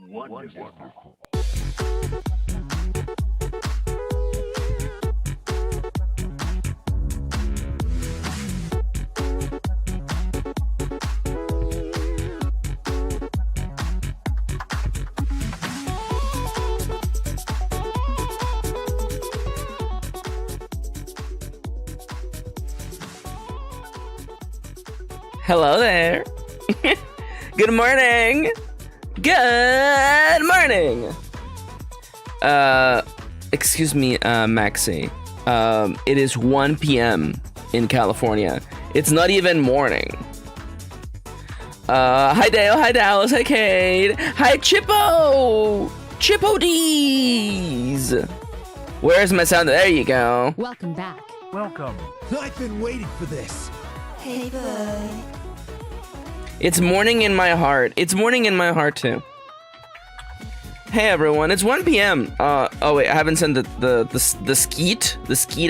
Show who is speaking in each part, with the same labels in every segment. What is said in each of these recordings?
Speaker 1: Wonderful.
Speaker 2: Hello there. Good morning. Good morning. Excuse me, Maxi. It is 1 p.m. in California. It's not even morning. Hi Dale, hi Dallas, hi Cade, hi Chippo! Chippo D's! Where's my sound? There you go.
Speaker 3: Welcome back.
Speaker 1: Welcome.
Speaker 4: I've been waiting for this.
Speaker 5: Hey, bud.
Speaker 2: It's morning in my heart. It's morning in my heart too. Hey everyone, it's 1 p.m. Oh wait, I haven't sent the skeet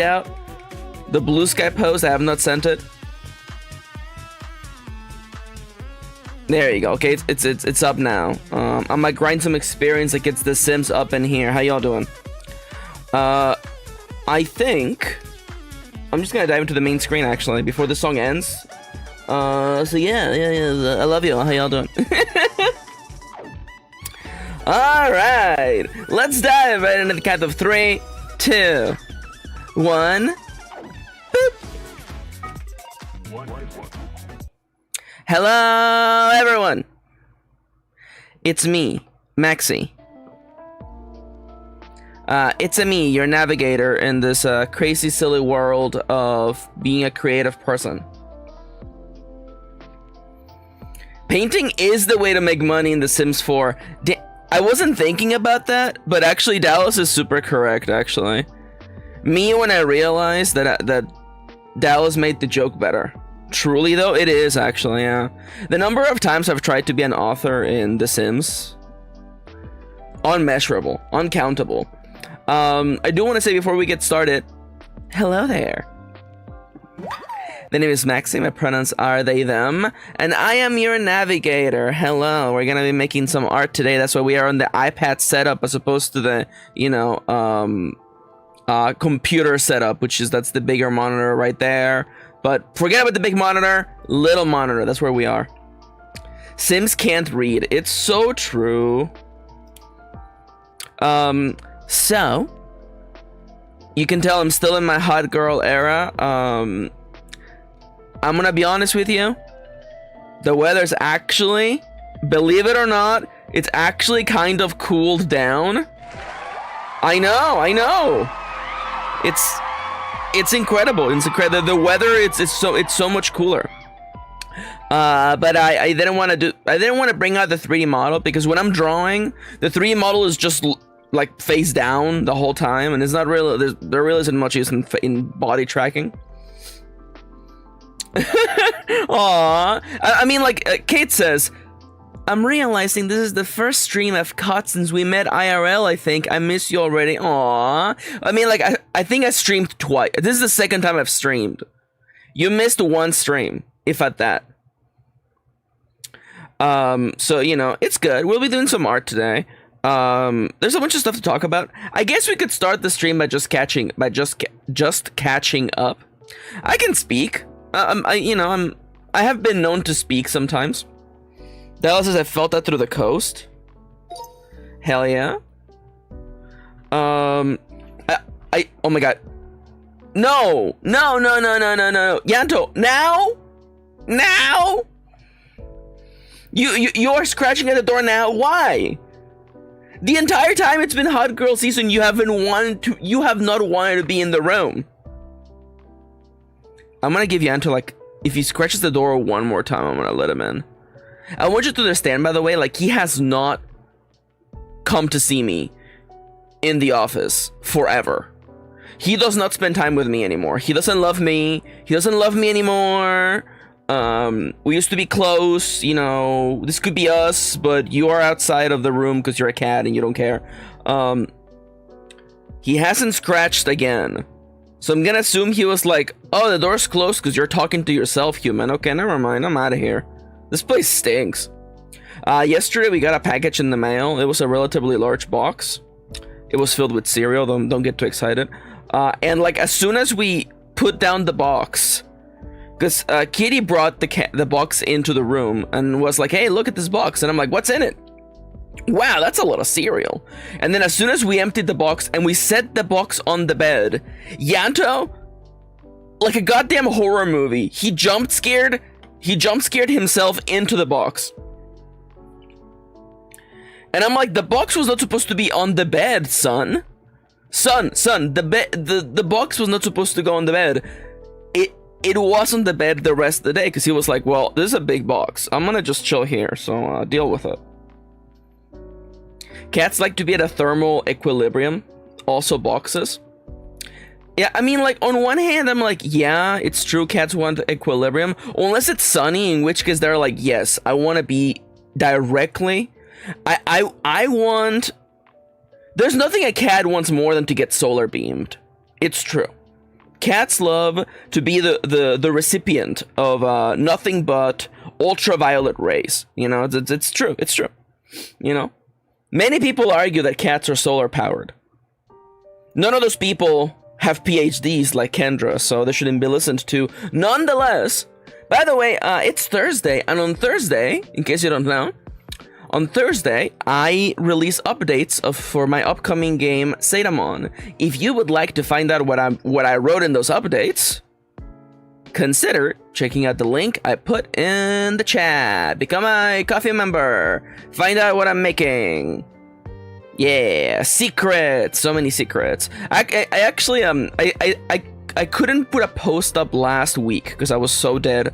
Speaker 2: out. The blue sky post, I have not sent it. There you go. Okay, it's up now. I might grind some experience that gets the Sims up in here. How y'all doing? I think I'm just gonna dive into the main screen actually before the song ends. So yeah, I love you all. How y'all doing? All right, let's dive right into the count of 3, 2, 1. Boop. Hello, everyone. It's me, Maxi. It's me, your navigator in this crazy, silly world of being a creative person. Painting is the way to make money in The Sims 4. I wasn't thinking about that, but actually Dallas is super correct, actually. Me, when I realized that Dallas made the joke better. Truly, though, it is, actually, yeah. The number of times I've tried to be an author in The Sims, unmeasurable, uncountable. I do want to say before we get started, hello there. The name is Maxi, my pronouns are they, them, and I am your navigator. Hello, we're gonna be making some art today. That's why we are on the iPad setup as opposed to the, computer setup, that's the bigger monitor right there. But forget about the big monitor, little monitor, that's where we are. Sims can't read, it's so true. So, you can tell I'm still in my hot girl era. I'm gonna be honest with you. The weather's actually, believe it or not, it's actually kind of cooled down. I know. It's incredible. It's incredible. The weather, it's so much cooler. But I didn't want to bring out the 3D model because when I'm drawing, the 3D model is just like face down the whole time, and it's not really there really isn't much use in body tracking. Aww. I mean, like Kate says, I'm realizing this is the first stream I've caught since we met IRL. I think I miss you already. Aww. I mean, like I think I streamed twice. This is the second time I've streamed. You missed one stream, if at that. So it's good. We'll be doing some art today. There's a bunch of stuff to talk about. I guess we could start the stream by just catching up. I can speak. I have been known to speak sometimes. Dallas says I felt that through the coast. Hell yeah. Oh my god. No. Yanto, now. You're scratching at the door now. Why? The entire time it's been hot girl season, you have not wanted to be in the room. I'm gonna give Yanto, like, if he scratches the door one more time, I'm gonna let him in. I want you to understand, by the way, like, he has not come to see me in the office forever. He does not spend time with me anymore. He doesn't love me. He doesn't love me anymore. We used to be close, this could be us, but you are outside of the room because you're a cat and you don't care. He hasn't scratched again. So I'm gonna assume he was like, oh, the door's closed because you're talking to yourself, human. Okay, never mind, I'm out of here. This place stinks. Yesterday we got a package in the mail. It was a relatively large box. It was filled with cereal. Don't get too excited. And like as soon as we put down the box, because Kitty brought the box into the room and was like, "Hey, look at this box," and I'm like, "What's in it?" Wow, that's a lot of cereal. And then as soon as we emptied the box and we set the box on the bed, Yanto, like a goddamn horror movie, he jump scared himself into the box. And I'm like, the box was not supposed to be on the bed, son. Son, the box was not supposed to go on the bed. It was on the bed the rest of the day because he was like, well, this is a big box. I'm gonna just chill here, so deal with it. Cats like to be at a thermal equilibrium. Also boxes. Yeah, I mean, like, on one hand, I'm like, yeah, it's true, cats want equilibrium. Unless it's sunny, in which case they're like, yes, I want to be directly. I want... There's nothing a cat wants more than to get solar beamed. It's true. Cats love to be the recipient of nothing but ultraviolet rays. You know, it's true. It's true. You know? Many people argue that cats are solar powered. None of those people have PhDs like Kendra, so they shouldn't be listened to. Nonetheless, by the way, it's Thursday, and on Thursday, in case you don't know, on Thursday, I release updates for my upcoming game, Sadamon. If you would like to find out what I wrote in those updates, consider checking out the link I put in the chat. Become a coffee member. Find out what I'm making. Yeah, secrets. So many secrets. I actually I couldn't put a post up last week because I was so dead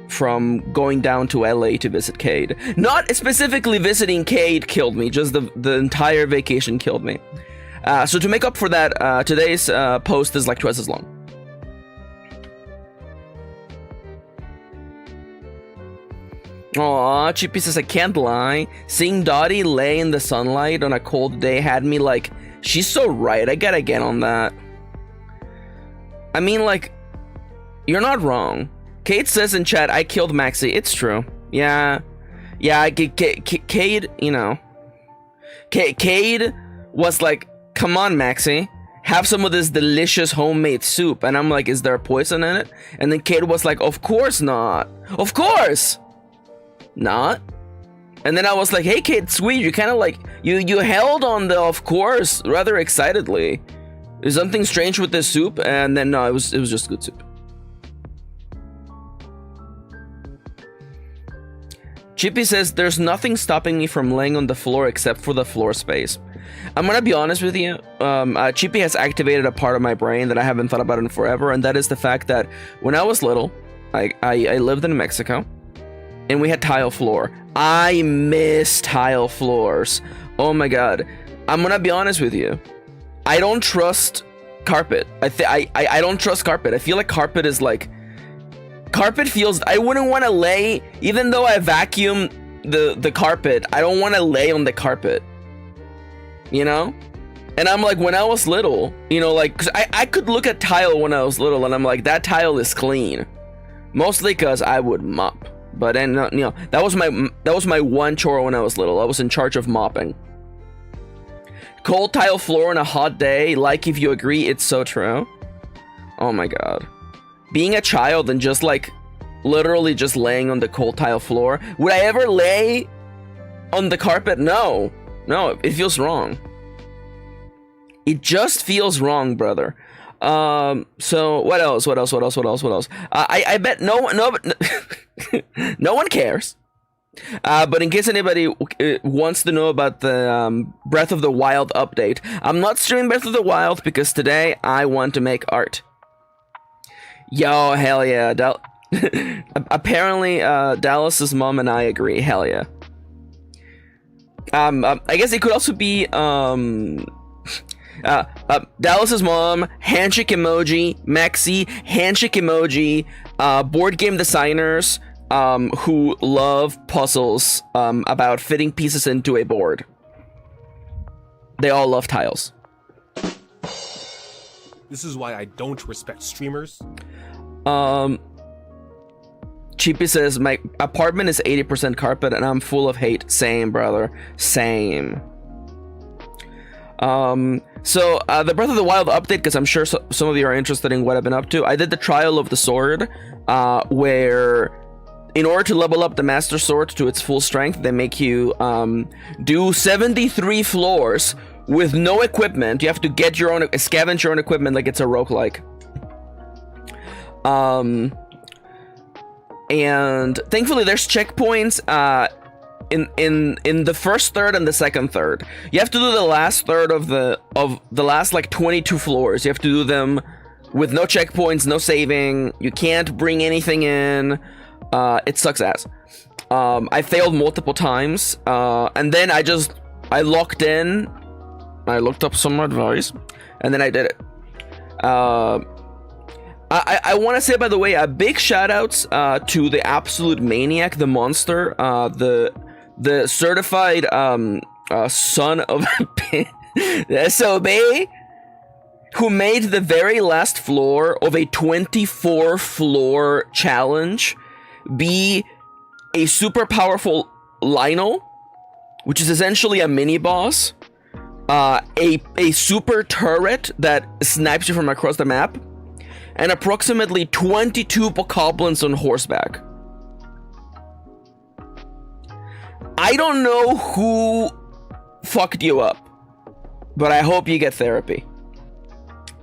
Speaker 2: from going down to LA to visit Cade. Not specifically visiting Cade killed me, just the entire vacation killed me. So to make up for that, today's post is like twice as long. Aw, Chippy says, I can't lie. Seeing Dottie lay in the sunlight on a cold day had me like, she's so right, I gotta get on that. I mean, like, you're not wrong. Kate says in chat, I killed Maxi. It's true. Yeah, Cade, you know. Cade was like, come on, Maxi. Have some of this delicious homemade soup. And I'm like, is there poison in it? And then Cade was like, of course not. Of course! Not. And then I was like, hey Kate, sweet, you kind of like you held on the of course rather excitedly. Is something strange with this soup? And then no, it was just good soup. Chippy says there's nothing stopping me from laying on the floor except for the floor space. I'm gonna be honest with you. Chippy has activated a part of my brain that I haven't thought about in forever, and that is the fact that when I was little, I lived in Mexico. And we had tile floor. I miss tile floors. Oh my god. I'm gonna be honest with you. I don't trust carpet. I don't trust carpet. I feel like carpet is like... Carpet feels... I wouldn't want to lay... Even though I vacuum the carpet, I don't want to lay on the carpet. You know? And I'm like, when I was little, you know, like... Cause I could look at tile when I was little and I'm like, that tile is clean. Mostly because I would mop. But then, you know, that was my one chore when I was little. I was in charge of mopping. Cold tile floor on a hot day, like if you agree, it's so true. Oh my god. Being a child and just like, literally just laying on the cold tile floor. Would I ever lay on the carpet? No. No, it feels wrong. It just feels wrong, brother. So what else? I bet no one cares. But in case anybody wants to know about the Breath of the Wild update, I'm not streaming Breath of the Wild because today I want to make art. Yo, hell yeah. Apparently, Dallas's mom and I agree. Hell yeah. I guess it could also be Dallas's mom, handshake emoji, Maxi, handshake emoji, board game designers who love puzzles about fitting pieces into a board. They all love tiles.
Speaker 1: This is why I don't respect streamers.
Speaker 2: Cheapy says, my apartment is 80% carpet and I'm full of hate. Same, brother. Same. So the Breath of the Wild update, because I'm sure some of you are interested in what I've been up to. I did the trial of the sword, where in order to level up the Master Sword to its full strength, they make you do 73 floors with no equipment. You have to get your own, scavenge your own equipment like it's a roguelike. And thankfully there's checkpoints in the first third and the second third. You have to do the last third of the last like 22 floors. You have to do them with no checkpoints, no saving. You can't bring anything in. It sucks ass. I failed multiple times, and then I locked in. I looked up some advice, and then I did it. I want to say, by the way, a big shout outs to the absolute maniac, the monster, the certified son of the SOB, who made the very last floor of a 24 floor challenge be a super powerful Lionel, which is essentially a mini boss, a super turret that snipes you from across the map, and approximately 22 bokoblins on horseback. I don't know who fucked you up, but I hope you get therapy.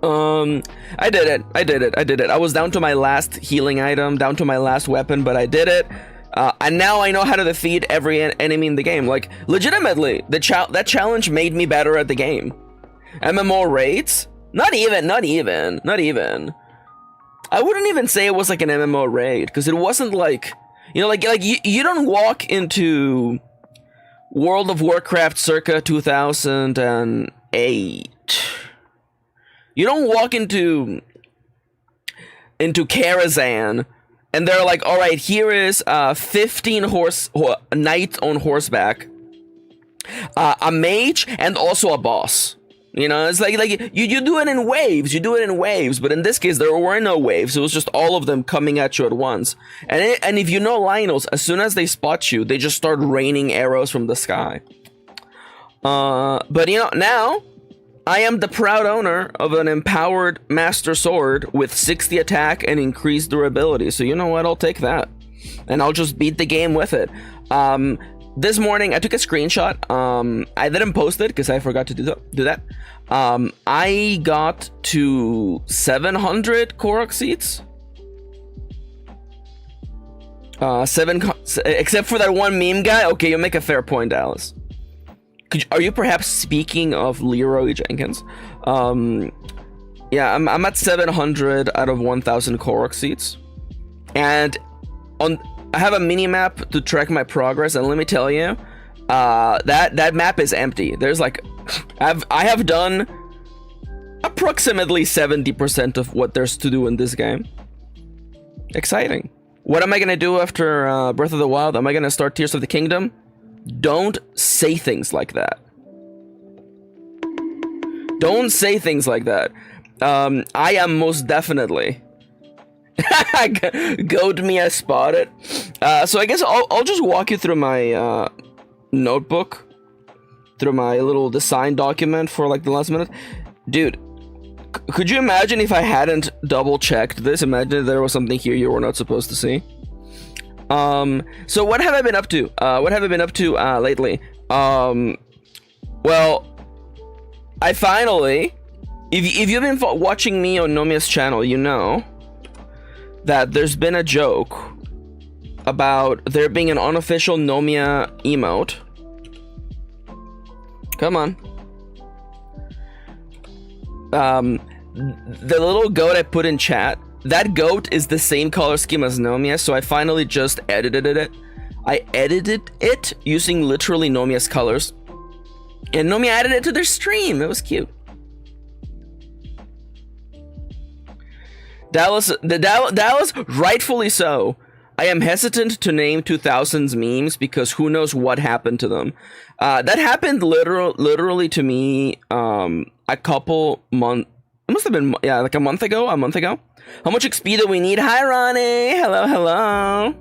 Speaker 2: I did it. I was down to my last healing item, down to my last weapon, but I did it. And now I know how to defeat every enemy in the game. Like, legitimately, that challenge made me better at the game. MMO rates? Not even. I wouldn't even say it was like an MMO raid, because it wasn't like, you know, like you don't walk into World of Warcraft circa 2008. You don't walk into Karazhan and they're like, all right, here is 15 knights on horseback, a mage, and also a boss. You know, it's like you do it in waves. But in this case, there were no waves. It was just all of them coming at you at once. And if you know Lionels, as soon as they spot you, they just start raining arrows from the sky. But you know, now I am the proud owner of an empowered Master Sword with 60 attack and increased durability. So you know what? I'll take that, and I'll just beat the game with it. This morning, I took a screenshot. I didn't post it because I forgot to do that. I got to 700 Korok seats. Except for that one meme guy. Okay, you make a fair point, Alice. Are you perhaps speaking of Leroy Jenkins? Yeah, I'm at 700 out of 1,000 Korok seats, and I have a mini map to track my progress, and let me tell you, that map is empty. There's like, I have done approximately 70% of what there's to do in this game. Exciting. What am I gonna do after Breath of the Wild? Am I gonna start Tears of the Kingdom? Don't say things like that. Don't say things like that. I am most definitely. Goat me, I spotted. So I guess I'll just walk you through my notebook, through my little design document for like the last minute. Dude, could you imagine if I hadn't double checked this? Imagine if there was something here you were not supposed to see. So what have I been up to? Lately? Well, I finally, if you've been watching me on Nomia's channel, you know that there's been a joke about there being an unofficial Nomia emote. Come on. The little goat I put in chat, that goat is the same color scheme as Nomia, so I finally just edited it. I edited it using literally Nomia's colors, and Nomia added it to their stream. It was cute. Dallas, rightfully so. I am hesitant to name 2000's memes because who knows what happened to them. That happened literally to me a couple months. It must have been, yeah, like a month ago. How much XP do we need? Hi, Ronnie. Hello.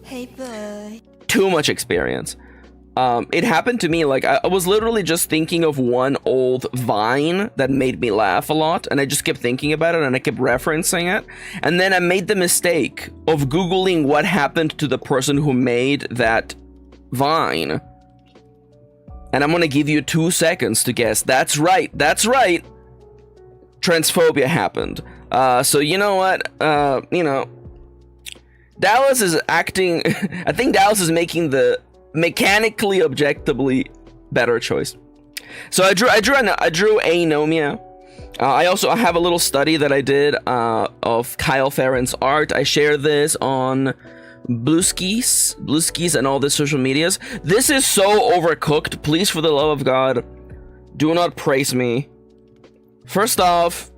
Speaker 1: Hey boy.
Speaker 2: Too much experience. It happened to me, like, I was literally just thinking of one old Vine that made me laugh a lot, and I just kept thinking about it, and I kept referencing it, and then I made the mistake of Googling what happened to the person who made that Vine. And I'm gonna give you 2 seconds to guess. That's right, transphobia happened. So you know what, Dallas is acting, I think Dallas is making the mechanically, objectively better choice. So I drew Anomia. I have a little study that I did of Kyle Farron's art. I share this on Blueskis and all the social medias. This is so overcooked. Please, for the love of God, do not praise me. First off,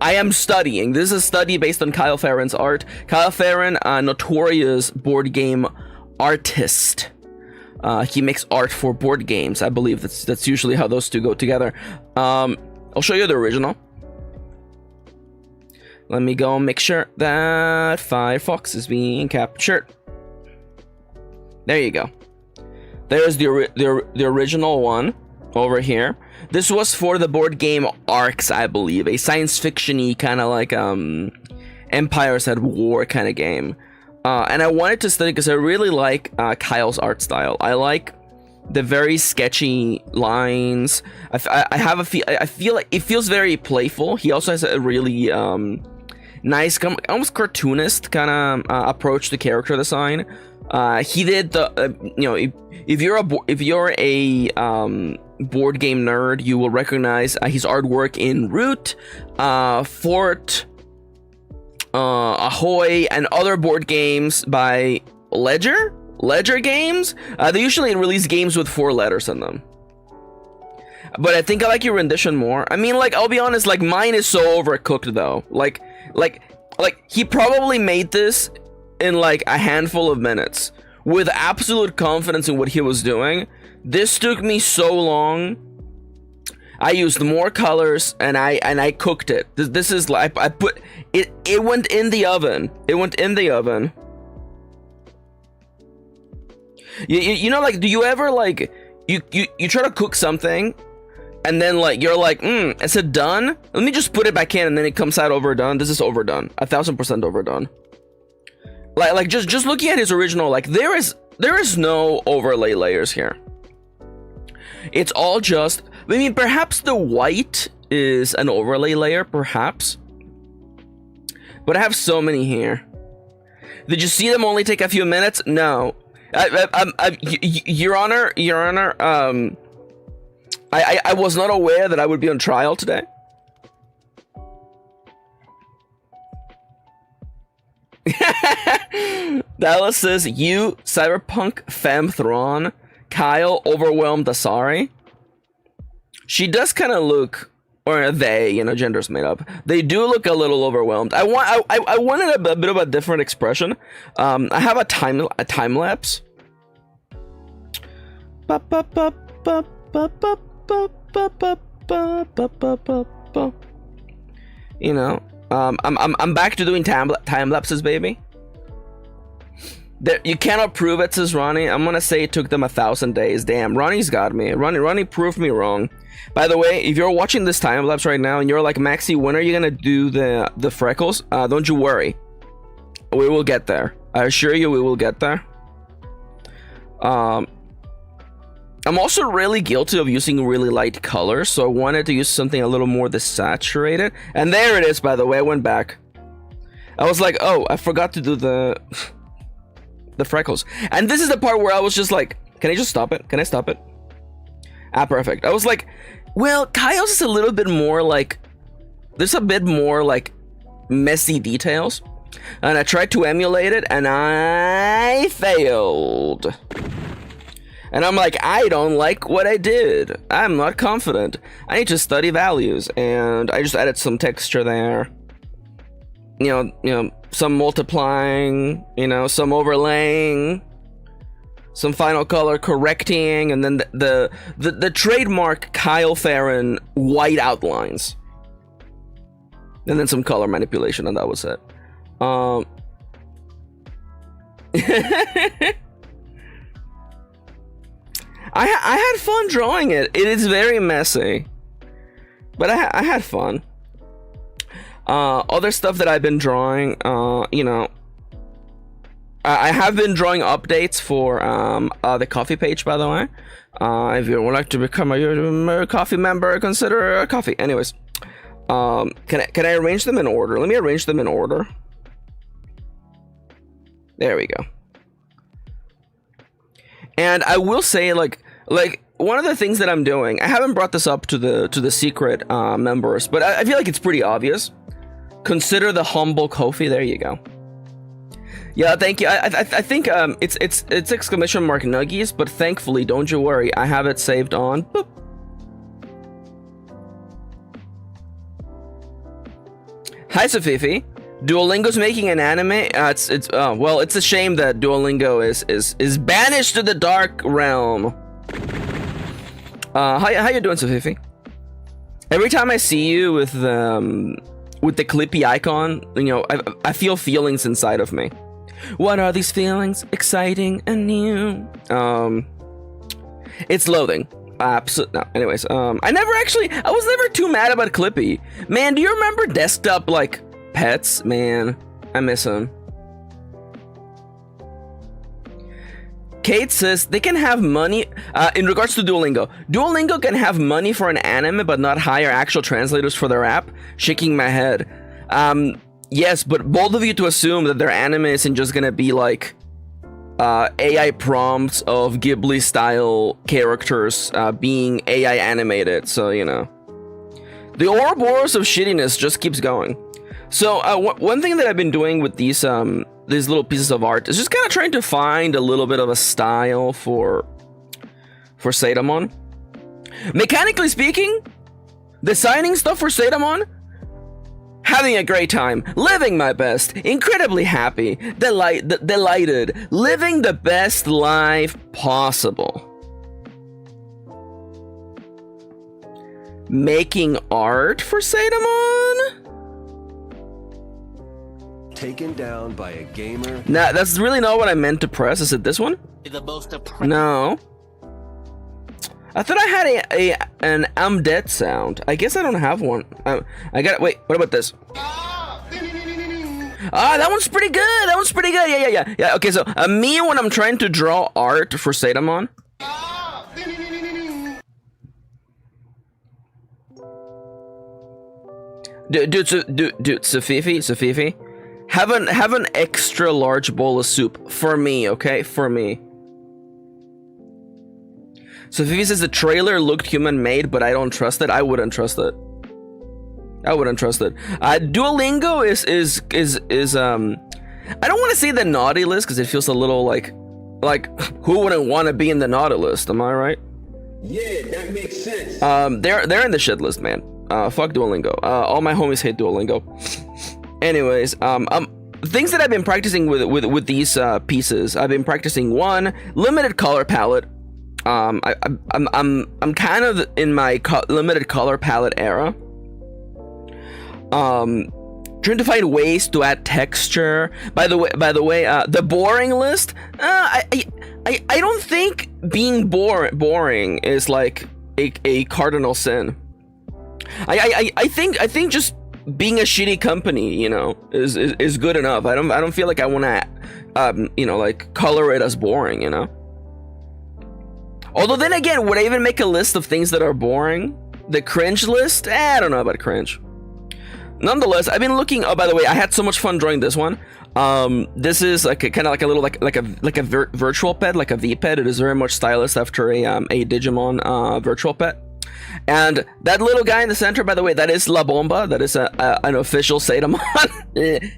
Speaker 2: I am studying. This is a study based on Kyle Farron's art. Kyle Farron, a notorious board game artist. He makes art for board games. I believe that's usually how those two go together. I'll show you the original. Let me go make sure that Firefox is being captured. There you go. There's the original one over here. This was for the board game Arcs, I believe, a science fiction-y kind of like Empires at War kind of game. And I wanted to study because I really like Kyle's art style. I like the very sketchy lines. I feel like it feels very playful. He also has a really nice, almost cartoonist kind of approach to character design. He did the if you're a board game nerd, you will recognize his artwork in Root, Fort, Ahoy, and other board games by Ledger Games. They usually release games with 4 letters in them. But I think I like your rendition more. I mean, like, I'll be honest, like, mine is so overcooked though. Like he probably made this in like a handful of minutes with absolute confidence in what he was doing. This took me so long. I used more colors and I cooked it. This is like I put it. It went in the oven. It went in the oven. You know, like, do you ever like you try to cook something and then like you're like, is it done? Let me just put it back in, and then it comes out overdone. This is overdone. 1000% overdone. Like just looking at his original, like there is no overlay layers here. It's all just, I mean, perhaps the white is an overlay layer, perhaps. But I have so many here. Did you see them only take a few minutes? No. Your Honor, I was not aware that I would be on trial today. Dallas says, you, Cyberpunk, Femthron, Kyle, overwhelmed Asari. She does kind of look, or they, gender's made up. They do look a little overwhelmed. I wanted a bit of a different expression. I have a time lapse. I'm back to doing time lapses, baby. You cannot prove it, says Ronnie. I'm gonna say it took them 1,000 days. Damn, Ronnie's got me. Ronnie proved me wrong. By the way, if you're watching this time lapse right now and you're like, Maxi, when are you gonna do the freckles? Don't you worry. We will get there. I assure you, we will get there. I'm also really guilty of using really light colors, so I wanted to use something a little more desaturated. And there it is, by the way. I went back. I was like, oh, I forgot to do the freckles. And this is the part where I was just like, can I just stop it? Can I stop it? Ah, perfect. I was like, well, Kyle's is a little bit more like, there's a bit more like messy details. And I tried to emulate it and I failed. And I'm like, I don't like what I did. I'm not confident. I need to study values. And I just added some texture there. You know, some multiplying, some overlaying, some final color correcting, and then the trademark Kyle Farron white outlines. and then some color manipulation, and that was it. I had fun drawing it. It is very messy, but I had fun. Other stuff that I've been drawing, you know, I have been drawing updates for the coffee page, by the way. If you would like to become a coffee member, consider a coffee. Anyways, can I arrange them in order? Let me arrange them in order. There we go. And I will say, like one of the things that I'm doing, I haven't brought this up to the secret members, but I feel like it's pretty obvious. Consider the humble Kofi. There you go. Yeah, thank you. I think it's exclamation mark nuggies, but thankfully, don't you worry, I have it saved on. Boop. Hi, Sofifi. Duolingo's making an anime. Well, it's a shame that Duolingo is banished to the dark realm. How you doing, Sofifi? Every time I see you with the Clippy icon, you know, I feel feelings inside of me. What are these feelings? Exciting and new. It's loathing. Absolutely. No. Anyways, I was never too mad about Clippy. Man, do you remember desktop like pets? Man, I miss him. Kate says they can have money in regards to Duolingo. Duolingo can have money for an anime but not hire actual translators for their app. Shaking my head. Yes, but bold of you to assume that their anime isn't just gonna be like AI prompts of Ghibli style characters being AI animated. So, you know, the Ouroboros of shittiness just keeps going. So one thing that I've been doing with these little pieces of art is just kind of trying to find a little bit of a style for Sadamon. Mechanically speaking, designing stuff for Sadamon, having a great time, living my best, incredibly happy, delighted, living the best life possible. Making art for Sadamon?
Speaker 1: Taken down by a gamer.
Speaker 2: Nah, that's really not what I meant to press. Is it this one? No. I thought I had an I'm dead sound. I guess I don't have one. I got it. Wait, what about this? That one's pretty good. That one's pretty good. Yeah. Okay, so me when I'm trying to draw art for Sadamon. Dude, Sofifi. Have an extra large bowl of soup for me, okay? For me. So Fifi says the trailer looked human made, but I don't trust it. I wouldn't trust it. Duolingo is I don't want to say the naughty list because it feels a little like who wouldn't want to be in the naughty list? Am I right?
Speaker 1: Yeah, that makes sense.
Speaker 2: They're in the shit list, man. Fuck Duolingo. All my homies hate Duolingo. Anyways, things that I've been practicing with these pieces. I've been practicing one limited color palette. I'm kind of in my limited color palette era. Trying to find ways to add texture. By the way, the boring list. I don't think being boring is like a cardinal sin. I think just being a shitty company, you know, is good enough. I don't feel like I want to, you know, like color it as boring, you know. Although then again, would I even make a list of things that are boring? The cringe list? I don't know about cringe. Nonetheless, I've been looking. Oh, by the way, I had so much fun drawing this one. This is like kind of like a little like a virtual pet, like a V pet. It is very much stylized after a Digimon virtual pet. And that little guy in the center, by the way, that is La Bomba. That is an official Sadamon.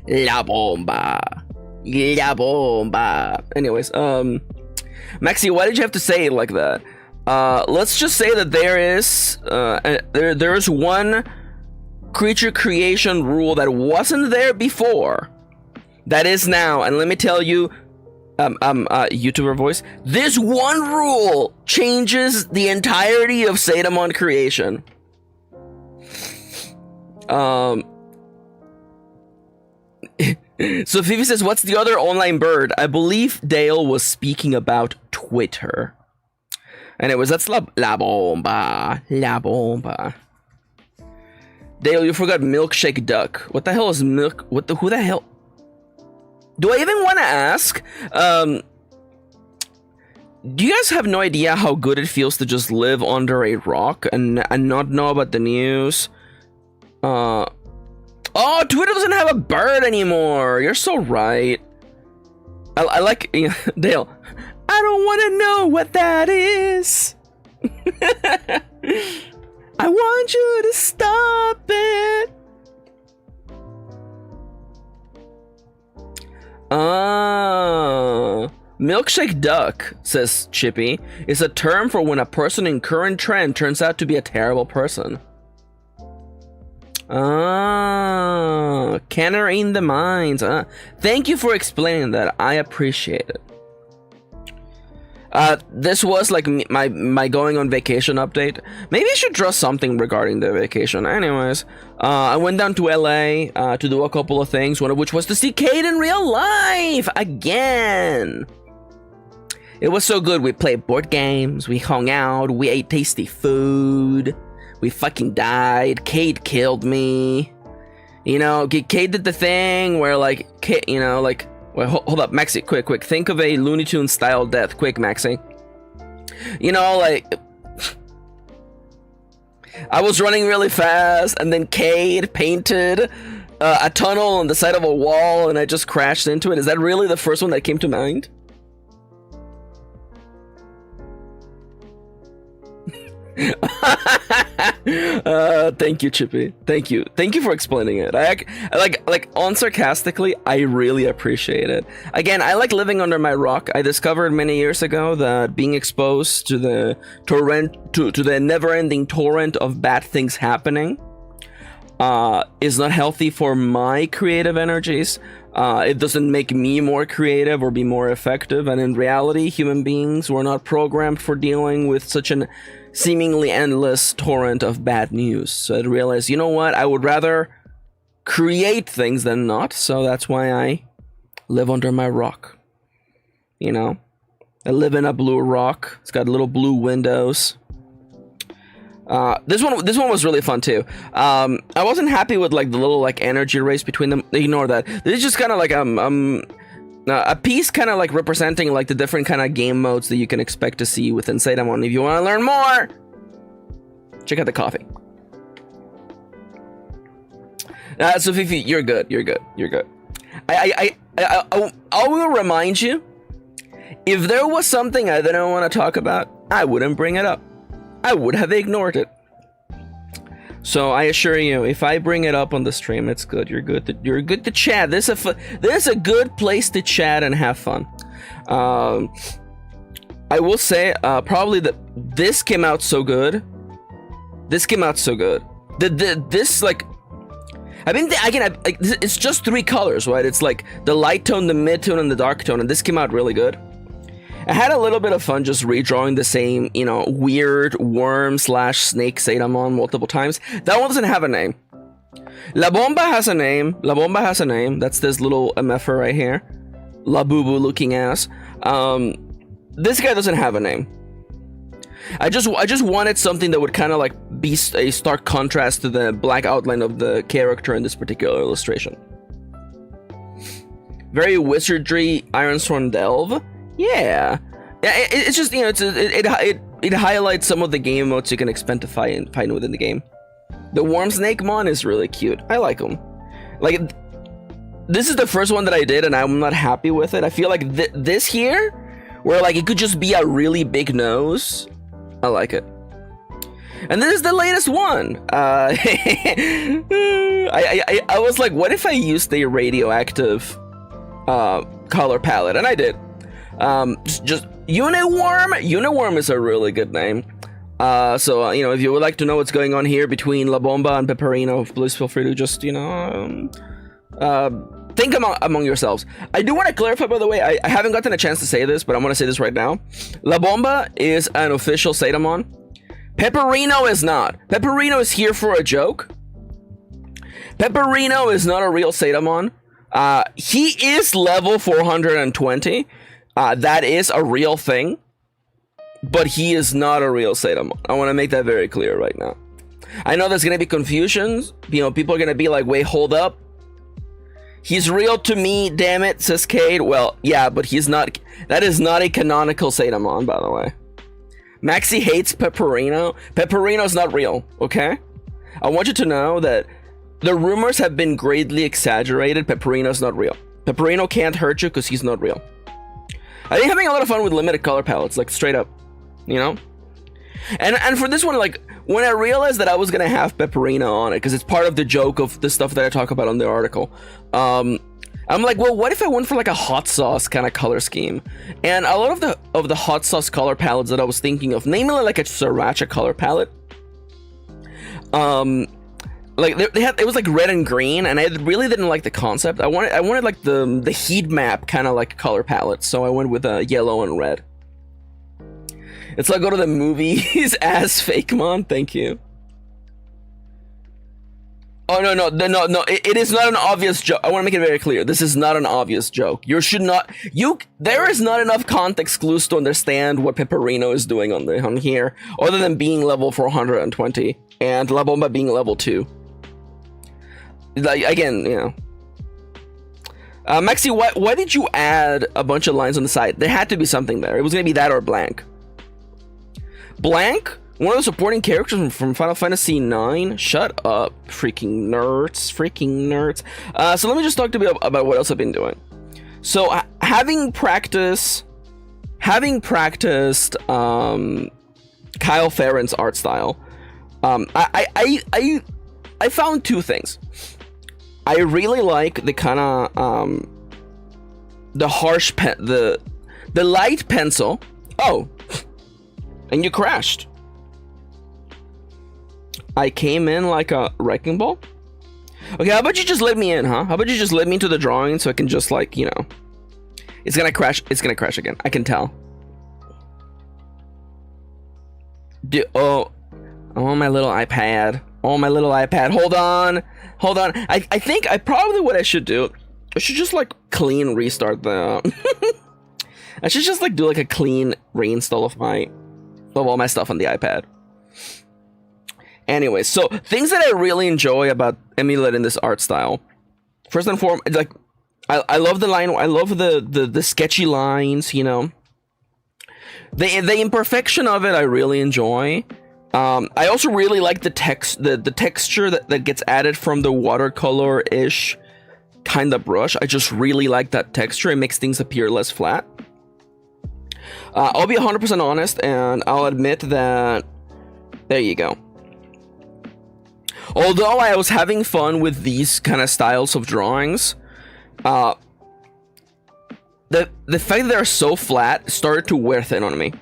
Speaker 2: La Bomba. Anyways, Maxi, why did you have to say it like that? Let's just say that there is one creature creation rule that wasn't there before, that is now, and let me tell you, YouTuber voice, this one rule changes the entirety of Sadamon creation. So Fifi says, what's the other online bird? I believe Dale was speaking about Twitter. Anyways, that's La Bomba. La Bomba. Dale, you forgot milkshake duck. What the hell is milk? Who the hell? Do I even want to ask? Do you guys have no idea how good it feels to just live under a rock and not know about the news? Oh, Twitter doesn't have a bird anymore. You're so right. I like Dale. I don't want to know what that is. I want you to stop it. Milkshake duck, says Chippy, is a term for when a person in current trend turns out to be a terrible person. Canner in the mines. Thank you for explaining that. I appreciate it. This was like my going on vacation update. Maybe I should draw something regarding the vacation. Anyways, I went down to LA to do a couple of things, one of which was to see Kate in real life again. It was so good. We played board games, we hung out, we ate tasty food, we fucking died. Kate killed me. You know, Kate did the thing where like, Kate, you know, like, wait, hold up, Maxi, quick. Think of a Looney Tunes style death, quick, Maxi. You know, like, I was running really fast, and then Cade painted a tunnel on the side of a wall, and I just crashed into it. Is that really the first one that came to mind? Thank you, Chippy. Thank you for explaining it. I like on sarcastically, I really appreciate it. Again, I like living under my rock. I discovered many years ago that being exposed to the torrent, to the never-ending torrent of bad things happening, is not healthy for my creative energies. It doesn't make me more creative or be more effective. And in reality, human beings were not programmed for dealing with such an seemingly endless torrent of bad news. So I realized, you know what? I would rather create things than not. So that's why I live under my rock. You know, I live in a blue rock. It's got little blue windows. This one was really fun too. I wasn't happy with like the little like energy race between them. Ignore that. This is just kind of like a piece kind of like representing like the different kind of game modes that you can expect to see within Sadamon. If you want to learn more, check out the coffee. So Fifi, you're good. I will remind you, if there was something I didn't want to talk about, I wouldn't bring it up. I would have ignored it. So I assure you, if I bring it up on the stream, it's good. You're good to chat. This is a good place to chat and have fun. I will say, probably that this came out so good. This like, I mean, again, it's just 3 colors, right? It's like the light tone, the mid tone, and the dark tone, and this came out really good. I had a little bit of fun just redrawing the same, you know, weird worm/snake Sadamon multiple times. That one doesn't have a name. La Bomba has a name. That's this little MFer right here. La Boo Boo looking ass. This guy doesn't have a name. I just wanted something that would kind of like be a stark contrast to the black outline of the character in this particular illustration. Very wizardry Ironsworn Delve. Yeah, it's just, you know, it highlights some of the game modes you can expect to find within the game. The Worm Snake Mon is really cute. I like him. Like, this is the first one that I did, and I'm not happy with it. I feel like this here, where like it could just be a really big nose. I like it. And this is the latest one. I was like, what if I used a radioactive color palette? And I did. Just Uniworm is a really good name. So you know, if you would like to know what's going on here between La Bomba and Pepperino, please feel free to just, you know, think among yourselves. I do want to clarify, by the way, I haven't gotten a chance to say this, but I'm going to say this right now. La Bomba is an official Sadamon. Pepperino is not. Pepperino is here for a joke. Pepperino is not a real Sadamon. He is level 420. That is a real thing. But he is not a real Satamon. I want to make that very clear right now. I know there's going to be confusions. You know, people are going to be like, wait, hold up. He's real to me, damn it, says Cade. Well, yeah, but he's not. That is not a canonical Satamon, by the way. Maxi hates Pepperino. Pepperino's not real, okay? I want you to know that the rumors have been greatly exaggerated. Pepperino's not real. Pepperino can't hurt you because he's not real. I think having a lot of fun with limited color palettes, like straight up, you know? And for this one, like, when I realized that I was gonna have Pepperino on it, because it's part of the joke of the stuff that I talk about on the article, I'm like, well, what if I went for like a hot sauce kind of color scheme? And a lot of the hot sauce color palettes that I was thinking of, namely like a sriracha color palette, like it was like red and green, and I really didn't like the concept. I wanted like the heat map kind of like color palette, so I went with yellow and red. It's like go to the movies as Fakemon. Thank you. Oh no! It is not an obvious joke. I want to make it very clear. This is not an obvious joke. There is not enough context clues to understand what Pepperino is doing on here, other than being level 420 and La Bomba being level 2. Like, again, you know. Maxi, why did you add a bunch of lines on the side? There had to be something there. It was gonna be that or blank. Blank? One of the supporting characters from Final Fantasy IX? Shut up, freaking nerds. So let me just talk to you about what else I've been doing. So, having practiced Kyle Farron's art style, I found two things. I really like the kind of the harsh the light pencil. Oh, and you crashed. I came in like a wrecking ball. Okay, how about you just let me in, huh? How about you just let me into the drawing so I can just, like, you know, it's gonna crash again. I can tell. Oh, my little iPad. Oh, my little iPad. Hold on. I think what I should do, I should just like clean restart the I should just like do like a clean reinstall of all my stuff on the iPad. Anyway, so things that I really enjoy about emulating this art style. First and foremost, like I love the line. I love the sketchy lines. You know, the imperfection of it. I really enjoy. I also really like the texture that gets added from the watercolor-ish kind of brush. I just really like that texture. It makes things appear less flat. I'll be 100% honest, and I'll admit that. There you go. Although I was having fun with these kind of styles of drawings, the fact that they're so flat started to wear thin on me.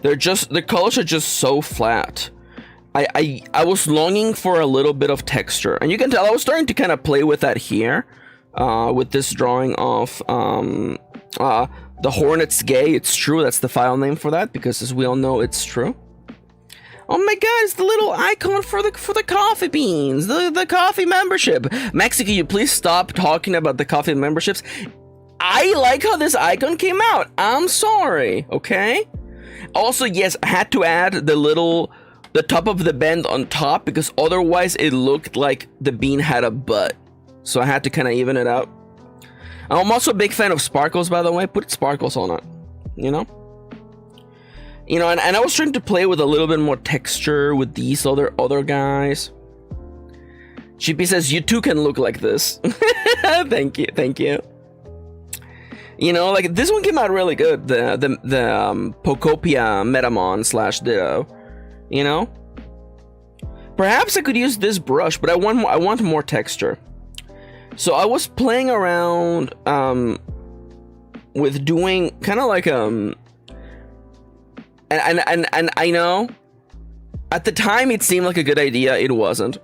Speaker 2: The colors are just so flat. I was longing for a little bit of texture, and you can tell I was starting to kind of play with that here, with this drawing of the Hornet's Gay. It's true, that's the file name for that, because as we all know, it's true. Oh my god, it's the little icon for the coffee beans, the coffee membership. Maxi, can you please stop talking about the coffee memberships? I like how this icon came out. I'm sorry, okay? Also, yes, I had to add the top of the bend on top, because otherwise it looked like the bean had a butt. So I had to kind of even it out. I'm also a big fan of sparkles, by the way. Put sparkles on it, you know? You know, and I was trying to play with a little bit more texture with these other guys. Chippy says, you too can look like this. Thank you. You know, like, this one came out really good. The Pocopia Metamon / Ditto. You know? Perhaps I could use this brush, but I want more texture. So I was playing around with doing kind of like and I know at the time it seemed like a good idea. It wasn't.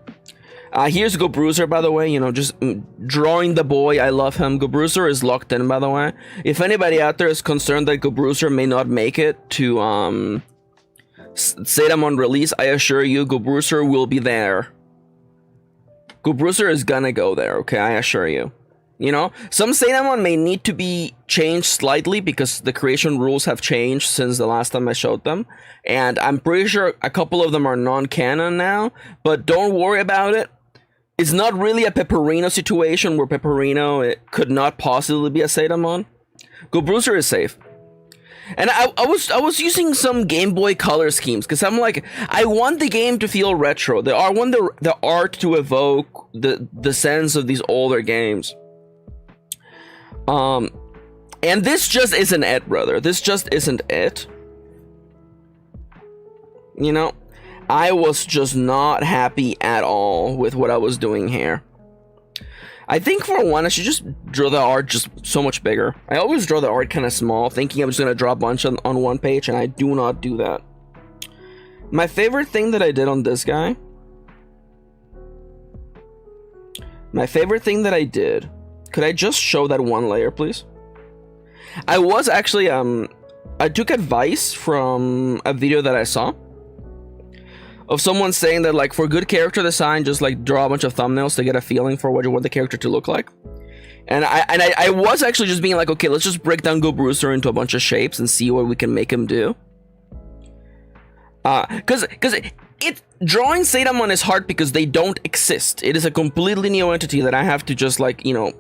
Speaker 2: Here's Go Bruiser, by the way, you know, just drawing the boy. I love him. Go Bruiser is locked in, by the way. If anybody out there is concerned that Go Bruiser may not make it to Satamon release, I assure you, Go Bruiser will be there. Go Bruiser is gonna go there, okay? I assure you. You know, some Satamon may need to be changed slightly because the creation rules have changed since the last time I showed them. And I'm pretty sure a couple of them are non-canon now, but don't worry about it. It's not really a Pepperino situation where Pepperino it could not possibly be a Satamon. Go Bruiser is safe. And I was using some Game Boy Color schemes because I'm like, I want the game to feel retro. I want the art to evoke the sense of these older games. And this just isn't it, brother. This just isn't it. You know, I was just not happy at all with what I was doing here. I think for one, I should just draw the art just so much bigger. I always draw the art kind of small, thinking I'm just gonna draw a bunch on one page, and I do not do that. My favorite thing that I did on this guy. Could I just show that one layer, please? I was actually, I took advice from a video that I saw of someone saying that, like, for good character design, just, like, draw a bunch of thumbnails to get a feeling for what you want the character to look like. And I was actually just being like, okay, let's just break down Go Bruiser into a bunch of shapes and see what we can make him do. Because drawing Satamon is hard because they don't exist. It is a completely new entity that I have to just, like, you know,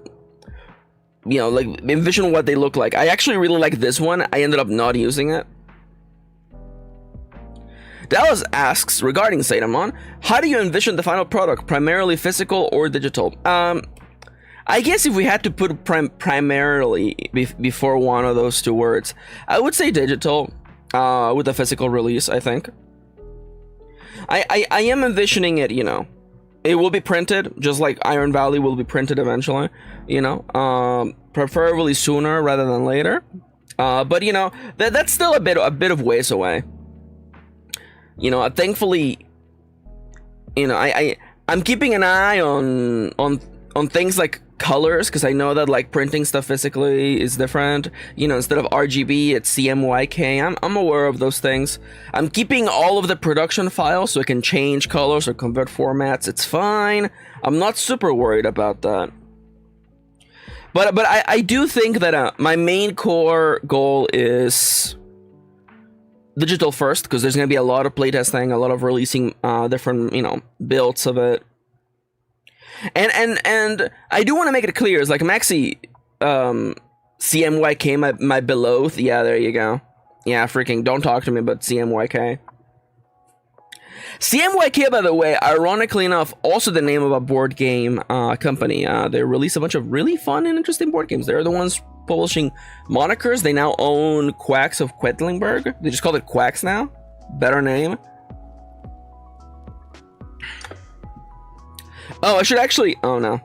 Speaker 2: like, envision what they look like. I actually really like this one. I ended up not using it. Dallas asks, regarding Satamon, how do you envision the final product? Primarily physical or digital? I guess if we had to put primarily before one of those two words, I would say digital with a physical release, I think. I am envisioning it, you know. It will be printed, just like Iron Valley will be printed eventually, you know, preferably sooner rather than later. But you know, that's still a bit of ways away. You know, thankfully, you know, I'm keeping an eye on things like colors, because I know that, like, printing stuff physically is different. You know, instead of RGB, it's CMYK. I'm aware of those things. I'm keeping all of the production files so I can change colors or convert formats. It's fine. I'm not super worried about that. But I do think that my main core goal is digital first, because there's going to be a lot of playtesting, a lot of releasing different, you know, builds of it. And I do want to make it clear, it's like Maxi, CMYK, my below. Yeah, there you go. Yeah, freaking don't talk to me about CMYK. CMYK, by the way, ironically enough, also the name of a board game company. They release a bunch of really fun and interesting board games. They're the ones publishing monikers. They now own Quacks of Quedlinburg. They just call it Quacks now. Better name. Oh, I should actually... Oh, no.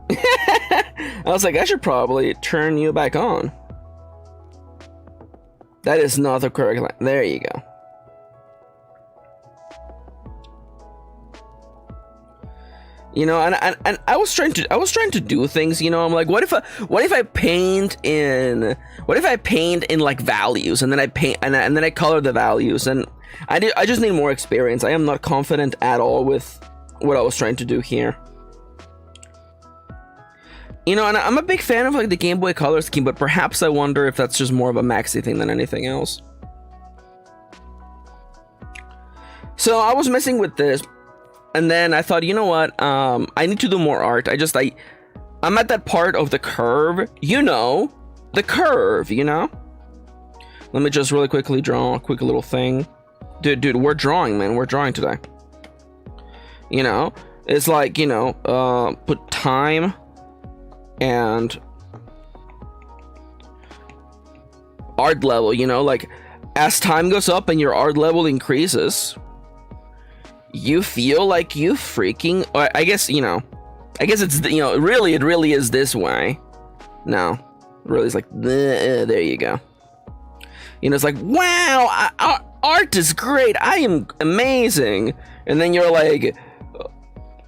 Speaker 2: I was like, I should probably turn you back on. That is not the correct line. There you go. You know, and I was trying to do things, you know. I'm like, what if I paint in like values, and then I paint and then I color the values, and I just need more experience. I am not confident at all with what I was trying to do here. You know, and I'm a big fan of, like, the Game Boy Color scheme, but perhaps I wonder if that's just more of a Maxi thing than anything else. So I was messing with this, and then I thought, you know what, I need to do more art. I'm at that part of the curve, you know, the curve, you know. Let me just really quickly draw a quick little thing. Dude, we're drawing, man. We're drawing today. You know, it's like, you know, put time and art level, you know, like, as time goes up and your art level increases, you feel like you freaking, I guess, you know, I guess it's, you know, it really is this way. No, it really is like, there you go. You know, it's like, wow, art is great. I am amazing. And then you're like,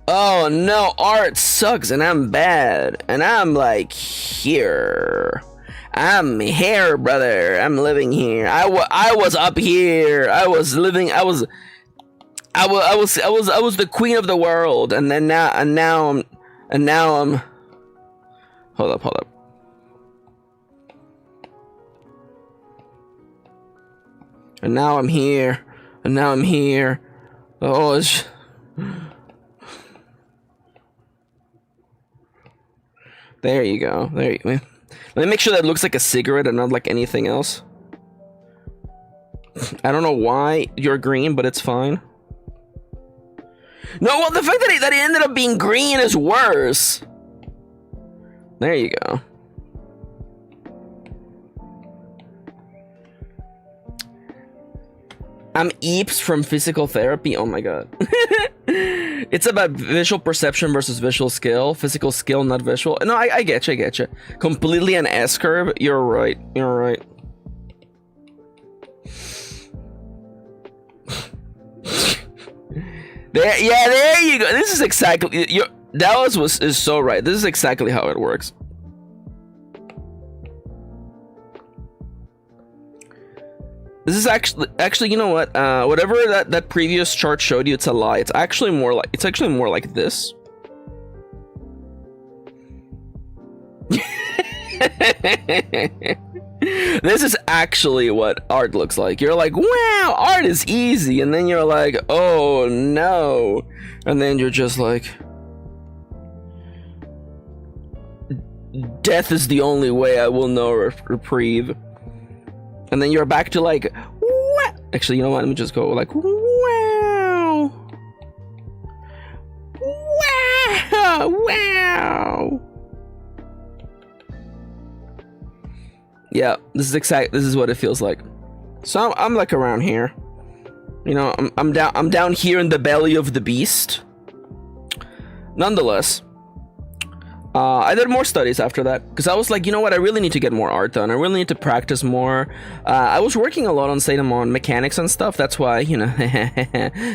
Speaker 2: oh no, art sucks and I'm bad. And I'm like, here. I'm here, brother. I'm living here. I was up here. I was I was the queen of the world, and now I'm. Hold up. And now I'm here. Oh, it's... There you go. Let me make sure that looks like a cigarette and not like anything else. I don't know why you're green, but it's fine. No, well, the fact that it ended up being green is worse. There you go. I'm Eeps from physical therapy. Oh my god. It's about visual perception versus visual skill. Physical skill, not visual. No, I get you. Completely an S-curve. You're right. There you go. This is exactly... Dallas is so right. This is exactly how it works. This is actually, you know what? Whatever that previous chart showed you, it's a lie. It's actually more like this. This is actually what art looks like. You're like, wow, art is easy, and then you're like, oh no, and then you're just like, death is the only way I will know reprieve. And then you're back to like, wow. Actually, you know what? Let me just go like, wow. Yeah, this is what it feels like. So I'm like around here. You know, I'm down here in the belly of the beast. Nonetheless, I did more studies after that because I was like, you know what, I really need to get more art done. I really need to practice more. I was working a lot on Satamon mechanics and stuff. That's why, you know,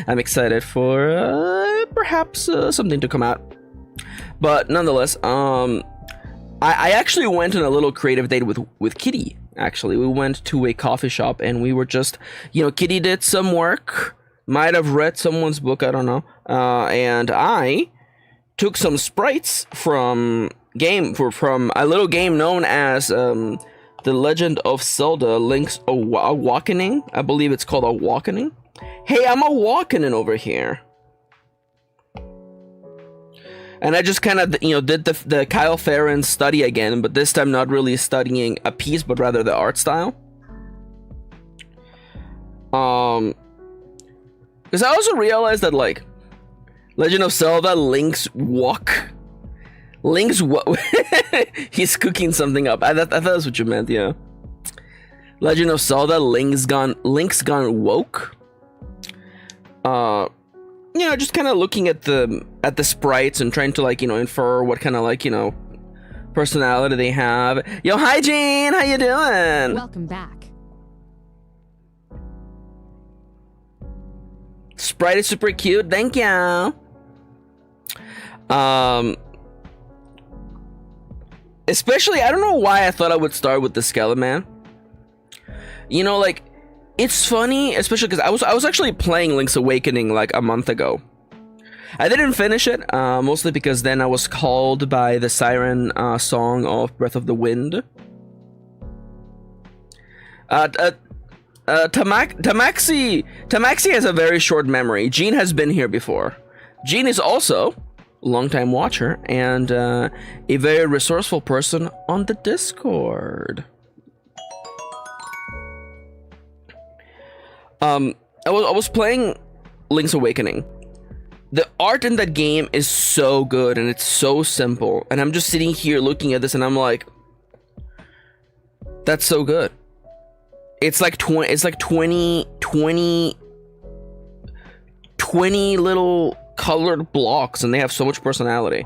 Speaker 2: I'm excited for perhaps something to come out. But nonetheless, I actually went on a little creative date with Kitty. Actually, we went to a coffee shop and we were just, you know, Kitty did some work, might have read someone's book, I don't know, and I took some sprites from a little game known as The Legend of Zelda: Link's Awakening. I believe it's called Awakening. Hey, I'm Awakening over here. And I just kind of, you know, did the Kyle Farron study again, but this time not really studying a piece, but rather the art style. Because I also realized that, like, Legend of Zelda, Link's he's cooking something up. I thought that's what you meant, yeah. Legend of Zelda, Link's gone woke. You know, just kind of looking at the sprites and trying to, like, you know, infer what kind of, like, you know, personality they have. Yo, hi Jane, how you doing?
Speaker 3: Welcome back.
Speaker 2: Sprite is super cute, thank you. Especially, I don't know why I thought I would start with the Skeleton Man. You know, like, it's funny, especially because I was actually playing Link's Awakening like a month ago. I didn't finish it, mostly because then I was called by the siren song of Breath of the Wind. Maxi has a very short memory. Jean has been here before. Jean is also a longtime watcher and a very resourceful person on the Discord. I was playing Link's Awakening. The art in that game is so good and it's so simple. And I'm just sitting here looking at this and I'm like, that's so good. It's like 20 little colored blocks and they have so much personality.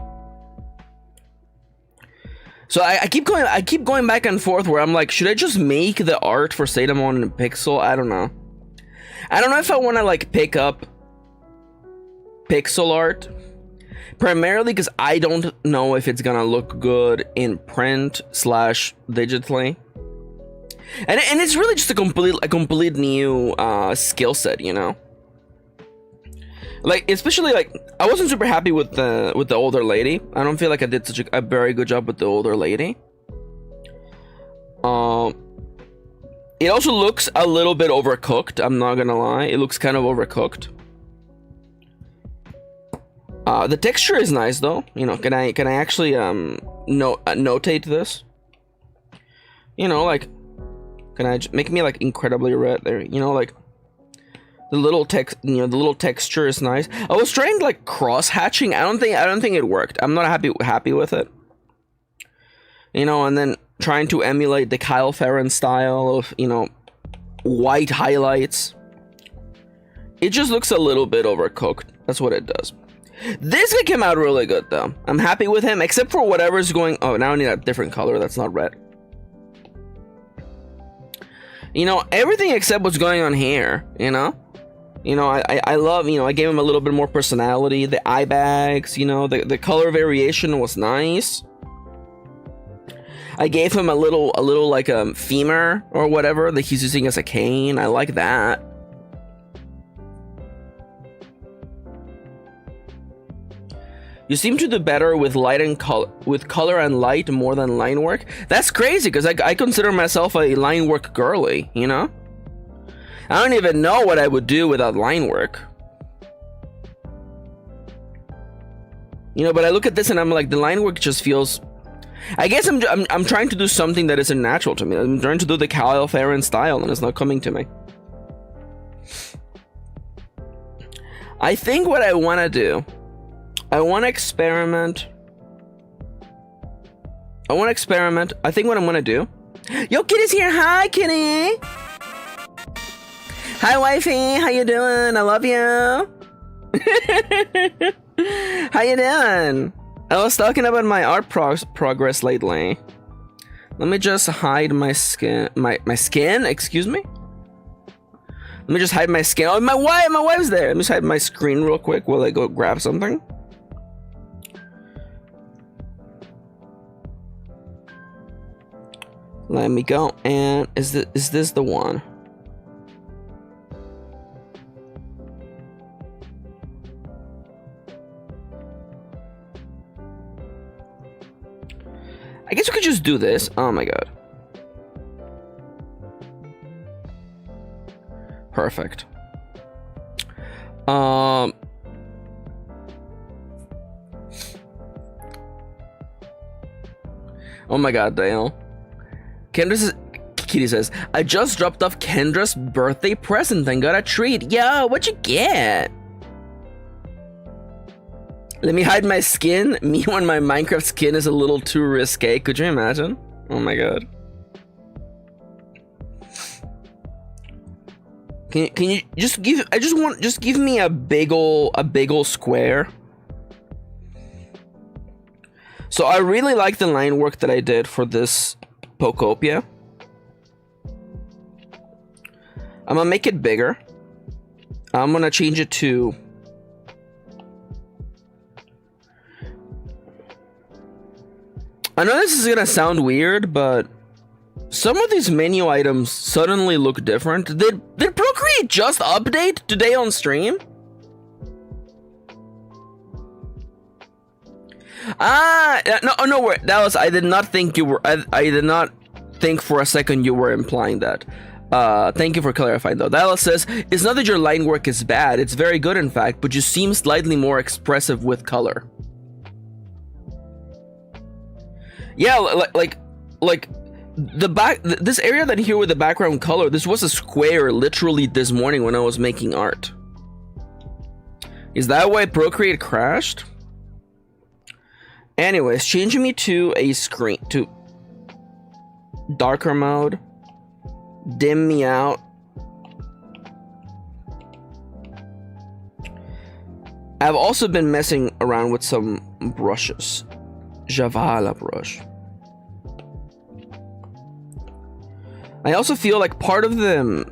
Speaker 2: So I keep going back and forth where I'm like, should I just make the art for Satamon in pixel? I don't know. I don't know if I want to, like, pick up pixel art, primarily because I don't know if it's gonna look good in print / digitally, and it's really just a complete new skill set, you know. Like, especially like, I wasn't super happy with the older lady. I don't feel like I did such a very good job with the older lady. It also looks a little bit overcooked. I'm not gonna lie, it looks kind of overcooked. The texture is nice though. You know, can I actually notate this? You know, like, can I make me like incredibly red there? You know, like the little the little texture is nice. I was trying like cross hatching. I don't think it worked. I'm not happy with it. You know, and then trying to emulate the Kyle Ferrin style of, you know, white highlights. It just looks a little bit overcooked. That's what it does. This guy came out really good though. I'm happy with him, except for whatever's going. Oh, now I need a different color that's not red. You know, everything except what's going on here. You know, I love. You know, I gave him a little bit more personality. The eye bags. You know, the color variation was nice. I gave him a little like a femur or whatever that he's using as a cane. I like that. You seem to do better with light and color and light more than line work. That's crazy because I consider myself a line work girly, you know? I don't even know what I would do without line work. You know, but I look at this and I'm like, the line work just feels... I guess I'm trying to do something that isn't natural to me. I'm trying to do the Kyle Ferrin style and it's not coming to me. I think what I want to do... I want to experiment. I think what I'm gonna do. Yo, Kitty's here. Hi, Kitty. Hi, wifey. How you doing? I love you. How you doing? I was talking about my art progress lately. Let me just hide my skin. My skin. Excuse me. Let me just hide my skin. Oh, my wife's there. Let me just hide my screen real quick while I go grab something. Let me go. And is this the one? I guess we could just do this. Oh my god. Perfect. Oh my god, Dale. Kitty says, I just dropped off Kendra's birthday present and got a treat. Yo, what'd you get? Let me hide my skin. Me when my Minecraft skin is a little too risque. Could you imagine? Oh my god. Can you just give? Just give me a big ol' square. So I really like the line work that I did for this Pokopia. I'm gonna make it bigger. I'm gonna change it to... I know this is gonna sound weird, but some of these menu items suddenly look different. Did Procreate just update today on stream? No, Dallas, I did not think you were... I did not think for a second you were implying that. Thank you for clarifying though. Dallas says, it's not that your line work is bad, it's very good in fact, but you seem slightly more expressive with color. Yeah, like the back, this area that here with the background color, this was a square literally this morning when I was making art. Is that why Procreate crashed? Anyways, changing me to a screen, to darker mode, dim me out. I've also been messing around with some brushes. Javala brush. I also feel like part of the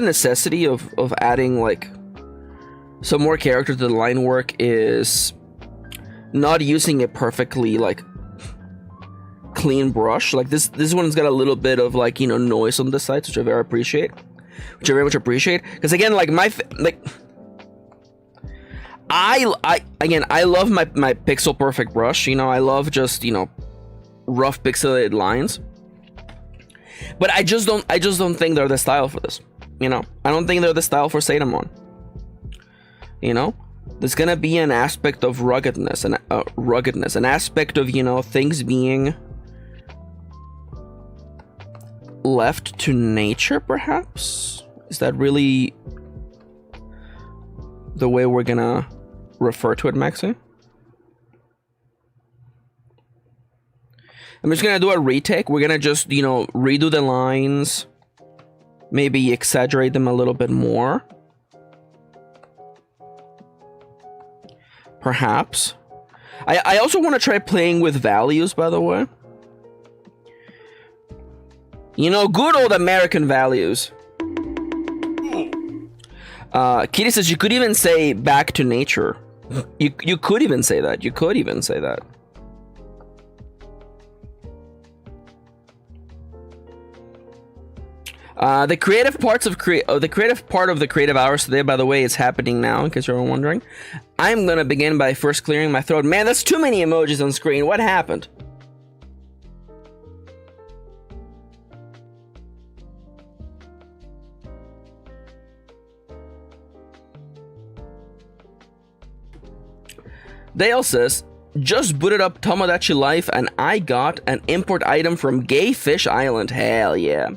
Speaker 2: necessity of adding like some more character to the line work is not using a perfectly like clean brush. Like this one's got a little bit of like, you know, noise on the sides, which I very much appreciate. Because again, like I love my pixel perfect brush. You know, I love just, you know, rough pixelated lines. But I just don't think they're the style for this. You know, I don't think they're the style for Satamon. You know, there's gonna be an aspect of ruggedness, an aspect of, you know, things being left to nature, perhaps? Is that really the way we're gonna refer to it, Maxi? I'm just gonna do a retake. We're gonna just, you know, redo the lines, maybe exaggerate them a little bit more. Perhaps. I also want to try playing with values, by the way. You know, good old American values. Kitty says you could even say back to nature. You could even say that. You could even say that. The creative part of the creative hours today, by the way, is happening now, in case you're wondering. I'm gonna begin by first clearing my throat. Man, that's too many emojis on screen. What happened? Dale says, just booted up Tomodachi Life and I got an import item from Gay Fish Island. Hell yeah.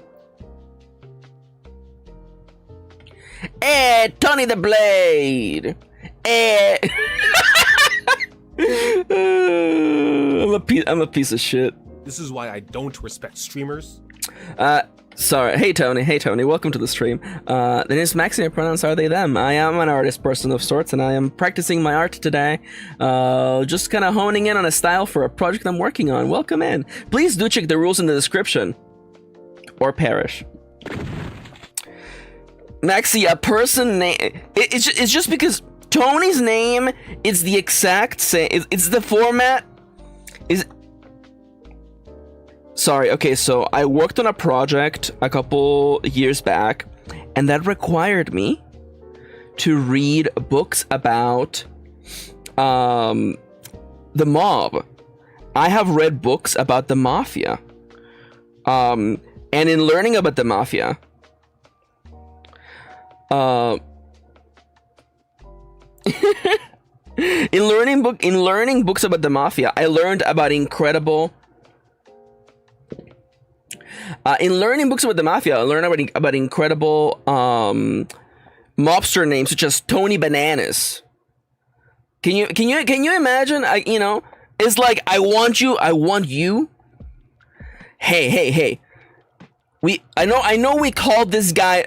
Speaker 2: Eh, Tony the Blade. Eh. I'm a piece of shit.
Speaker 3: This is why I don't respect streamers.
Speaker 2: Sorry. Hey Tony, welcome to the stream. The name is Maxi, my pronouns are they, them. I am an artist person of sorts, and I am practicing my art today. Just kind of honing in on a style for a project I'm working on. Welcome in. Please do check the rules in the description. Or perish. Maxi, a person name... It's just because Tony's name is the exact same... It's the format... Sorry, okay, so I worked on a project a couple years back, and that required me to read books about the mob. I have read books about the mafia. And in learning about the mafia, in learning books about the mafia, I learned about incredible... in learning books about the mafia, I learned about incredible mobster names such as Tony Bananas. Can you imagine? You know, it's like I want you. Hey. I know we called this guy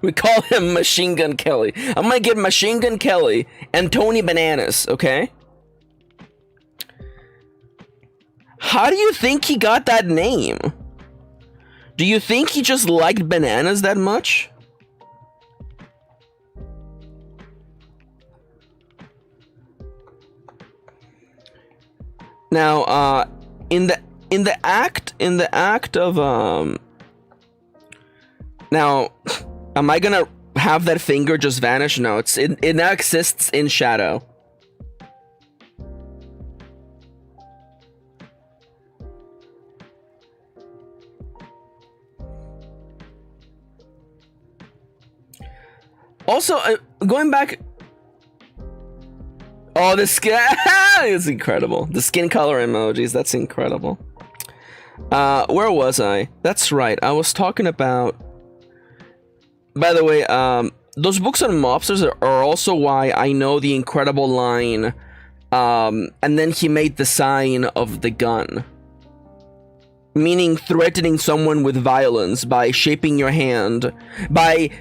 Speaker 2: we call him Machine Gun Kelly. I'm gonna get Machine Gun Kelly and Tony Bananas, okay? How do you think he got that name? Do you think he just liked bananas that much? Now, in the act of now, am I gonna have that finger just vanish? No, it now exists in shadow. Also, going back... Oh, the skin... It's incredible. The skin color emojis, that's incredible. Where was I? That's right, I was talking about... By the way, those books on mobsters are also why I know the incredible line, and then he made the sign of the gun. Meaning threatening someone with violence by shaping your hand, by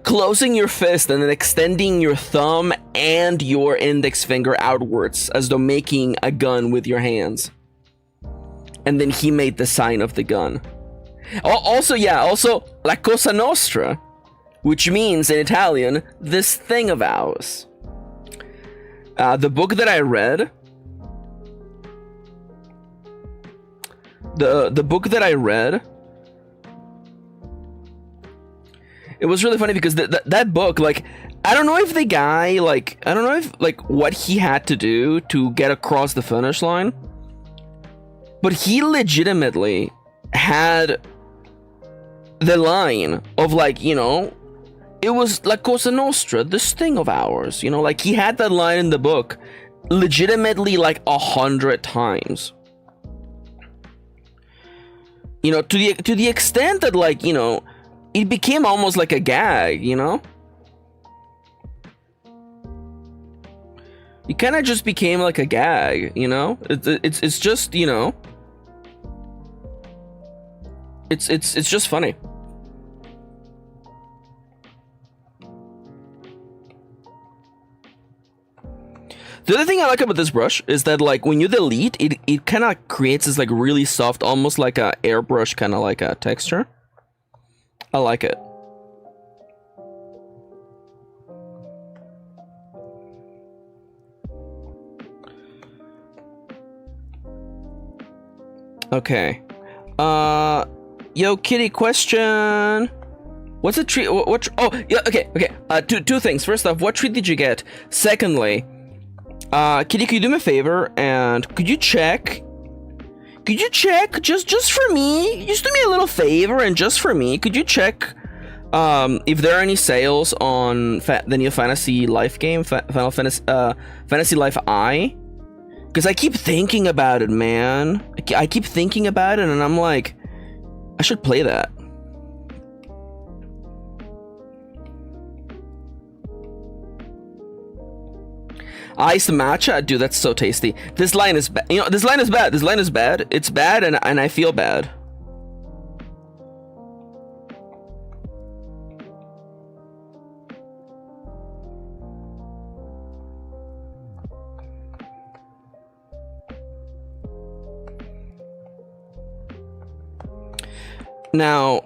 Speaker 2: closing your fist and then extending your thumb and your index finger outwards as though making a gun with your hands. And then he made the sign of the gun. Also, La Cosa Nostra, which means in Italian, this thing of ours. The book that I read... The book that I read, it was really funny because that book, like, I don't know if the guy, like, I don't know if, like, what he had to do to get across the finish line, but he legitimately had the line of, like, you know, it was like Cosa Nostra, this thing of ours, you know, like, he had that line in the book legitimately like 100 times. You know, to the extent that, like, you know, it became almost like a gag, you know? It kind of just became like a gag, you know? It's just, you know, it's just funny. The other thing I like about this brush is that, like, when you delete, it kind of creates this, like, really soft, almost like a airbrush kind of like a texture. I like it. Okay. Yo, Kitty, question. What's a treat? What? Oh, yeah. Okay. Two things. First off, what treat did you get? Secondly, Kitty, could you do me a favor and could you check just for me? Just do me a little favor and just for me, could you check if there are any sales on the new Fantasy Life game, Final Fantasy Fantasy Life I? Because I keep thinking about it, man. I keep thinking about it, and I'm like, I should play that. Iced matcha, dude, that's so tasty. This line is bad. You know, this line is bad. This line is bad. It's bad, and I feel bad. Now,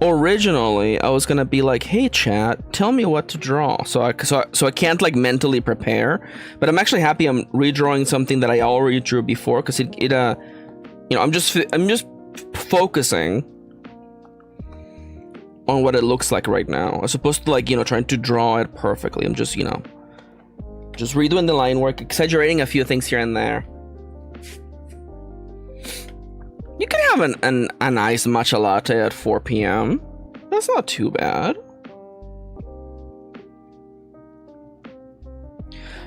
Speaker 2: originally I was gonna be like, hey chat, tell me what to draw, so I can't like mentally prepare, but I'm actually happy I'm redrawing something that I already drew before, because it you know, I'm just focusing on what it looks like right now, as opposed to, like, you know, trying to draw it perfectly. I'm just, you know, just redoing the line work, exaggerating a few things here and there. You can have a nice matcha latte at 4 p.m. That's not too bad.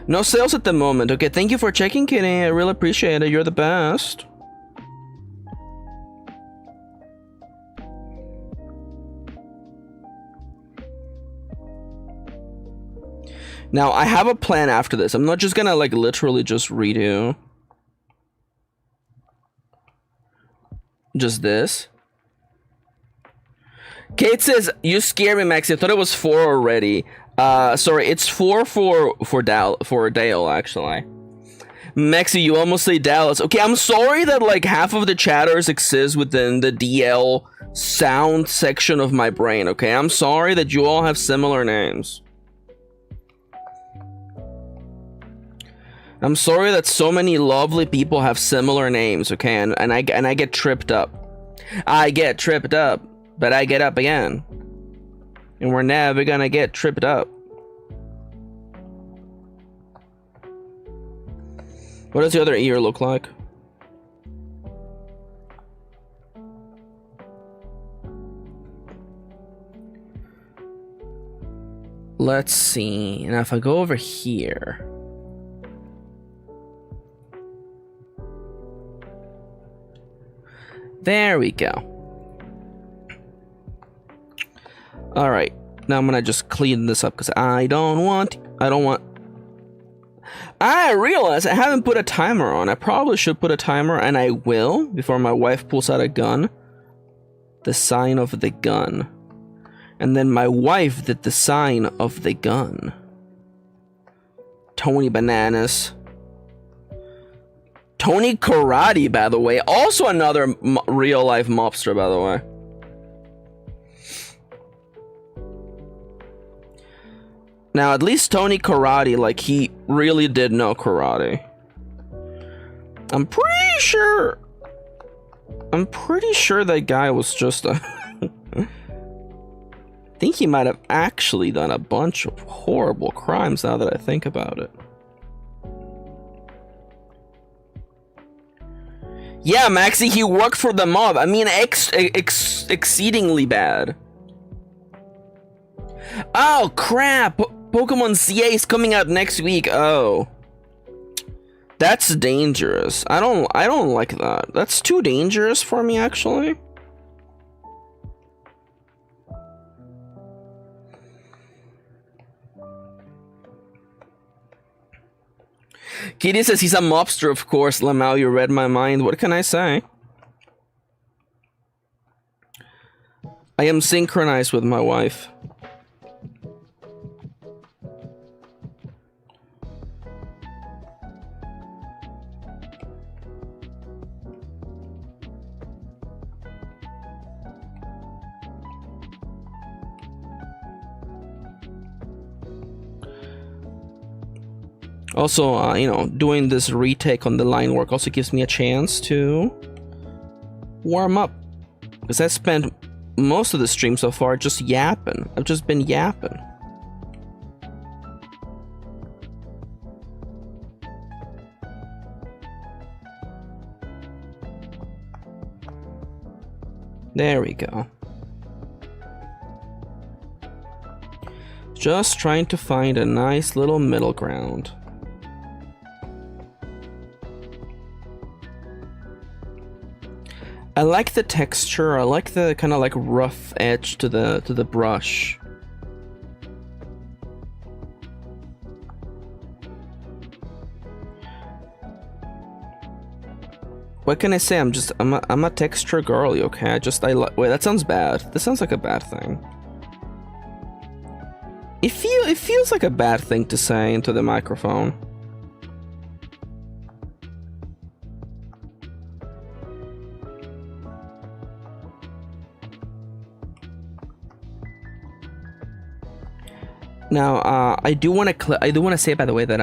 Speaker 2: No sales at the moment. Okay, thank you for checking, Kitty. I really appreciate it. You're the best. Now, I have a plan after this. I'm not just gonna, like, literally just redo just this. Kate says, you scare me, Maxi. I thought it was 4 already. Sorry, it's 4 for Dale, actually. Maxi, you almost say Dallas. Okay, I'm sorry that, like, half of the chatters exist within the DL sound section of my brain, okay? I'm sorry that you all have similar names. I'm sorry that so many lovely people have similar names, okay? And I get tripped up. I get tripped up, but I get up again. And we're never gonna get tripped up. What does the other ear look like? Let's see. Now if I go over here, there we go. All right, now I'm gonna just clean this up because I don't want. I realize I haven't put a timer on. I probably should put a timer, and I will before my wife pulls out a gun. The sign of the gun. And then my wife did the sign of the gun. Tony Bananas. Tony Karate, by the way. Also another real-life mobster, by the way. Now, at least Tony Karate, like, he really did know karate. I'm pretty sure that guy was just a... think he might have actually done a bunch of horrible crimes now that I think about it. Yeah, Maxi, he worked for the mob. I mean, exceedingly bad. Oh, crap. Pokemon CA is coming out next week. Oh. That's dangerous. I don't like that. That's too dangerous for me, actually. Kitty says he's a mobster, of course. Lamau, you read my mind. What can I say? I am synchronized with my wife. Also, you know, doing this retake on the line work also gives me a chance to warm up. Because I spent most of the stream so far just yapping. I've just been yapping. There we go. Just trying to find a nice little middle ground. I like the texture. I like the kind of like rough edge to the brush. What can I say? I'm a texture girly, okay? Wait, that sounds bad. This sounds like a bad thing. It feels like a bad thing to say into the microphone. Now, I do want to say, by the way, that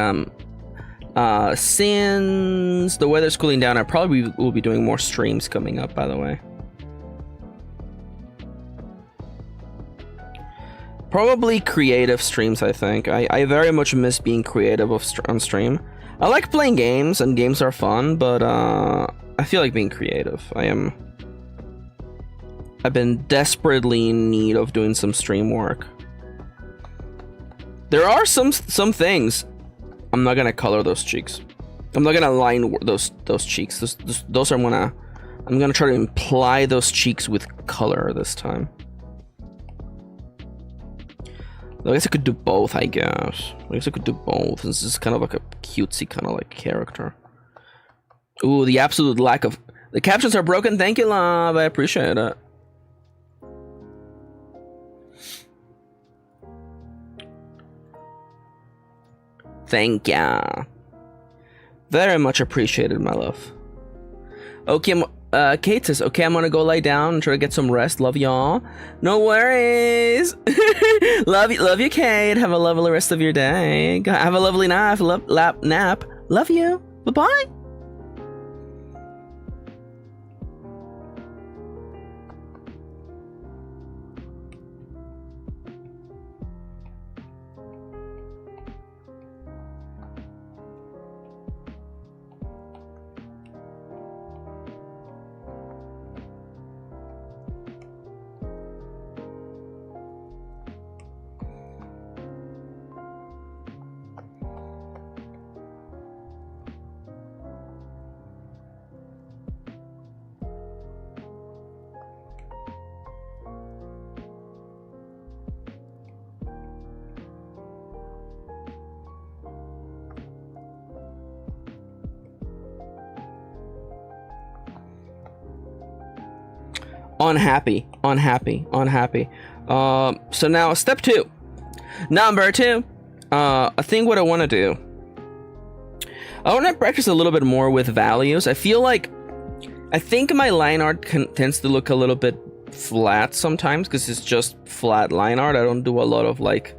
Speaker 2: since the weather's cooling down, I probably will be doing more streams coming up, by the way. Probably creative streams, I think. I very much miss being creative on stream. I like playing games, and games are fun, but I feel like being creative. I've been desperately in need of doing some stream work. There are some things. I'm not gonna color those cheeks. I'm not gonna line those cheeks. Those I'm gonna try to imply those cheeks with color this time. I guess I could do both, I guess. I guess I could do both. This is kind of like a cutesy kind of like character. Ooh, the absolute lack of... The captions are broken. Thank you, love. I appreciate it. Thank ya. Very much appreciated, my love. Okay, Kate says, okay, I'm gonna go lie down and try to get some rest. Love y'all. No worries. love you, Kate. Have a lovely rest of your day. Have a lovely nap. Nap. Love you. Bye-bye. Unhappy. So now step 2. Number 2. I think what I want to do, I want to practice a little bit more with values. I think my line art tends to look a little bit flat sometimes because it's just flat line art. I don't do a lot of like,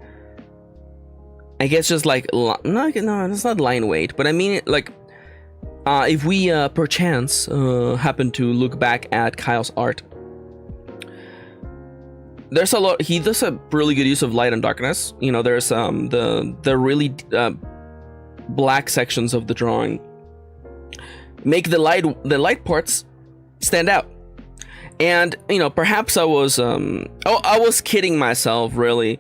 Speaker 2: I guess just like, no, it's not line weight, but I mean like, if we perchance happen to look back at Kyle's art, there's a lot. He does a really good use of light and darkness. You know, there's the really black sections of the drawing make the light parts stand out. And you know, perhaps I was I was kidding myself, really.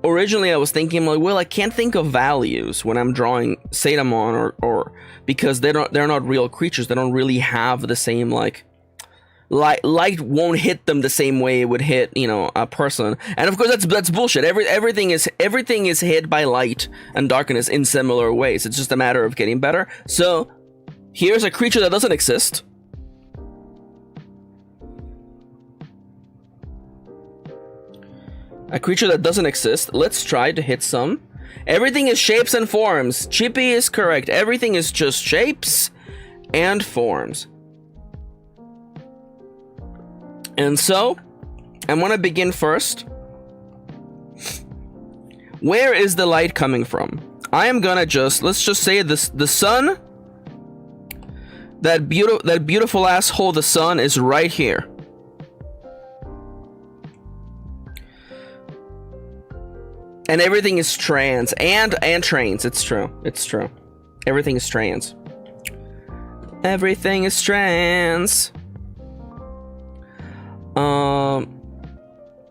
Speaker 2: Originally I was thinking like, well, I can't think of values when I'm drawing Satamon or because they're not real creatures. They don't really have the same like light won't hit them the same way it would hit, you know, a person. And of course that's bullshit. Everything is hit by light and darkness in similar ways. It's just a matter of getting better. So here's a creature that doesn't exist. A creature that doesn't exist. Let's try to hit some. Everything is shapes and forms. Chippy is correct. Everything is just shapes and forms. And so, I want to begin first. Where is the light coming from? I am gonna let's just say this: the sun. That beautiful asshole, the sun, is right here. And everything is trans and trains. It's true. Everything is trans. Everything is trans.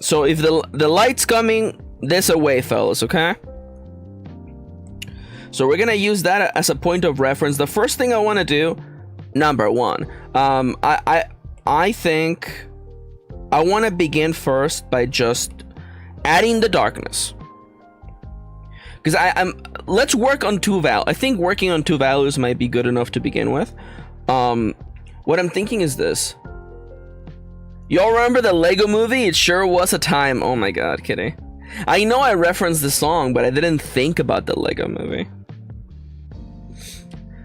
Speaker 2: So if the light's coming this way, fellas, okay? So we're gonna use that as a point of reference. The first thing I want to do, number one, I think I want to begin first by just adding the darkness. Because let's work on two values. I think working on two values might be good enough to begin with. What I'm thinking is this. Y'all remember the Lego movie? It sure was a time. Oh my god, Kitty. I know I referenced the song, but I didn't think about the Lego movie.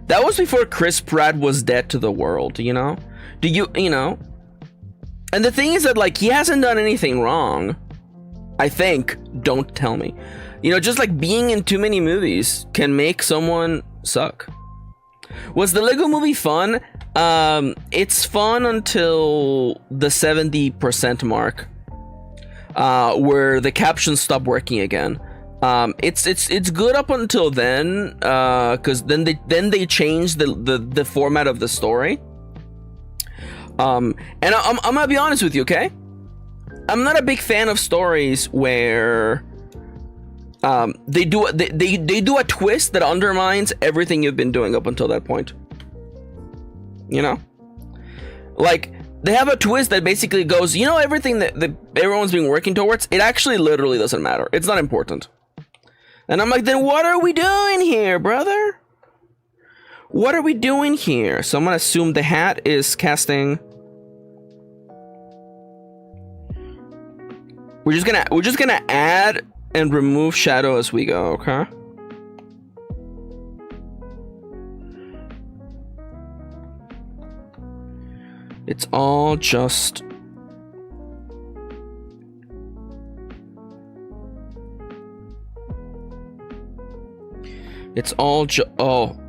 Speaker 2: That was before Chris Pratt was dead to the world, you know? You know? And the thing is that, like, he hasn't done anything wrong. I think. Don't tell me. You know, just like being in too many movies can make someone suck. Was the Lego movie fun? It's fun until the 70% mark, where the captions stop working again. It's good up until then, because then they change the format of the story. And I'm gonna be honest with you, okay? I'm not a big fan of stories where they do a twist that undermines everything you've been doing up until that point. You know, like they have a twist that basically goes, you know, everything that everyone's been working towards, it actually literally doesn't matter. It's not important. And I'm like, then what are we doing here, brother? What are we doing here? So I'm gonna assume the hat is casting. We're just gonna add and remove shadow as we go, okay? It's all just... It's all oh.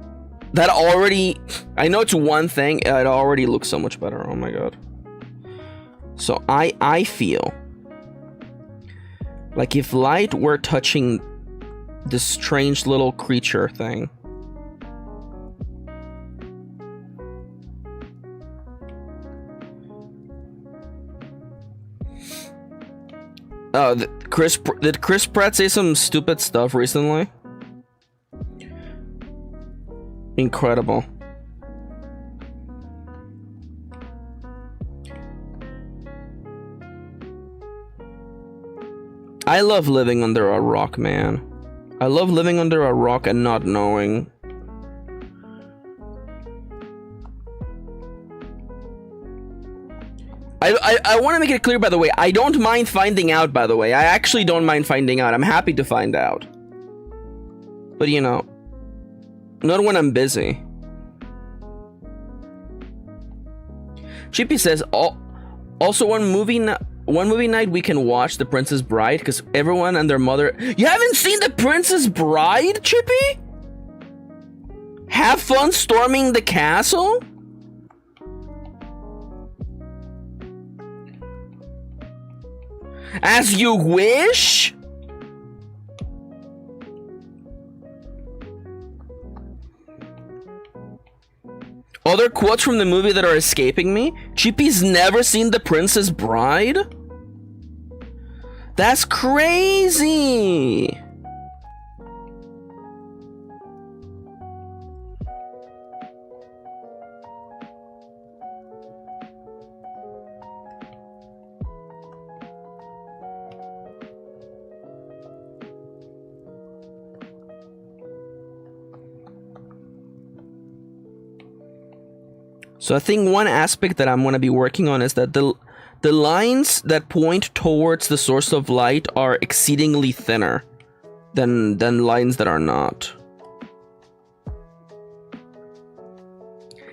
Speaker 2: That already... I know it's one thing, it already looks so much better, oh my god. So I feel... like if light were touching this strange little creature thing... did Chris Pratt say some stupid stuff recently? Incredible. I love living under a rock, man. I love living under a rock and not knowing. I want to make it clear, by the way, I don't mind finding out, by the way. I actually don't mind finding out. I'm happy to find out. But, you know, not when I'm busy. Chippy says, also one movie night we can watch The Princess Bride, because everyone and their mother... You haven't seen The Princess Bride, Chippy? Have fun storming the castle? As you wish? Other quotes from the movie that are escaping me? Chippy's never seen The Princess Bride? That's crazy! So I think one aspect that I'm going to be working on is that the lines that point towards the source of light are exceedingly thinner than lines that are not.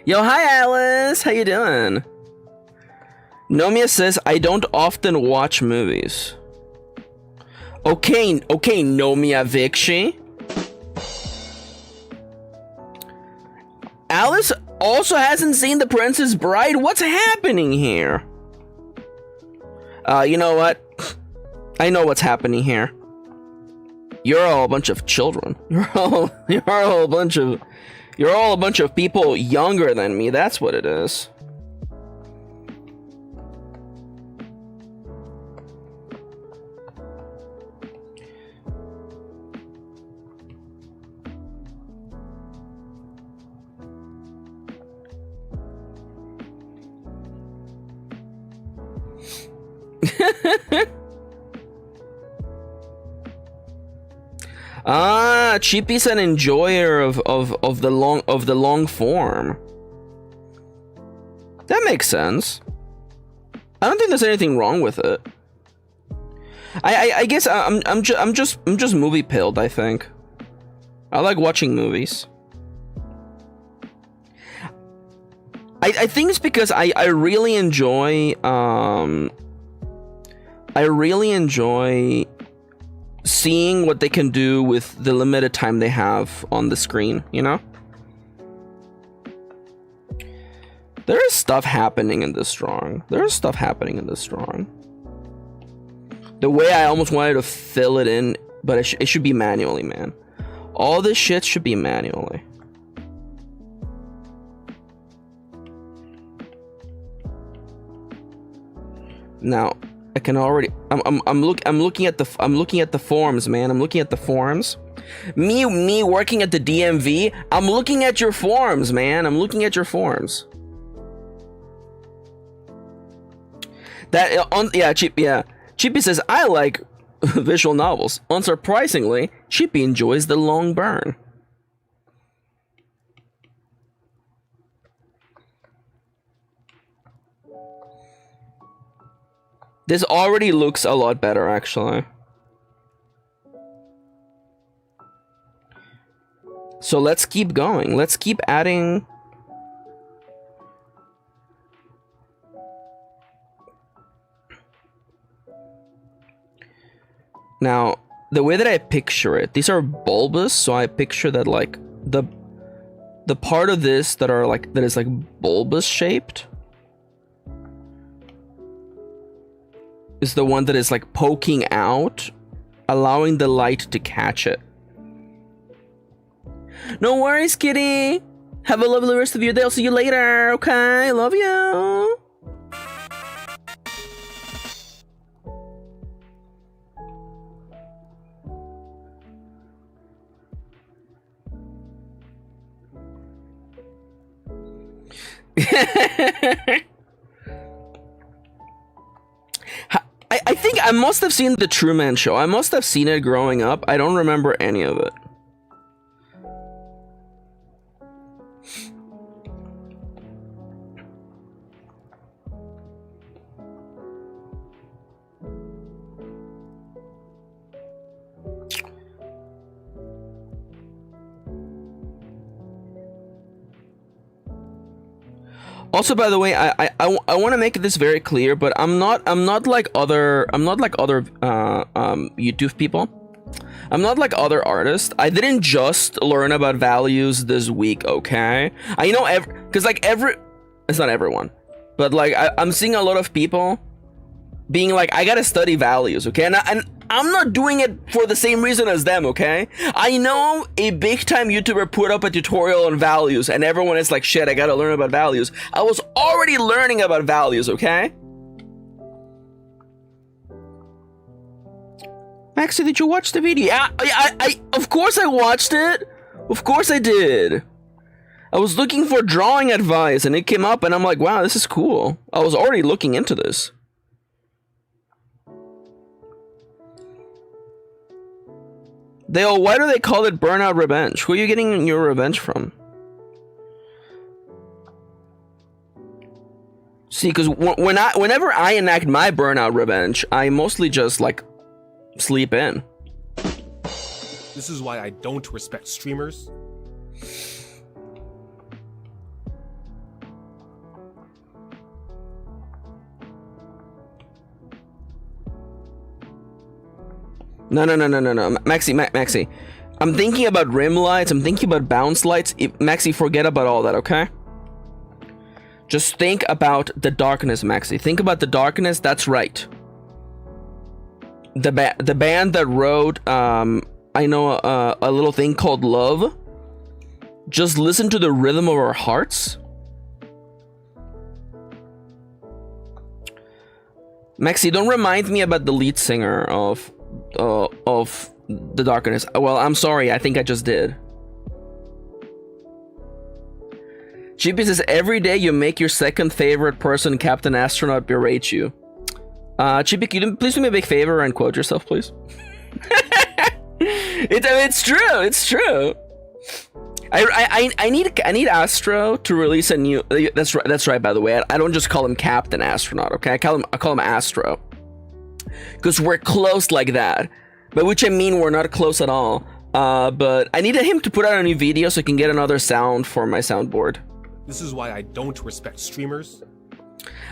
Speaker 2: Yo, hi Alice, how you doing? Nomia says, I don't often watch movies. Okay, Nomia Vikshi. Alice also hasn't seen The Princess Bride? What's happening here? You know what? I know what's happening here. You're all a bunch of children. You're all a bunch of people younger than me. That's what it is. Chippy's an enjoyer of the long form. That makes sense. I don't think there's anything wrong with it. I guess I'm just movie pilled, I think. I like watching movies. I think it's because I really enjoy seeing what they can do with the limited time they have on the screen, you know? There is stuff happening in this drawing. The way I almost wanted to fill it in, but it should be manually, man. All this shit should be manually. Now, I can already. I'm looking at the forms, man. I'm looking at the forms. Me working at the DMV. I'm looking at your forms, man. I'm looking at your forms. Chippy says I like visual novels. Unsurprisingly, Chippy enjoys the long burn. This already looks a lot better, actually. So let's keep going. Let's keep adding. Now, the way that I picture it, these are bulbous, so I picture that like the part of this that is like bulbous shaped is the one that is like poking out, allowing the light to catch it. No worries, kitty. Have a lovely rest of your day. I'll see you later. Okay, love you. I think I must have seen the Truman Show. I must have seen it growing up. I don't remember any of it. Also, by the way, I want to make this very clear, but I'm not like other YouTube people. I'm not like other artists. I didn't just learn about values this week, okay? I know it's not everyone, but like I'm seeing a lot of people being like, I gotta study values, okay? And I'm not doing it for the same reason as them, okay? I know a big time YouTuber put up a tutorial on values and everyone is like, shit, I gotta learn about values. I was already learning about values, okay? Maxi, did you watch the video? Yeah, I of course I watched it. Of course I did. I was looking for drawing advice and it came up and I'm like, wow, this is cool. I was already looking into this. Why do they call it burnout revenge? Who are you getting your revenge from? See, because whenever I enact my burnout revenge, I mostly just like sleep in.
Speaker 3: This is why I don't respect streamers.
Speaker 2: No, Maxi. I'm thinking about rim lights, I'm thinking about bounce lights. Maxi, forget about all that, okay? Just think about the darkness, Maxi. Think about the darkness, that's right. The band that wrote, I know a little thing called Love. Just listen to the rhythm of our hearts. Maxi, don't remind me about the lead singer of the darkness. Well, I'm sorry, I think I just did. Chippy says every day you make your second favorite person Captain Astronaut berate you. Chippy, can you please do me a big favor and quote yourself, please? It's true. It's true. I need Astro to release a new. That's right. By the way, I don't just call him Captain Astronaut. Okay, I call him Astro. Because we're close like that, by which I mean we're not close at all. But I needed him to put out a new video so I can get another sound for my soundboard.
Speaker 3: This is why I don't respect streamers.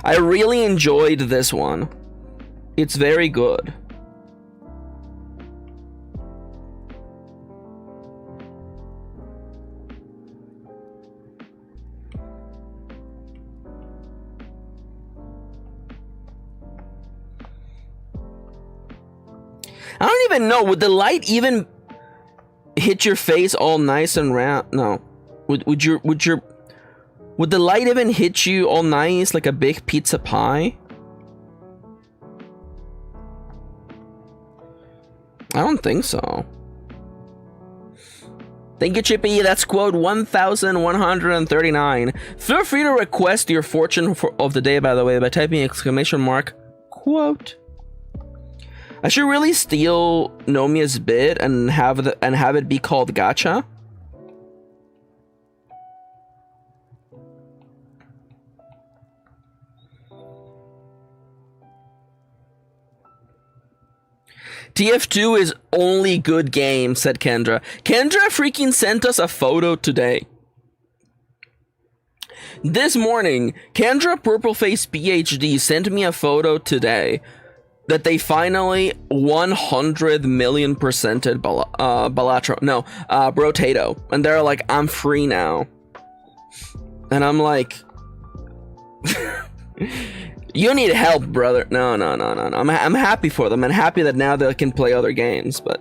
Speaker 2: I really enjoyed this one. It's very good. I don't even know, would the light even hit your face all nice and round? No. Would the light even hit you all nice like a big pizza pie? I don't think so. Thank you, Chippy. That's quote 1139. Feel free to request your fortune of the day, by the way, by typing ! Quote. I should really steal Nomia's bit and have it be called gacha. TF2 is only good game, said Kendra. Kendra freaking sent us a photo today. This morning, Kendra Purpleface PhD sent me a photo today that they finally 100 million percented Brotato. And they're like, I'm free now. And I'm like, you need help, brother. No. I'm happy for them and happy that now they can play other games, but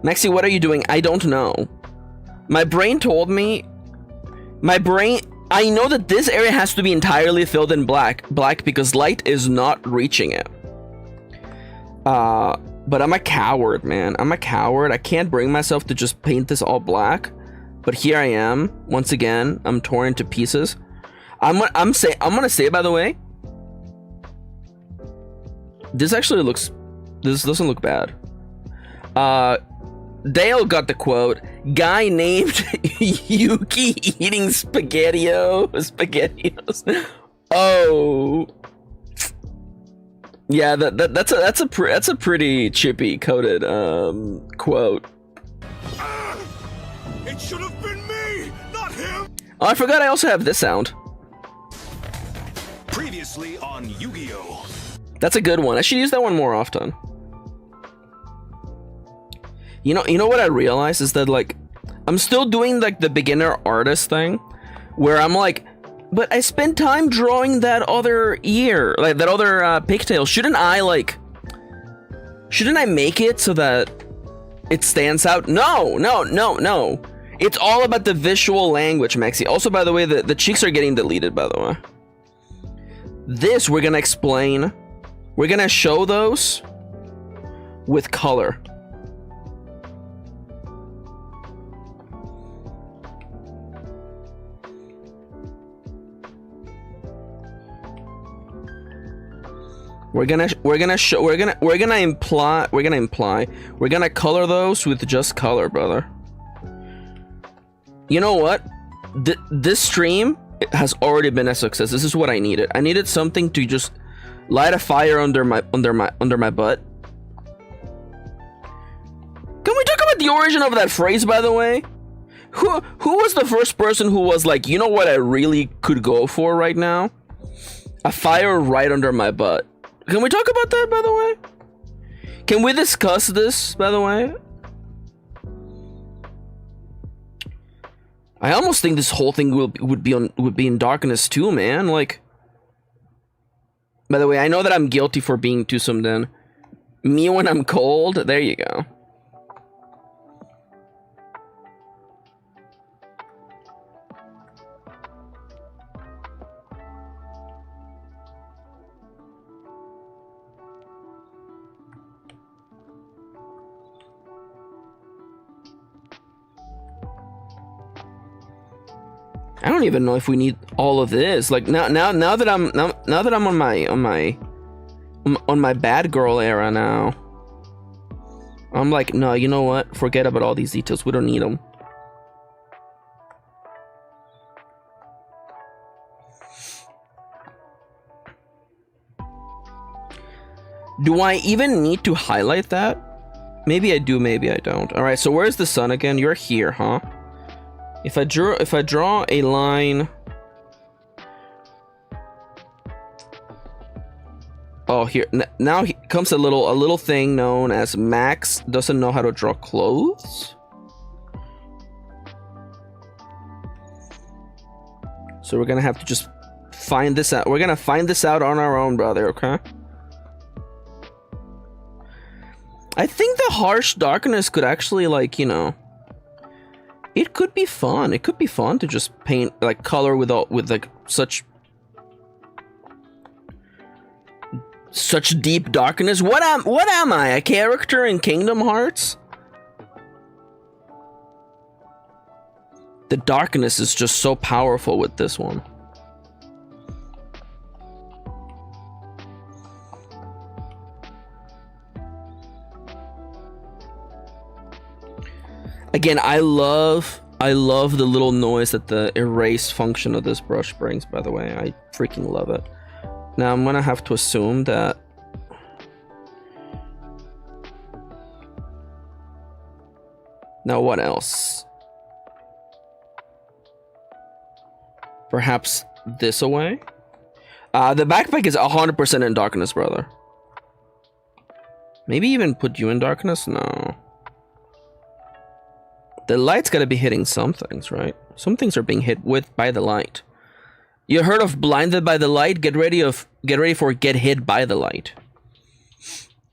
Speaker 2: Maxi, what are you doing? I don't know. My brain told me. I know that this area has to be entirely filled in black because light is not reaching it. But I'm a coward, man. I'm a coward. I can't bring myself to just paint this all black. But here I am. Once again, I'm torn into pieces. I'm gonna say, by the way, this doesn't look bad. Dale got the quote. Guy named Yuki eating spaghettios. Oh, yeah. That's a pretty chippy coded quote.
Speaker 4: It should have been me, not him.
Speaker 2: Oh, I forgot. I also have this sound.
Speaker 5: Previously on Yu-Gi-Oh!
Speaker 2: That's a good one. I should use that one more often. You know what I realized is that, like, I'm still doing like the beginner artist thing, where I'm like, but I spent time drawing that other ear, like that other pigtail. Shouldn't I make it so that it stands out? No. It's all about the visual language, Maxi. Also, by the way, the cheeks are getting deleted, by the way. This, we're gonna explain. We're gonna show those with color. We're gonna color those with just color, brother. You know what? This stream has already been a success. This is what I needed. I needed something to just light a fire under my butt. Can we talk about the origin of that phrase, by the way? Who was the first person who was like, you know what I really could go for right now? A fire right under my butt. Can we talk about that, by the way? Can we discuss this, by the way? I almost think this whole thing would be in darkness too, man. Like, by the way, I know that I'm guilty for being too zoomed in. Me when I'm cold. There you go. I don't even know if we need all of this. Like now that I'm on my bad girl era now. I'm like, no, you know what? Forget about all these details. We don't need them. Do I even need to highlight that? Maybe I do, maybe I don't. All right, so where's the sun again? You're here, huh? If I draw a line. Oh, here now comes a little thing known as Max doesn't know how to draw clothes. So we're gonna have to just find this out. We're gonna find this out on our own, brother. Okay. I think the harsh darkness could actually, like, you know, it could be fun. It could be fun to just paint, like, color with like such deep darkness. What am I? A character in Kingdom Hearts? The darkness is just so powerful with this one. Again, I love the little noise that the erase function of this brush brings, by the way. I freaking love it. Now I'm gonna have to assume that now what else? Perhaps this away? The backpack is 100% in darkness, brother. Maybe even put you in darkness? No. The light's gotta be hitting some things, right? Some things are being hit by the light. You heard of blinded by the light? Get ready for get hit by the light.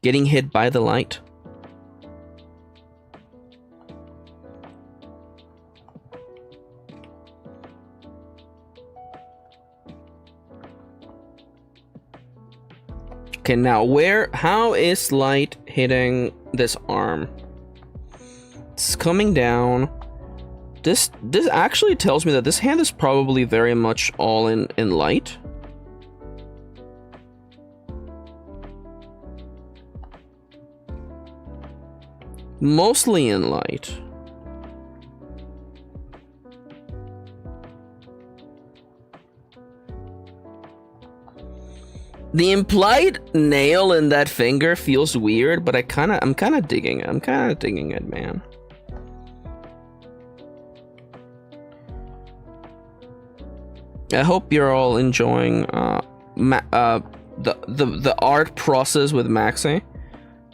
Speaker 2: Getting hit by the light. Okay, now how is light hitting this arm? It's coming down. This actually tells me that this hand is probably very much all in light. Mostly in light. The implied nail in that finger feels weird, but I'm kind of digging it. I'm kind of digging it, man. I hope you're all enjoying the art process with Maxi.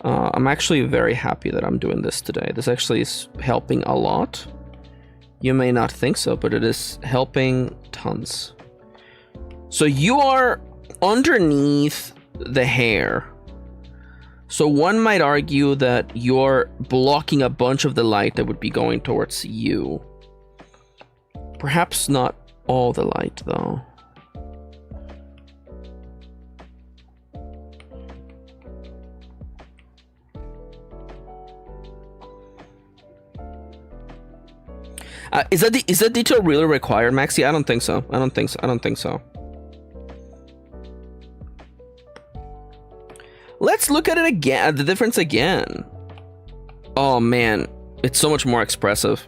Speaker 2: I'm actually very happy that I'm doing this today. This actually is helping a lot. You may not think so, but it is helping tons. So you are underneath the hair. So one might argue that you're blocking a bunch of the light that would be going towards you. Perhaps not all the light, though. Is that detail really required, Maxi? I don't think so. I don't think so. Let's look at it again. The difference again. Oh man, it's so much more expressive.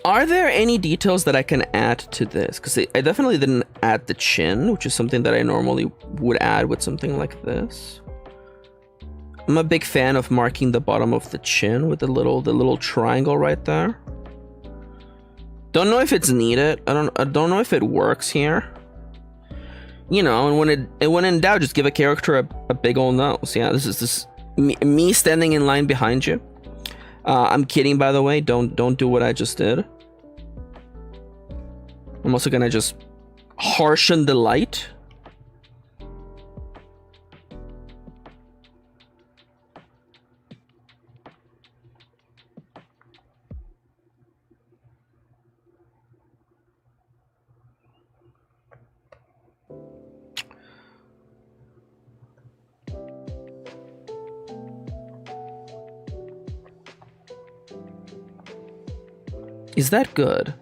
Speaker 2: Are there any details that I can add to this? Because I definitely didn't add the chin, which is something that I normally would add with something like this. I'm a big fan of marking the bottom of the chin with the little triangle right there. Don't know if it's needed. I don't know if it works here. You know, and when in doubt, just give a character a big old nose. Yeah, this is me standing in line behind you. I'm kidding, by the way. Don't do what I just did. I'm also gonna just harshen the light. Is that good?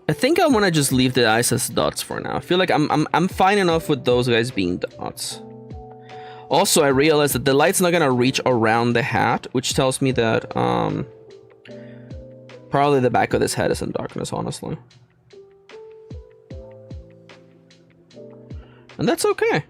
Speaker 2: I think I want to just leave the eyes as dots for now. I feel like I'm fine enough with those guys being dots. Also, I realized that the light's not gonna reach around the hat, which tells me that probably the back of this head is in darkness, honestly. And that's okay.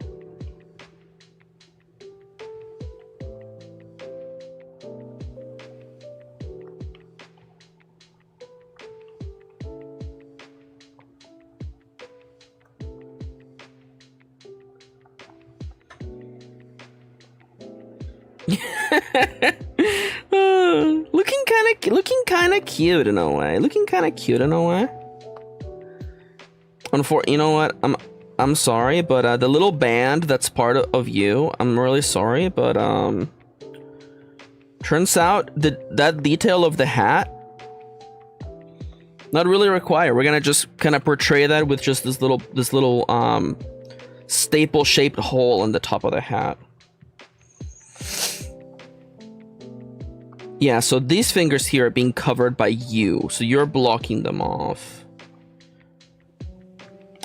Speaker 2: Looking kind of cute in a way. You know what? I'm sorry, but the little band that's part of you, I'm really sorry, but turns out that detail of the hat not really required. We're gonna just kind of portray that with just this little staple shaped hole in the top of the hat. Yeah, so these fingers here are being covered by you, so you're blocking them off.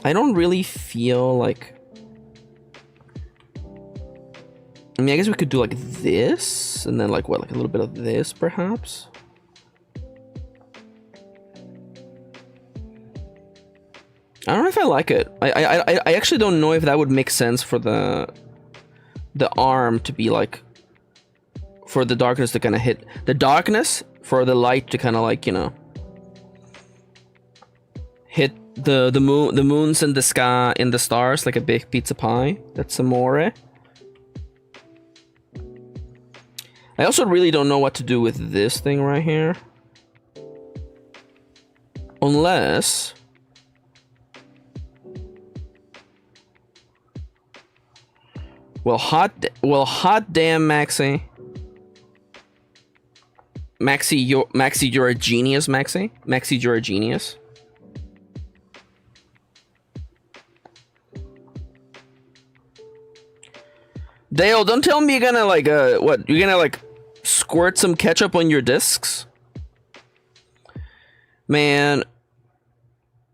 Speaker 2: I don't really feel like... I mean, I guess we could do like this, and then like what, like a little bit of this, perhaps? I don't know if I like it. I actually don't know if that would make sense for the arm to be like... for the darkness to kind of hit the darkness, for the light to kind of like, you know, hit the moons in the sky, in the stars, like a big pizza pie. That's amore. I also really don't know what to do with this thing right here, unless hot damn, Maxi. Maxi, you're a genius, Maxi. Maxi, you're a genius. Dale, don't tell me you're gonna like what? You're gonna like squirt some ketchup on your discs? Man,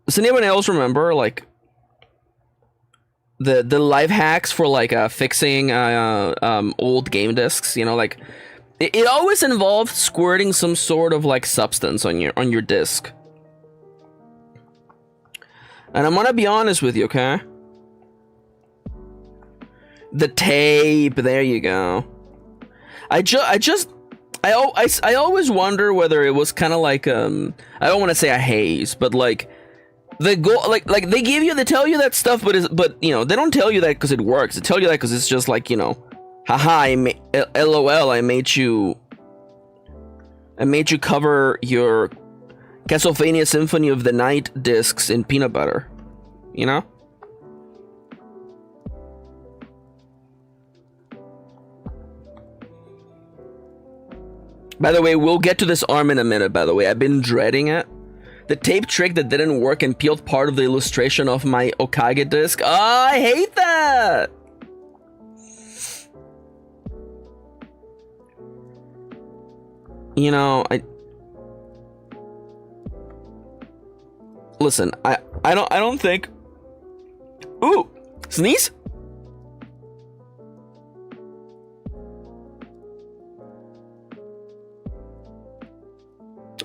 Speaker 2: does anyone else remember like the life hacks for like fixing old game discs? You know, like. It always involved squirting some sort of like substance on your disc. And I'm gonna be honest with you, okay? The tape, there you go. I always wonder whether it was kind of like I don't want to say a haze, but like the goal, like they tell you that stuff, but you know, they don't tell you that because it works. They tell you that because it's just like, you know, haha, LOL, I made you cover your Castlevania Symphony of the Night discs in peanut butter, you know? By the way, we'll get to this arm in a minute, by the way. I've been dreading it. The tape trick that didn't work and peeled part of the illustration off my Okage disc. Oh, I hate that! You know, listen, I don't think. Ooh, sneeze?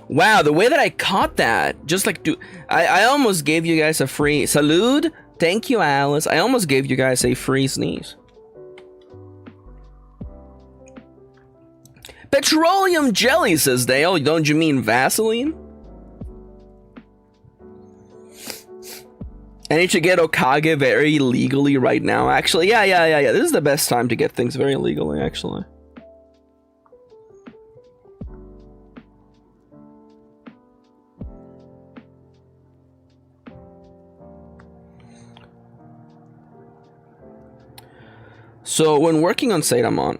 Speaker 2: Wow, the way that I caught that, just like, dude, I almost gave you guys a free salute. Thank you, Alice. I almost gave you guys a free sneeze. Petroleum jelly, says Dale. Don't you mean Vaseline? I need to get Okage very legally right now. Actually, yeah. This is the best time to get things very legally, actually. So when working on Sadamon,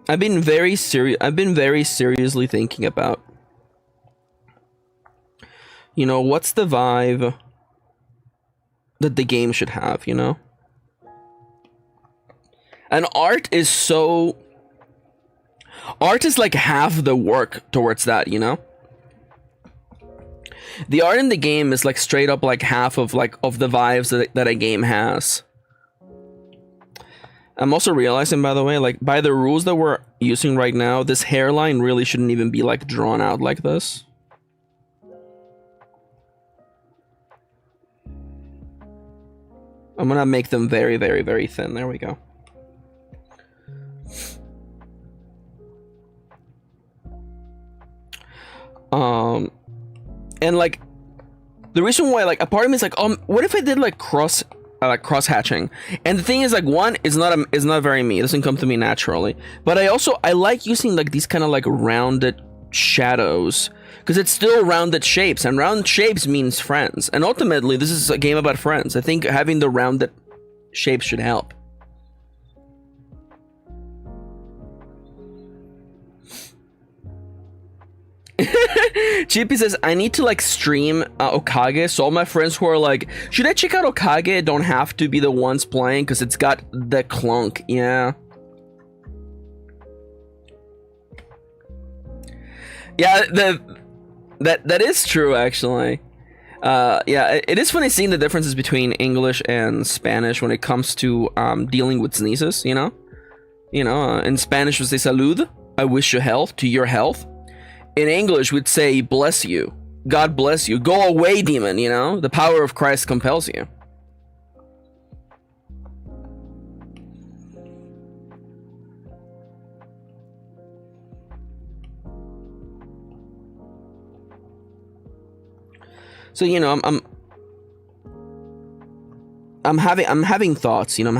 Speaker 2: I've been very seriously thinking about, you know, what's the vibe that the game should have, you know? And art is like half the work towards that, you know? The art in the game is like straight up like half of the vibes that a game has. I'm also realizing, by the way, like, by the rules that we're using right now, this hairline really shouldn't even be, like, drawn out like this. I'm gonna make them very, very, very thin. There we go. And, like, the reason why, like, a part of me is like, what if I did, like, cross hatching? And the thing is, like, one is not very me. It doesn't come to me naturally. But I like using like these kind of like rounded shadows because it's still rounded shapes, and round shapes means friends. And ultimately, this is a game about friends. I think having the rounded shapes should help. Chippy says, I need to like stream Okage, so all my friends who are like, should I check out Okage, don't have to be the ones playing because it's got the clunk. Yeah, that is true, actually. Yeah, it is funny seeing the differences between English and Spanish when it comes to dealing with sneezes, you know? In Spanish we say salud, I wish you health, to your health. In English, we'd say, bless you. God bless you. Go away, demon, you know? The power of Christ compels you. So, you know, I'm having thoughts, you know,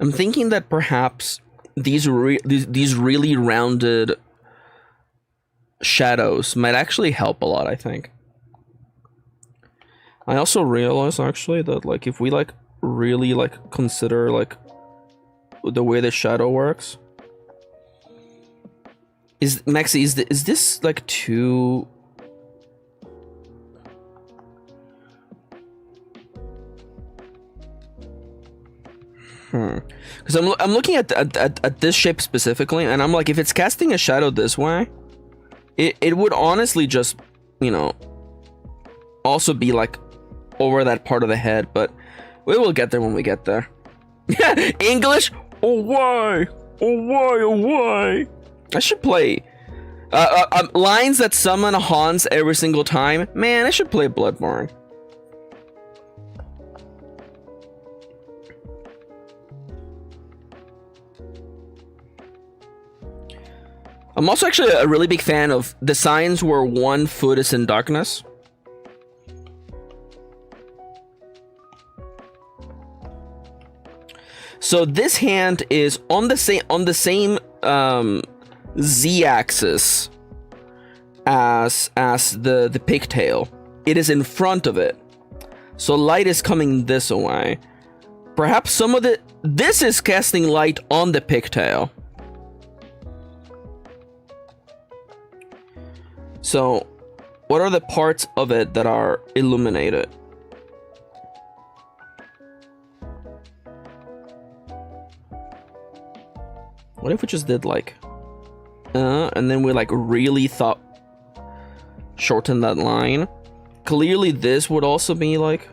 Speaker 2: I'm thinking that perhaps these really rounded shadows might actually help a lot, I think. I also realize, actually, that, like, if we, like, really, like, consider, like, the way the shadow works. Maxi, is this, like, too... Because I'm looking at this shape specifically, and I'm like, if it's casting a shadow this way, it would honestly just, you know, also be like over that part of the head, but we will get there when we get there. English? Oh why? Oh why? Oh why? I should play lines that summon Hans every single time. Man, I should play Bloodborne. I'm also actually a really big fan of the signs where one foot is in darkness. So this hand is on the same z-axis as the pigtail. It is in front of it. So light is coming this way. Perhaps some of this is casting light on the pigtail. So what are the parts of it that are illuminated? What if we just did like and then we like really shorten that line? Clearly this would also be like,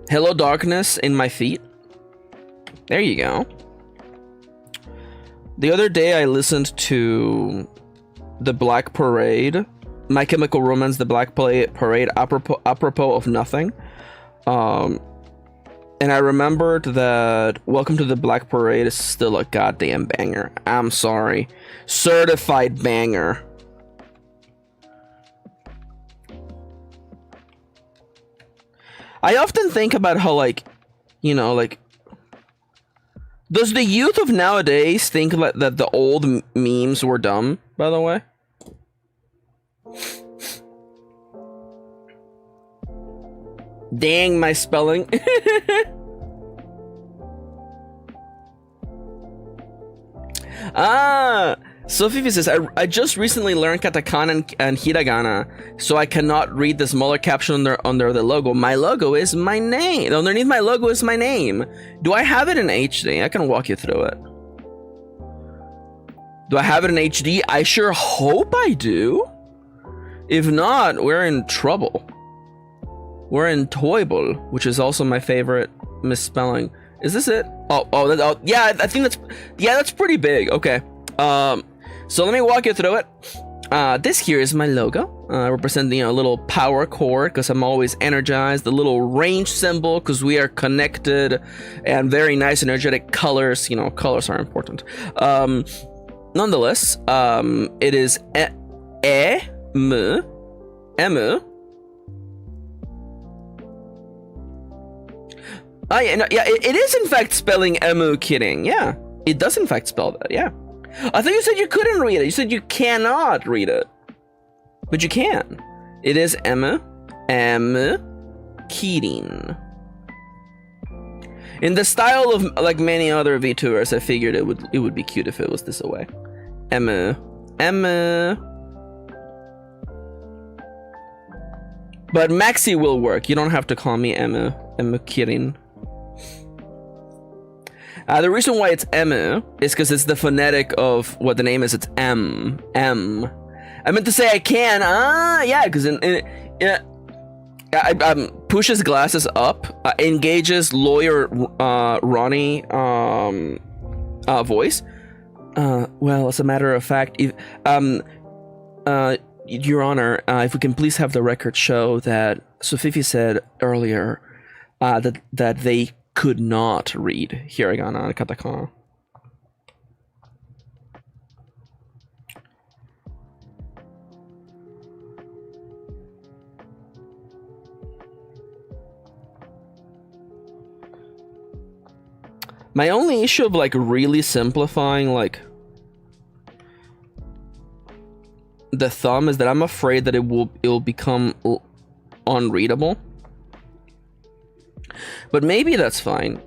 Speaker 2: hello darkness in my feet. There you go. The other day I listened to The Black Parade, My Chemical Romance, The Black Parade, apropos of nothing. And I remembered that Welcome to the Black Parade is still a goddamn banger. I'm sorry. Certified banger. I often think about how, like, you know, like, does the youth of nowadays think that the old memes were dumb, by the way? Dang, my spelling. Sophie says, I just recently learned katakana and hiragana, so I cannot read the smaller caption under the logo. My logo is my name. Underneath my logo is my name. Do I have it in HD? I can walk you through it. Do I have it in HD? I sure hope I do. If not, we're in trouble. We're in Toible, which is also my favorite misspelling. Is this it? Oh, yeah, I think that's pretty big. Okay. So let me walk you through it. This here is my logo, representing a little power cord because I'm always energized. The little range symbol because we are connected, and very nice energetic colors. You know, colors are important. Nonetheless, it is M. Oh, yeah, it is in fact spelling emu kidding. Yeah, it does in fact spell that. Yeah, I thought you said you couldn't read it. You said you cannot read it, but you can. It is emu Kirin. In the style of like many other VTubers, I figured it would be cute if it was this way. Emu. But Maxi will work. You don't have to call me emu Kirin. The reason why it's emu is because it's the phonetic of what the name is. It's M. I meant to say I can. Yeah, because pushes glasses up, engages lawyer Ronnie voice. Well, as a matter of fact, if, Your Honor, if we can please have the record show that Sofifi said earlier that they could not read hiragana and katakana. My only issue of like really simplifying like the thumb is that I'm afraid that it will become unreadable. But maybe that's fine.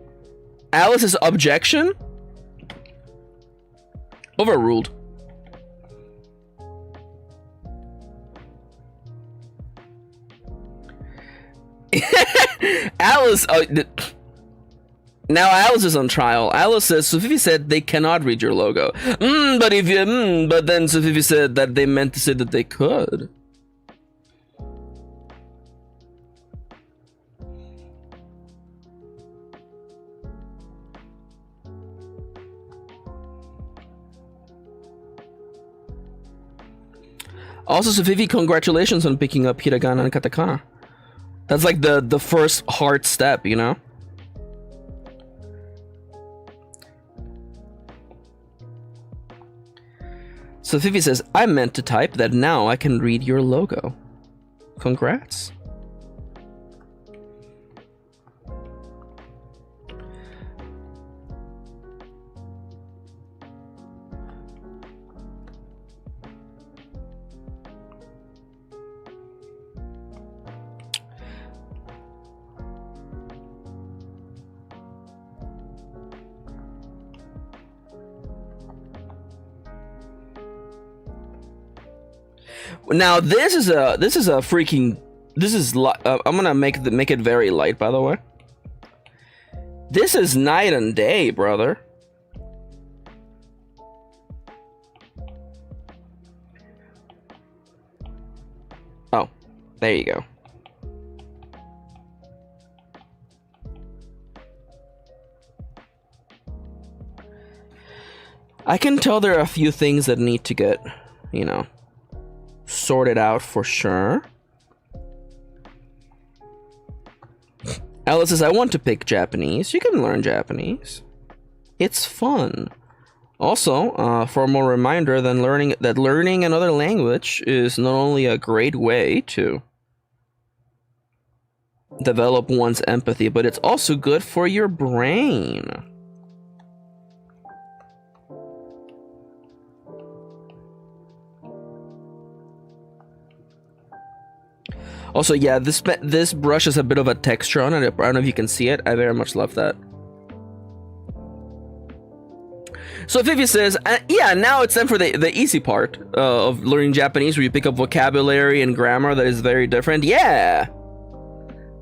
Speaker 2: Alice's objection? Overruled. Alice... now Alice is on trial. Alice says, Sofifi said they cannot read your logo. But if you... but then Sofifi said that they meant to say that they could. Also, Sofifi, congratulations on picking up hiragana and katakana. That's like the first hard step, you know? So Fifi says, I meant to type that now I can read your logo. Congrats. Now this is a freaking I'm gonna make it very light, by the way. This is night and day, brother. Oh, there you go. I can tell there are a few things that need to get, you know, sorted out for sure. Alice says, I want to pick Japanese. You can learn Japanese. It's fun. Also, for a more reminder than learning another language is not only a great way to develop one's empathy, but it's also good for your brain. Also, yeah, this brush has a bit of a texture on it. I don't know if you can see it. I very much love that. So Fifi says, yeah, now it's time for the easy part of learning Japanese, where you pick up vocabulary and grammar that is very different. Yeah!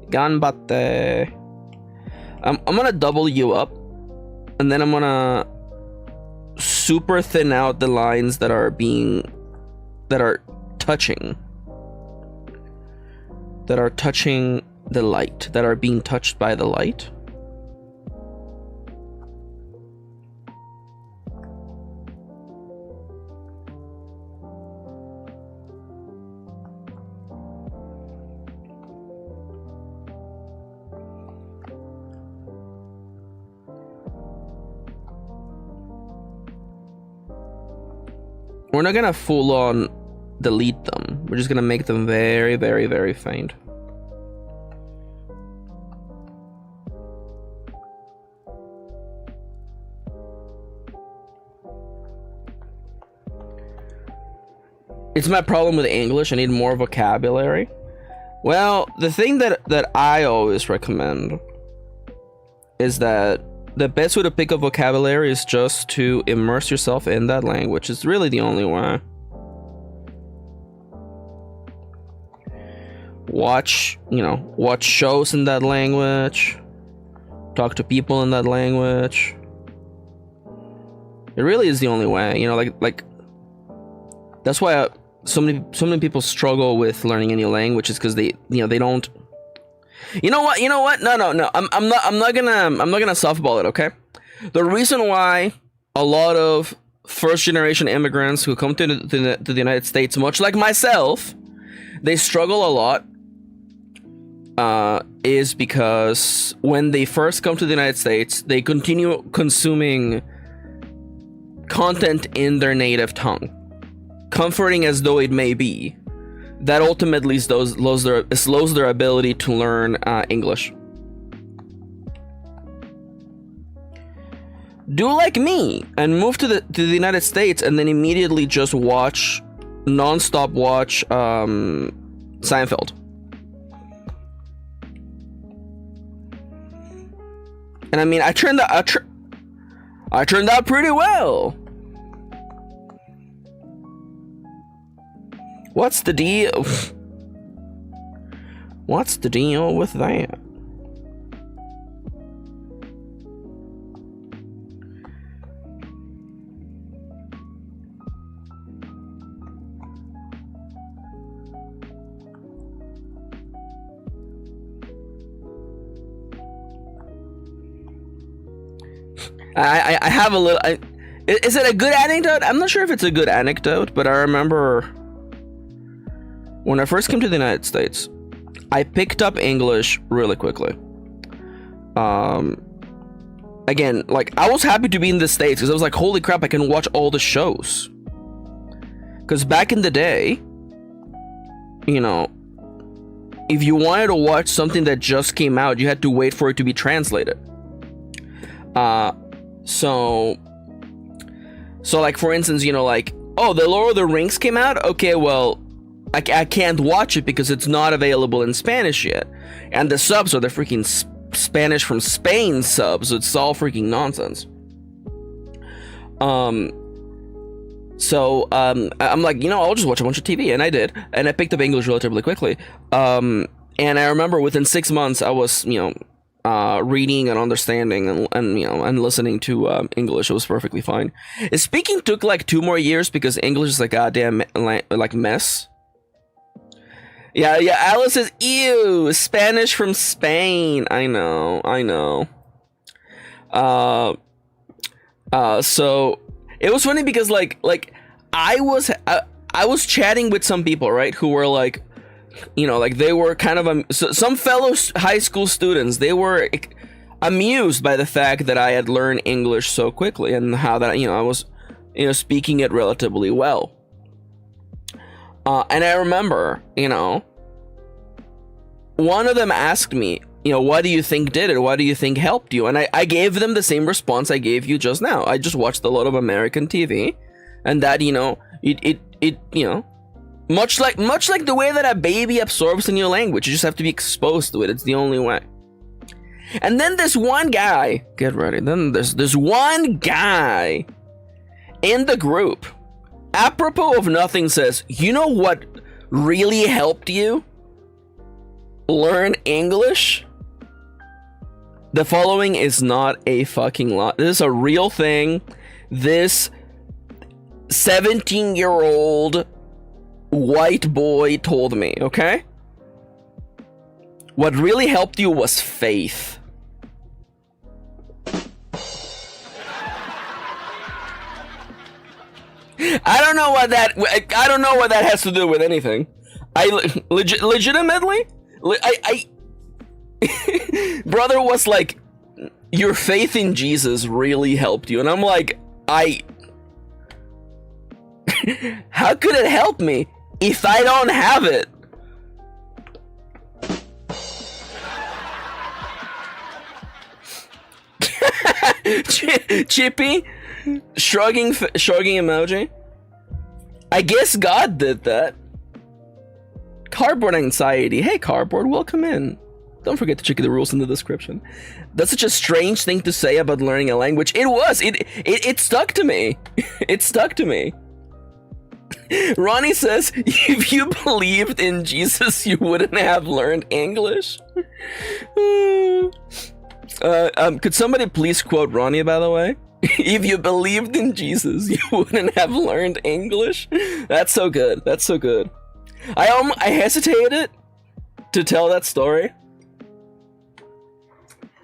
Speaker 2: Ganbatte. I'm gonna double you up, and then I'm gonna super thin out the lines that are touching the light, that are being touched by the light. We're not gonna full on delete them. We're just gonna make them very, very, very faint. It's my problem with English. I need more vocabulary. Well, the thing that I always recommend is that the best way to pick up vocabulary is just to immerse yourself in that language. It's really the only way. Watch shows in that language. Talk to people in that language. It really is the only way, you know, like that's why so many people struggle with learning any language, is because they don't. You know what? No. I'm not gonna softball it, okay? The reason why a lot of first generation immigrants who come to the United States, much like myself, they struggle a lot, is because when they first come to the United States, they continue consuming content in their native tongue, comforting as though it may be. That ultimately slows their ability to learn English. Do like me and move to the United States, and then immediately just non-stop watch Seinfeld. And I mean, I turned out pretty well. What's the deal? What's the deal with that? I have a little. Is it a good anecdote? I'm not sure if it's a good anecdote, but I remember when I first came to the United States, I picked up English really quickly. Again, like, I was happy to be in the States because I was like, holy crap, I can watch all the shows. Because back in the day, you know, if you wanted to watch something that just came out, you had to wait for it to be translated. So like, for instance, you know, like, oh, the Lord of the Rings came out? Okay, well, I can't watch it because it's not available in Spanish yet. And the subs are the freaking Spanish from Spain subs. So it's all freaking nonsense. So I'm like, you know, I'll just watch a bunch of TV, and I did, and I picked up English relatively quickly. And I remember within 6 months, I was, you know, reading and understanding and you know, and listening to English. It was perfectly fine. Speaking took like 2 more years because English is a goddamn like mess. Yeah, Alice says, ew, Spanish from Spain. I know. So it was funny because like I was chatting with some people, right, who were like, you know, like they were kind of some fellow high school students. They were amused by the fact that I had learned English so quickly and how that, you know, I was, you know, speaking it relatively well. And I remember, you know, one of them asked me, you know, what do you think did it? What do you think helped you? And I gave them the same response I gave you just now. I just watched a lot of American TV, and that, you know, it you know, much like the way that a baby absorbs a new language, you just have to be exposed to it. It's the only way. And then this one guy, get ready. Then there's this one guy in the group, apropos of nothing, says, you know what really helped you learn English? The following is not a fucking lot. This is a real thing. This 17-year-old white boy told me, okay? What really helped you was faith. I don't know what that has to do with anything. Legitimately, brother was like, your faith in Jesus really helped you, and I'm like, how could it help me if I don't have it? Chippy shrugging emoji. I guess God did that. Cardboard anxiety. Hey, Cardboard, welcome in. Don't forget to check the rules in the description. That's such a strange thing to say about learning a language. It was. It stuck to me. It stuck to me. Ronnie says, if you believed in Jesus, you wouldn't have learned English. Could somebody please quote Ronnie, by the way? If you believed in Jesus, you wouldn't have learned English. That's so good. That's so good. I hesitated to tell that story,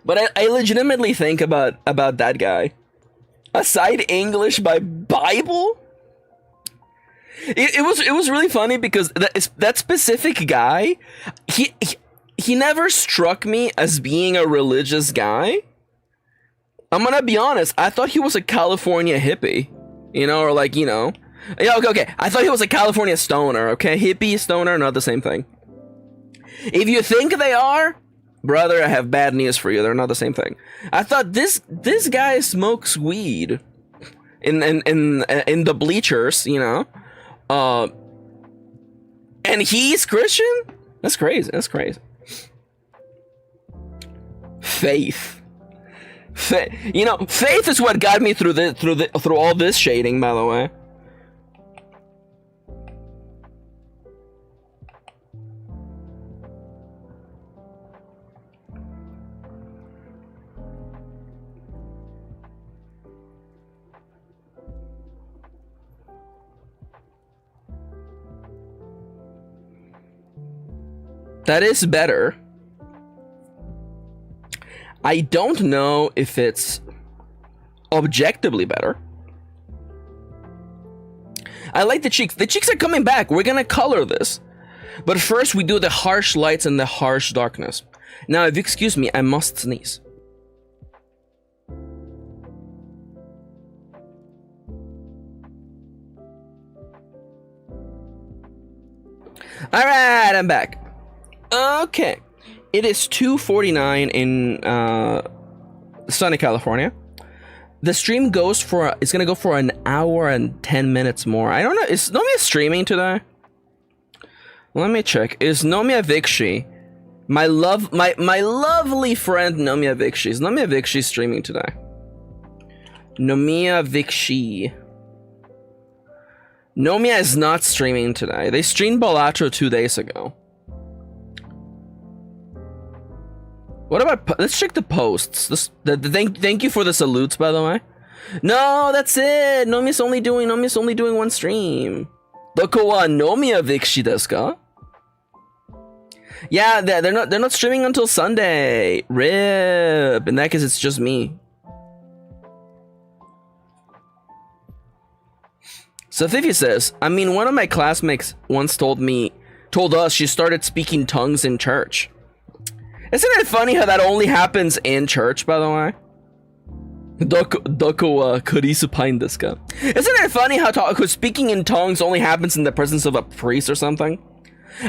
Speaker 2: but I legitimately think about that guy. Aside English by Bible, it was really funny because that specific guy, he never struck me as being a religious guy. I'm gonna be honest, I thought he was a California hippie, you know, or like, you know, yeah, okay, I thought he was a California stoner, okay, hippie, stoner, not the same thing. If you think they are, brother, I have bad news for you, they're not the same thing. I thought this guy smokes weed in the bleachers, you know, and he's Christian? That's crazy, that's crazy. Faith. You know, faith is what got me through all this shading, by the way. That is better. I don't know if it's objectively better. I like the cheeks. The cheeks are coming back. We're gonna color this. But first we do the harsh lights and the harsh darkness. Now, if you excuse me, I must sneeze. Alright, I'm back. Okay. It is 2:49 in sunny California. The stream it's gonna go for an hour and 10 minutes more. I don't know, is Nomiya streaming today? Let me check. Is Nomiya Vikshi, my lovely friend Nomiya Vikshi, is Nomiya Vikshi streaming today? Nomiya Vikshi. Nomiya is not streaming today. They streamed Balatro 2 days ago. What about... let's check the posts. Thank you for the salutes, by the way. No, that's it. Nomiya's only doing one stream. Doko wa Nomiya Vikshi desu ka? Yeah, they're not streaming until Sunday. RIP. In that case, it's just me. So Fifi says, I mean, one of my classmates once told us she started speaking tongues in church. Isn't it funny how that only happens in church, by the way? Doko kurisu pain desu ka? Isn't it funny how speaking in tongues only happens in the presence of a priest or something?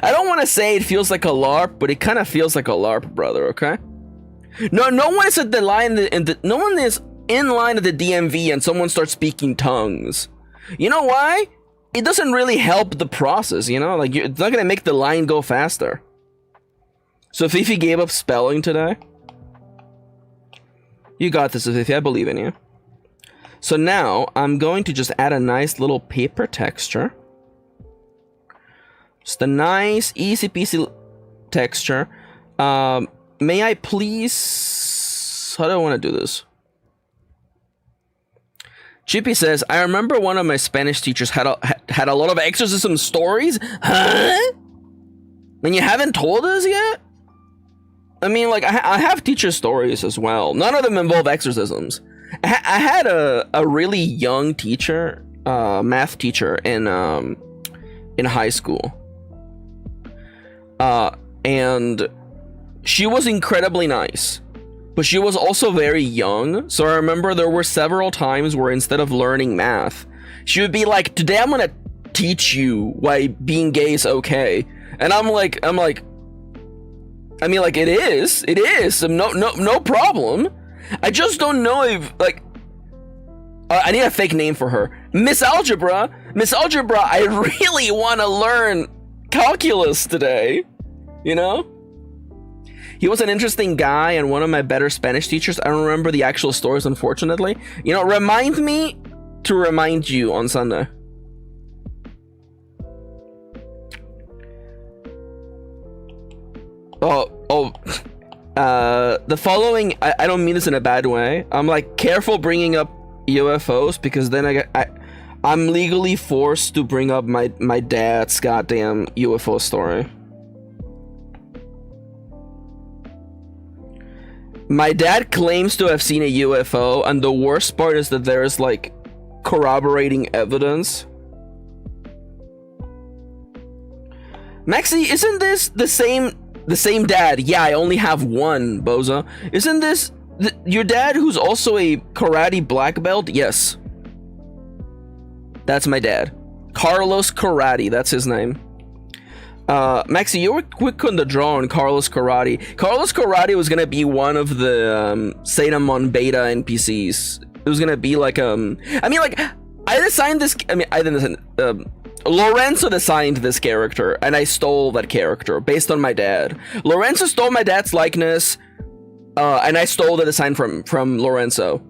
Speaker 2: I don't want to say it feels like a LARP, but it kind of feels like a LARP, brother, okay? No one is at the line no one is in line at the DMV and someone starts speaking tongues. You know why? It doesn't really help the process, you know? Like, it's not gonna make the line go faster. So Fifi gave up spelling today. You got this, Fifi. I believe in you. So now I'm going to just add a nice little paper texture. Just a nice, easy peasy texture. May I please... how do I want to do this? Chippy says, I remember one of my Spanish teachers had a lot of exorcism stories. Huh? And you haven't told us yet? I mean, like, I have teacher stories as well. None of them involve exorcisms. I had a really young teacher, math teacher in high school. And she was incredibly nice. But she was also very young, so I remember there were several times where instead of learning math, she would be like, today I'm gonna teach you why being gay is okay. And I'm like, I mean, like, it is, no problem. I just don't know if, like, I need a fake name for her. Miss Algebra, I really want to learn calculus today, you know? He was an interesting guy and one of my better Spanish teachers. I don't remember the actual stories, unfortunately. You know, remind me to remind you on Sunday. The following, I don't mean this in a bad way. I'm like, careful bringing up UFOs because then I'm legally forced to bring up my dad's goddamn UFO story. My dad claims to have seen a UFO, and the worst part is that there is like corroborating evidence. Maxi, isn't this the same dad? Yeah, I only have one, Boza. Isn't this your dad who's also a karate black belt? Yes. That's my dad. Carlos Karate, that's his name. Maxi, you were quick on the draw on Carlos Karate. Carlos Karate was gonna be one of the Satamon beta NPCs. It was gonna be like I mean, like, I designed this. I mean, I didn't. Lorenzo designed this character, and I stole that character based on my dad. Lorenzo stole my dad's likeness, and I stole the design from Lorenzo.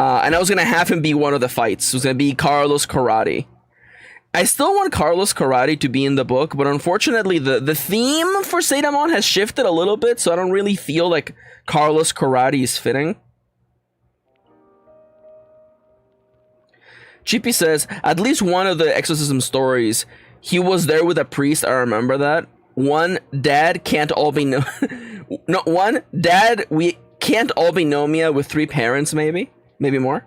Speaker 2: And I was gonna have him be one of the fights. It was gonna be Carlos Karate. I still want Carlos Karate to be in the book, but unfortunately the theme for Satamon has shifted a little bit, so I don't really feel like Carlos Karate is fitting. Chippy says, at least one of the exorcism stories, he was there with a priest, I remember that. One, dad can't all be we can't all be Nomiya with 3 parents, maybe more.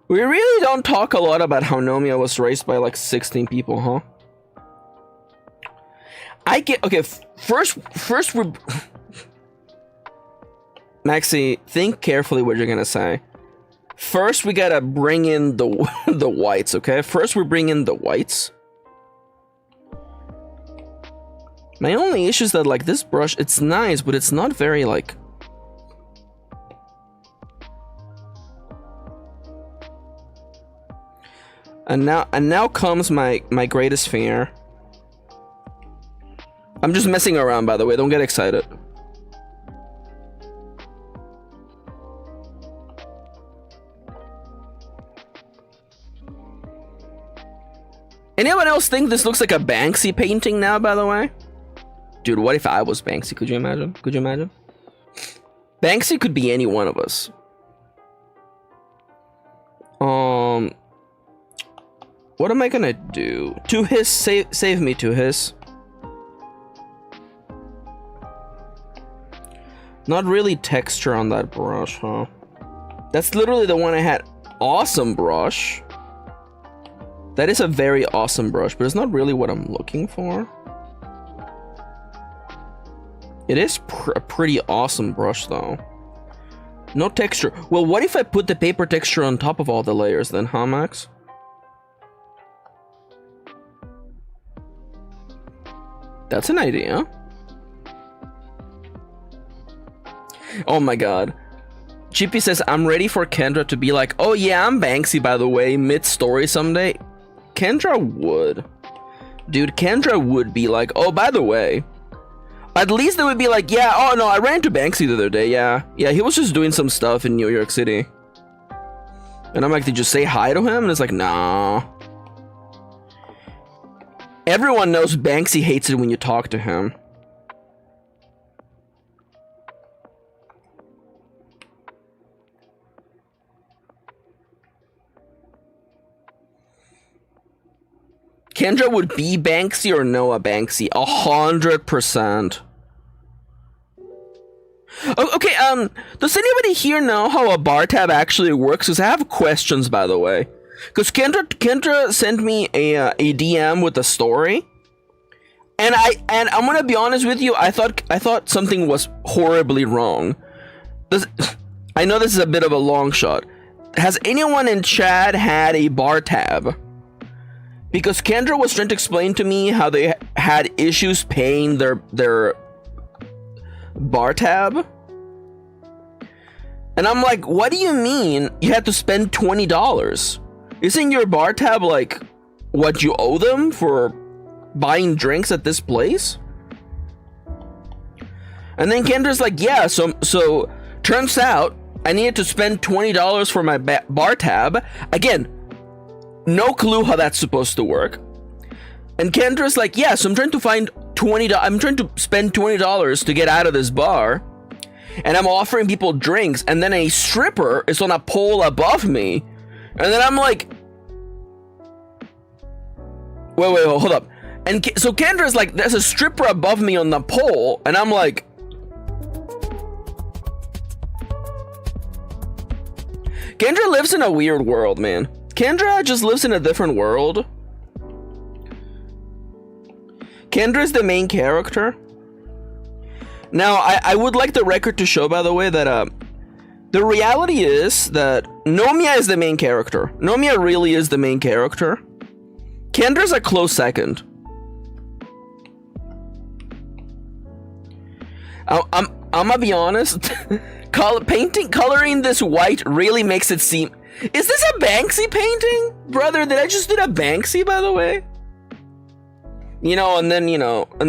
Speaker 2: We really don't talk a lot about how Nomiya was raised by like 16 people, huh? I get, okay, first we're... Maxi, think carefully what you're gonna say. First, we gotta bring in the the whites, okay? First, we bring in the whites. My only issue is that, like, this brush, it's nice, but it's not very, like... And now comes my greatest fear. I'm just messing around, by the way. Don't get excited. Anyone else think this looks like a Banksy painting now, by the way? Dude, what if I was Banksy? Could you imagine? Could you imagine? Banksy could be any one of us. What am I gonna do? To his, save me to his. Not really texture on that brush, huh? That's literally the one I had. Awesome brush. That is a very awesome brush, but it's not really what I'm looking for. It is a pretty awesome brush, though. No texture. Well, what if I put the paper texture on top of all the layers then, huh, Max? That's an idea. Oh my god. Chippy says, I'm ready for Kendra to be like, oh yeah, I'm Banksy, by the way, mid-story someday. Kendra would. Dude, Kendra would be like, oh, by the way. At least they would be like, yeah, oh no, I ran into Banksy the other day, yeah. Yeah, he was just doing some stuff in New York City. And I'm like, did you say hi to him? And it's like, nah. Everyone knows Banksy hates it when you talk to him. Kendra would be Banksy or Noah Banksy? 100%. Oh, okay, does anybody here know how a bar tab actually works? Because I have questions, by the way. Because Kendra sent me a DM with a story. And I'm gonna be honest with you, I thought something was horribly wrong. I know this is a bit of a long shot. Has anyone in chat had a bar tab? Because Kendra was trying to explain to me how they had issues paying their bar tab. And I'm like, what do you mean you had to spend $20? Isn't your bar tab like what you owe them for buying drinks at this place? And then Kendra's like, yeah, so turns out I needed to spend $20 for my bar tab. Again, no clue how that's supposed to work. And Kendra's like, yeah, so I'm trying to find I'm trying to spend $20 to get out of this bar. And I'm offering people drinks, and then a stripper is on a pole above me. And then I'm like, wait, hold up. And so Kendra's like, there's a stripper above me on the pole, and I'm like, Kendra lives in a weird world, man. Kendra just lives in a different world. Kendra's the main character. Now, I would like the record to show, by the way, that the reality is that Nomiya is the main character. Nomiya really is the main character. Kendra's a close second. I'm gonna be honest. Coloring this white really makes it seem... Is this a Banksy painting? Brother, did I just do a Banksy, by the way? And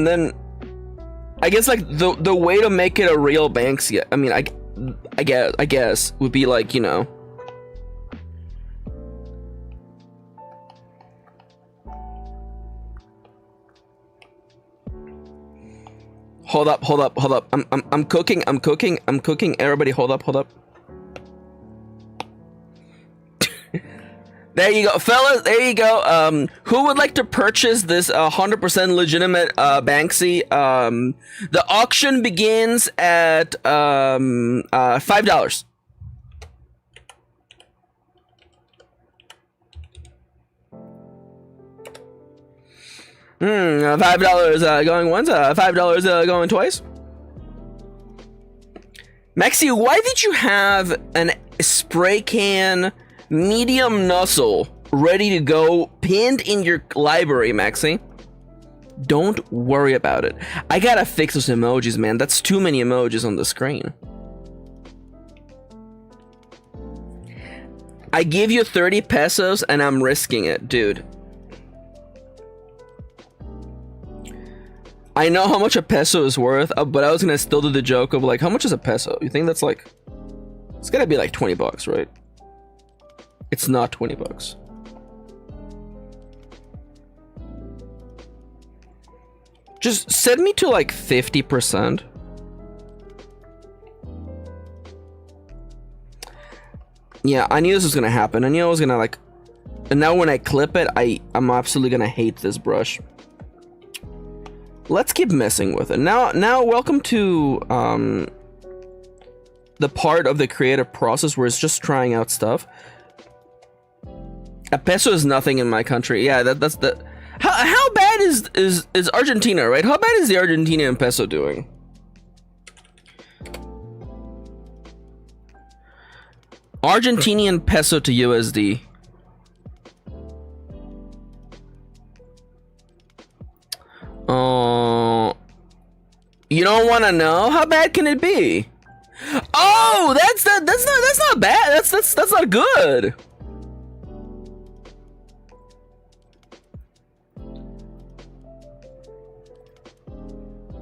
Speaker 2: then I guess like the way to make it a real Banksy, I mean, I guess would be like, Hold up. I'm cooking. Everybody hold up. There you go, fellas. There you go. Who would like to purchase this 100% legitimate Banksy? The auction begins at $5. $5 going once. $5 going twice. Maxi, why did you have spray can, medium nuzzle, ready to go, pinned in your library, Maxi. Don't worry about it. I gotta fix those emojis, man. That's too many emojis on the screen. I give you 30 pesos and I'm risking it, dude. I know how much a peso is worth, but I was gonna still do the joke of like, how much is a peso? You think that's like, it's gotta be like 20 bucks, right? It's not 20 bucks. Just set me to like 50%. Yeah, I knew this was gonna happen. I knew I was gonna like, and now when I clip it, I'm absolutely gonna hate this brush. Let's keep messing with it. Now welcome to the part of the creative process where it's just trying out stuff. A peso is nothing in my country. Yeah, that's the. How bad is Argentina, right? How bad is the Argentinian peso doing? Argentinian peso to USD. You don't want to know? How bad can it be? Oh, that's not bad. That's not good.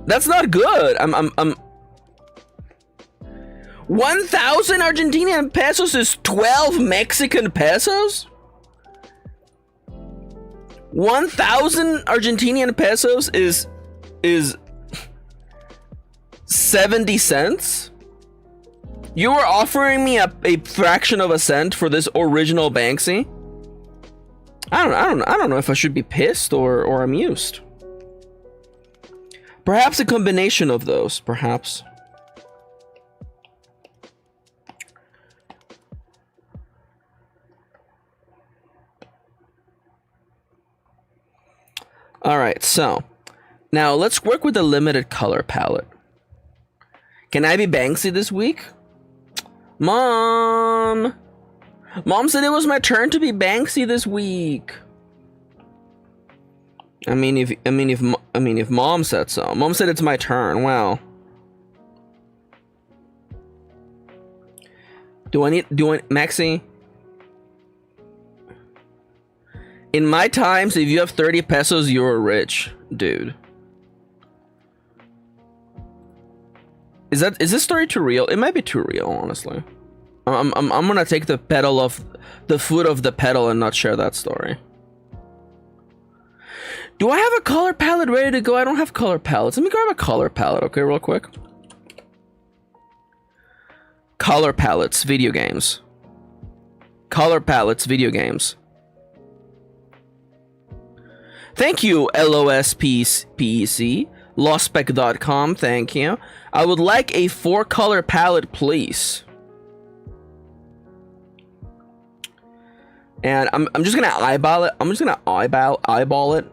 Speaker 2: That's not good. I'm 1,000 Argentinian pesos is 12 Mexican pesos? 1,000 Argentinian pesos is 70 cents? You were offering me a fraction of a cent for this original Banksy? I don't know if I should be pissed or amused. Perhaps a combination of those, perhaps. All right, so now let's work with the limited color palette. Can I be Banksy this week? Mom said it was my turn to be Banksy this week. I mean if mom said so. Mom said it's my turn. Wow. Do I Maxi? In my times, if you have 30 pesos, you're rich, dude. Is this story too real? It might be too real, honestly. I'm gonna take the pedal off the foot of the pedal and not share that story. Do I have a color palette ready to go? I don't have color palettes. Let me grab a color palette, okay, real quick. Color palettes, video games. Color palettes, video games. Thank you, LOSPEC, lostspec.com, thank you. I would like a 4-color palette, please. And I'm just gonna eyeball it. I'm just gonna eyeball it.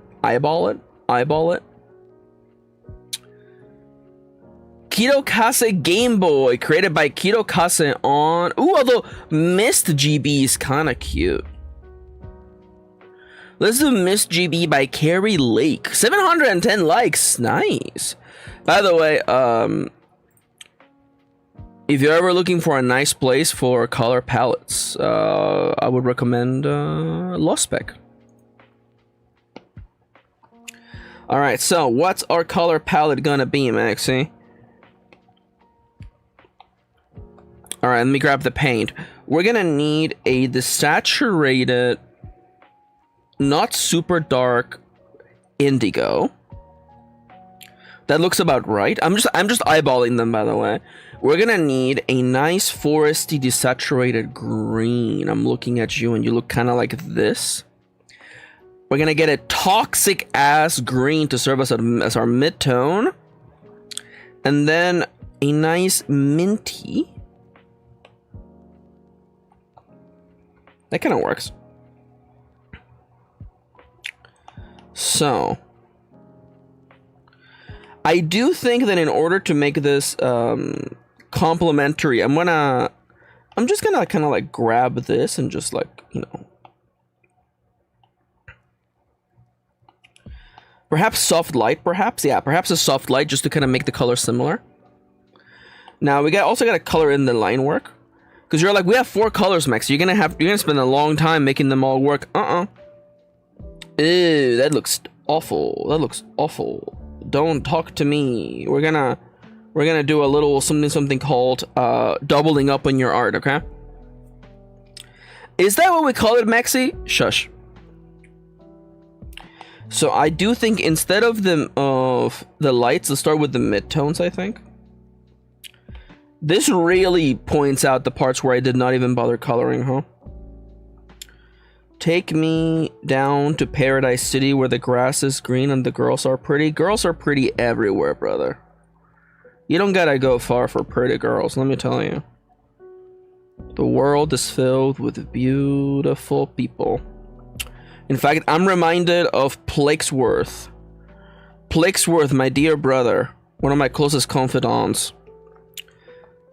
Speaker 2: Kitokase Game Boy, created by Kitokase on... Ooh, although Mist GB is kind of cute. Let's do Mist GB by Carrie Lake. 710 likes, nice. By the way, if you're ever looking for a nice place for color palettes, I would recommend Lost Spec. Alright, so what's our color palette gonna be, Maxi? Alright, let me grab the paint. We're gonna need a desaturated, not super dark indigo. That looks about right. I'm just eyeballing them, by the way. We're gonna need a nice foresty desaturated green. I'm looking at you and you look kind of like this. We're gonna get a toxic ass green to serve us as our mid-tone. And then a nice minty. That kind of works. So, I do think that in order to make this complementary, I'm gonna I'm just gonna kind of like grab this and just like, you know, perhaps soft light, perhaps, yeah, perhaps a soft light just to kind of make the color similar. Now we also got to color in the line work, because you're like, we have 4 colors, Max. You're gonna spend a long time making them all work. Ew, that looks awful. That looks awful. Don't talk to me. We're gonna do a little something called doubling up on your art, okay? Is that what we call it, Maxi? Shush. So I do think instead of the lights, let's start with the midtones, I think. This really points out the parts where I did not even bother coloring, huh? Take me down to Paradise City where the grass is green and the girls are pretty. Girls are pretty everywhere, brother. You don't gotta go far for pretty girls, let me tell you. The world is filled with beautiful people. In fact, I'm reminded of Plakesworth. Plakesworth, my dear brother, one of my closest confidants.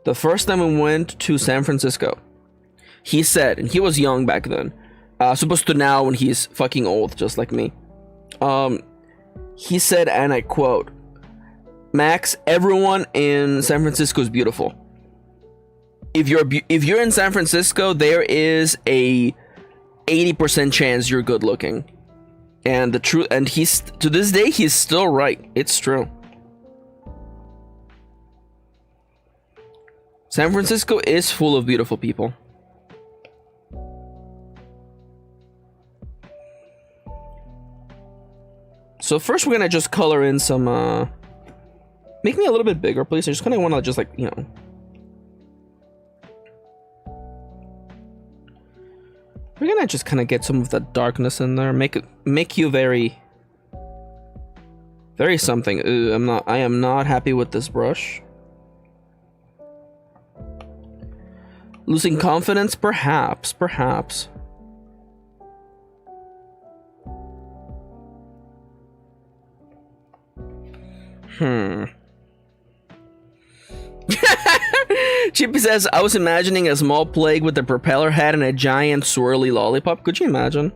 Speaker 2: The first time we went to San Francisco, he said, and he was young back then, supposed to now when he's fucking old, just like me. He said, and I quote, Max, everyone in San Francisco is beautiful. If you're in San Francisco, there is a 80% chance you're good looking. And the truth, and he's, to this day, he's still right. It's true. San Francisco is full of beautiful people. So first we're gonna just color in some, make me a little bit bigger, please. I just kind of want to just like, you know. We're gonna just kind of get some of that darkness in there. Make you very something. Ooh, I am not happy with this brush. Losing confidence? Perhaps. Chippy says, I was imagining a small plague with a propeller head and a giant swirly lollipop. Could you imagine?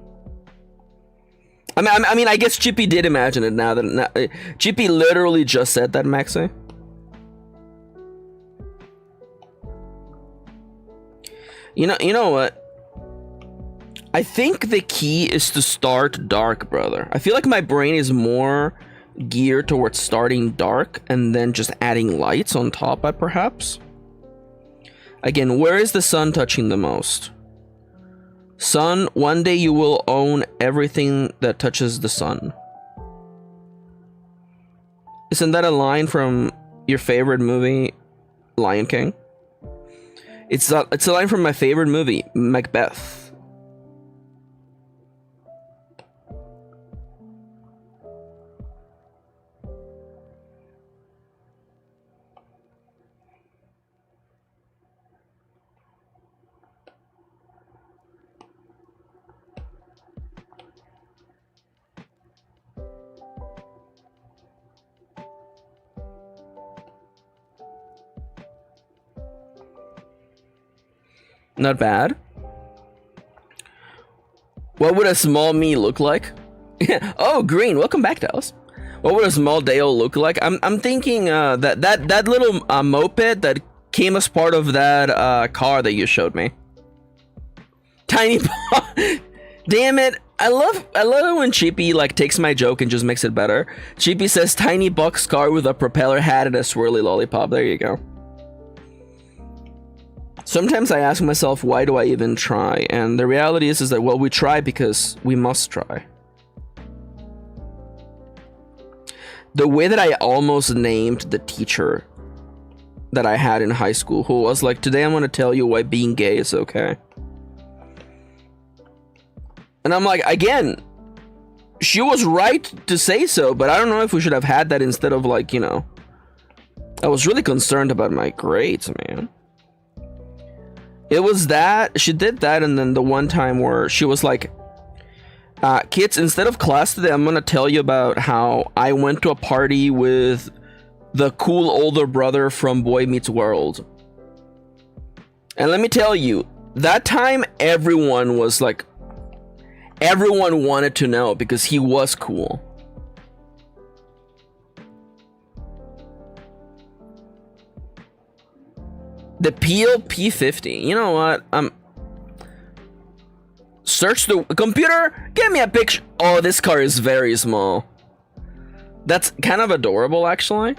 Speaker 2: I mean, I guess Chippy did imagine it now that... Chippy literally just said that, Maxi. You know what? I think the key is to start dark, brother. I feel like my brain is more geared towards starting dark and then just adding lights on top, perhaps. Again, where is the sun touching the most? Sun, one day you will own everything that touches the sun. Isn't that a line from your favorite movie, Lion King? It's a line from my favorite movie, Macbeth. Not bad. What would a small me look like? Oh, Green, welcome back, Dallas. What would a small Dale look like? I'm thinking that little moped that came as part of that car that you showed me. Tiny Damn it. I love it when Chippy like takes my joke and just makes it better. Chippy says tiny box car with a propeller hat and a swirly lollipop. There you go. Sometimes I ask myself, why do I even try? And the reality is that, well, we try because we must try. The way that I almost named the teacher that I had in high school, who was like, today I'm going to tell you why being gay is okay. And I'm like, again, she was right to say so, but I don't know if we should have had that instead of like, you know, I was really concerned about my grades, man. It was that, she did that, and then the one time where she was like, kids, instead of class today, I'm gonna tell you about how I went to a party with the cool older brother from Boy Meets World. And let me tell you, that time everyone was like, everyone wanted to know because he was cool. The Peel P50. You know what? Search the computer. Give me a picture. Oh, this car is very small. That's kind of adorable, actually.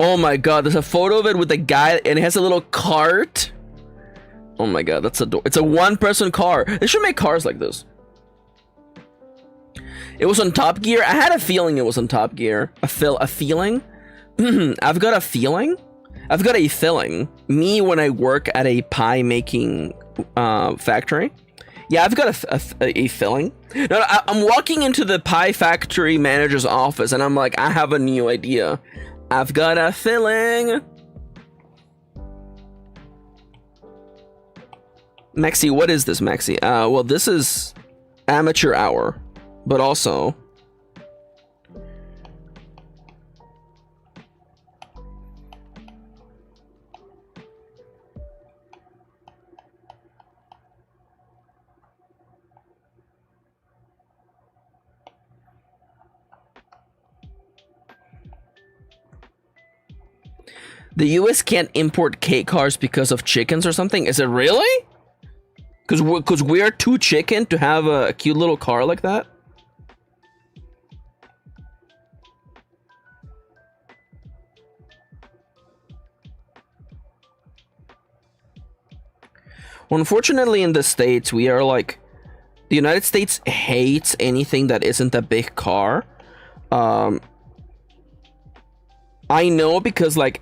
Speaker 2: Oh my god, there's a photo of it with a guy, and it has a little cart. Oh my god, that's adorable. It's a one-person car. They should make cars like this. It was on Top Gear. I had a feeling it was on Top Gear. A feeling. I've got a feeling. I've got a feeling. Me when I work at a pie making factory. Yeah, I've got a feeling. No, I'm walking into the pie factory manager's office, and I'm like, I have a new idea. I've got a feeling. Maxi, what is this, Maxi? Well, this is amateur hour, but also the US can't import K cars because of chickens or something. Is it really? Because we're too chicken to have a cute little car like that? Well, unfortunately in the States, we are like... The United States hates anything that isn't a big car. I know because like...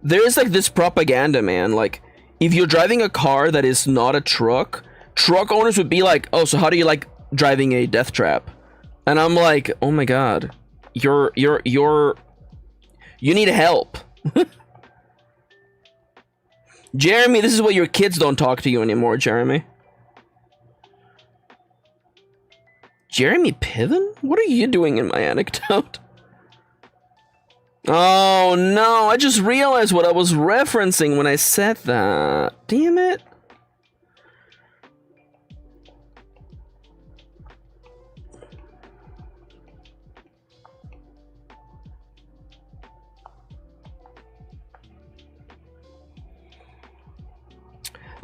Speaker 2: There's like this propaganda, man. Like, if you're driving a car that is not a truck owners would be like, oh, so how do you like driving a death trap? And I'm like, oh my god, you need help. Jeremy, this is why your kids don't talk to you anymore, Jeremy. Jeremy Piven? What are you doing in my anecdote? Oh no, I just realized what I was referencing when I said that. Damn it.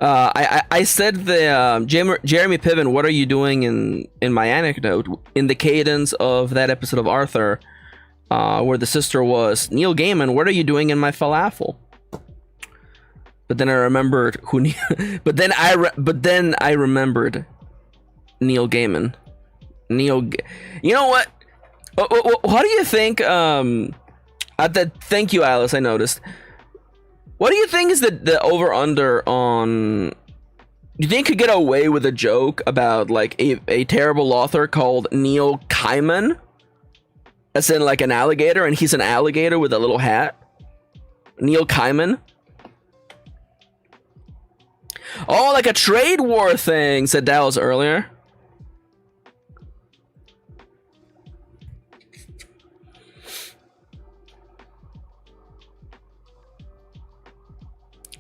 Speaker 2: I said the Jeremy Piven, what are you doing in my anecdote in the cadence of that episode of Arthur, where the sister was Neil Gaiman, what are you doing in my falafel? But then I remembered who. but then I remembered Neil Gaiman. You know what? How do you think? Thank you, Alice. I noticed. What do you think is the over under on? Do you think could get away with a joke about like a terrible author called Neil Gaiman, as in like an alligator, and he's an alligator with a little hat? Neil Gaiman. Oh, like a trade war thing, said Dallas earlier.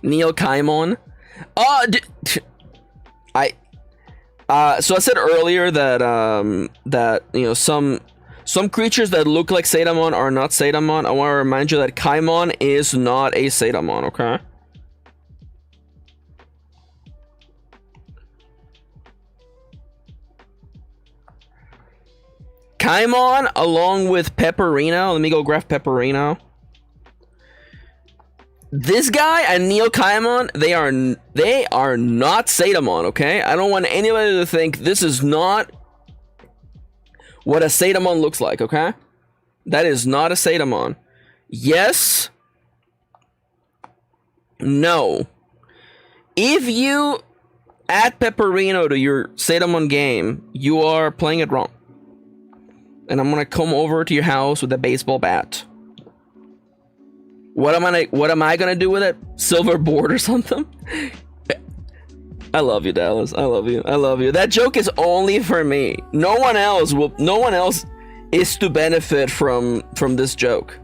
Speaker 2: Neil Gaiman. So I said earlier that that you know some creatures that look like Sadamon are not Sadamon. I want to remind you that Kaimon is not a Sadamon, okay? Kaimon along with Pepperino. Let me go graph Pepperino. This guy and Neil Kaimon, they are not Sadamon, okay? I don't want anybody to think this is not what a Sadamon looks like, okay? That is not a Sadamon. Yes. No. If you add Pepperino to your Sadamon game, you are playing it wrong. And I'm gonna come over to your house with a baseball bat. What am I gonna do with it? Silver board or something? I love you, Dallas. I love you. I love you. That joke is only for me. No one else is to benefit from this joke.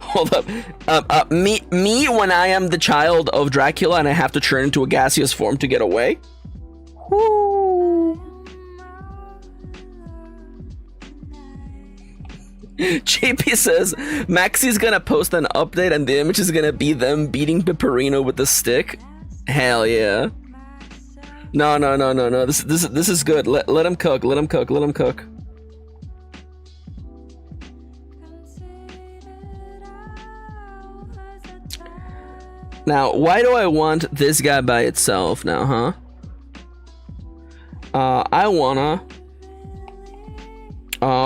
Speaker 2: Hold up. Me when I am the child of Dracula and I have to turn into a gaseous form to get away. Woo. JP says Maxi's gonna post an update and the image is gonna be them beating Pipperino with the stick. Hell yeah. No. This is good. Let him cook. Let him cook. Let him cook. Now, why do I want this guy by itself now, huh? I wanna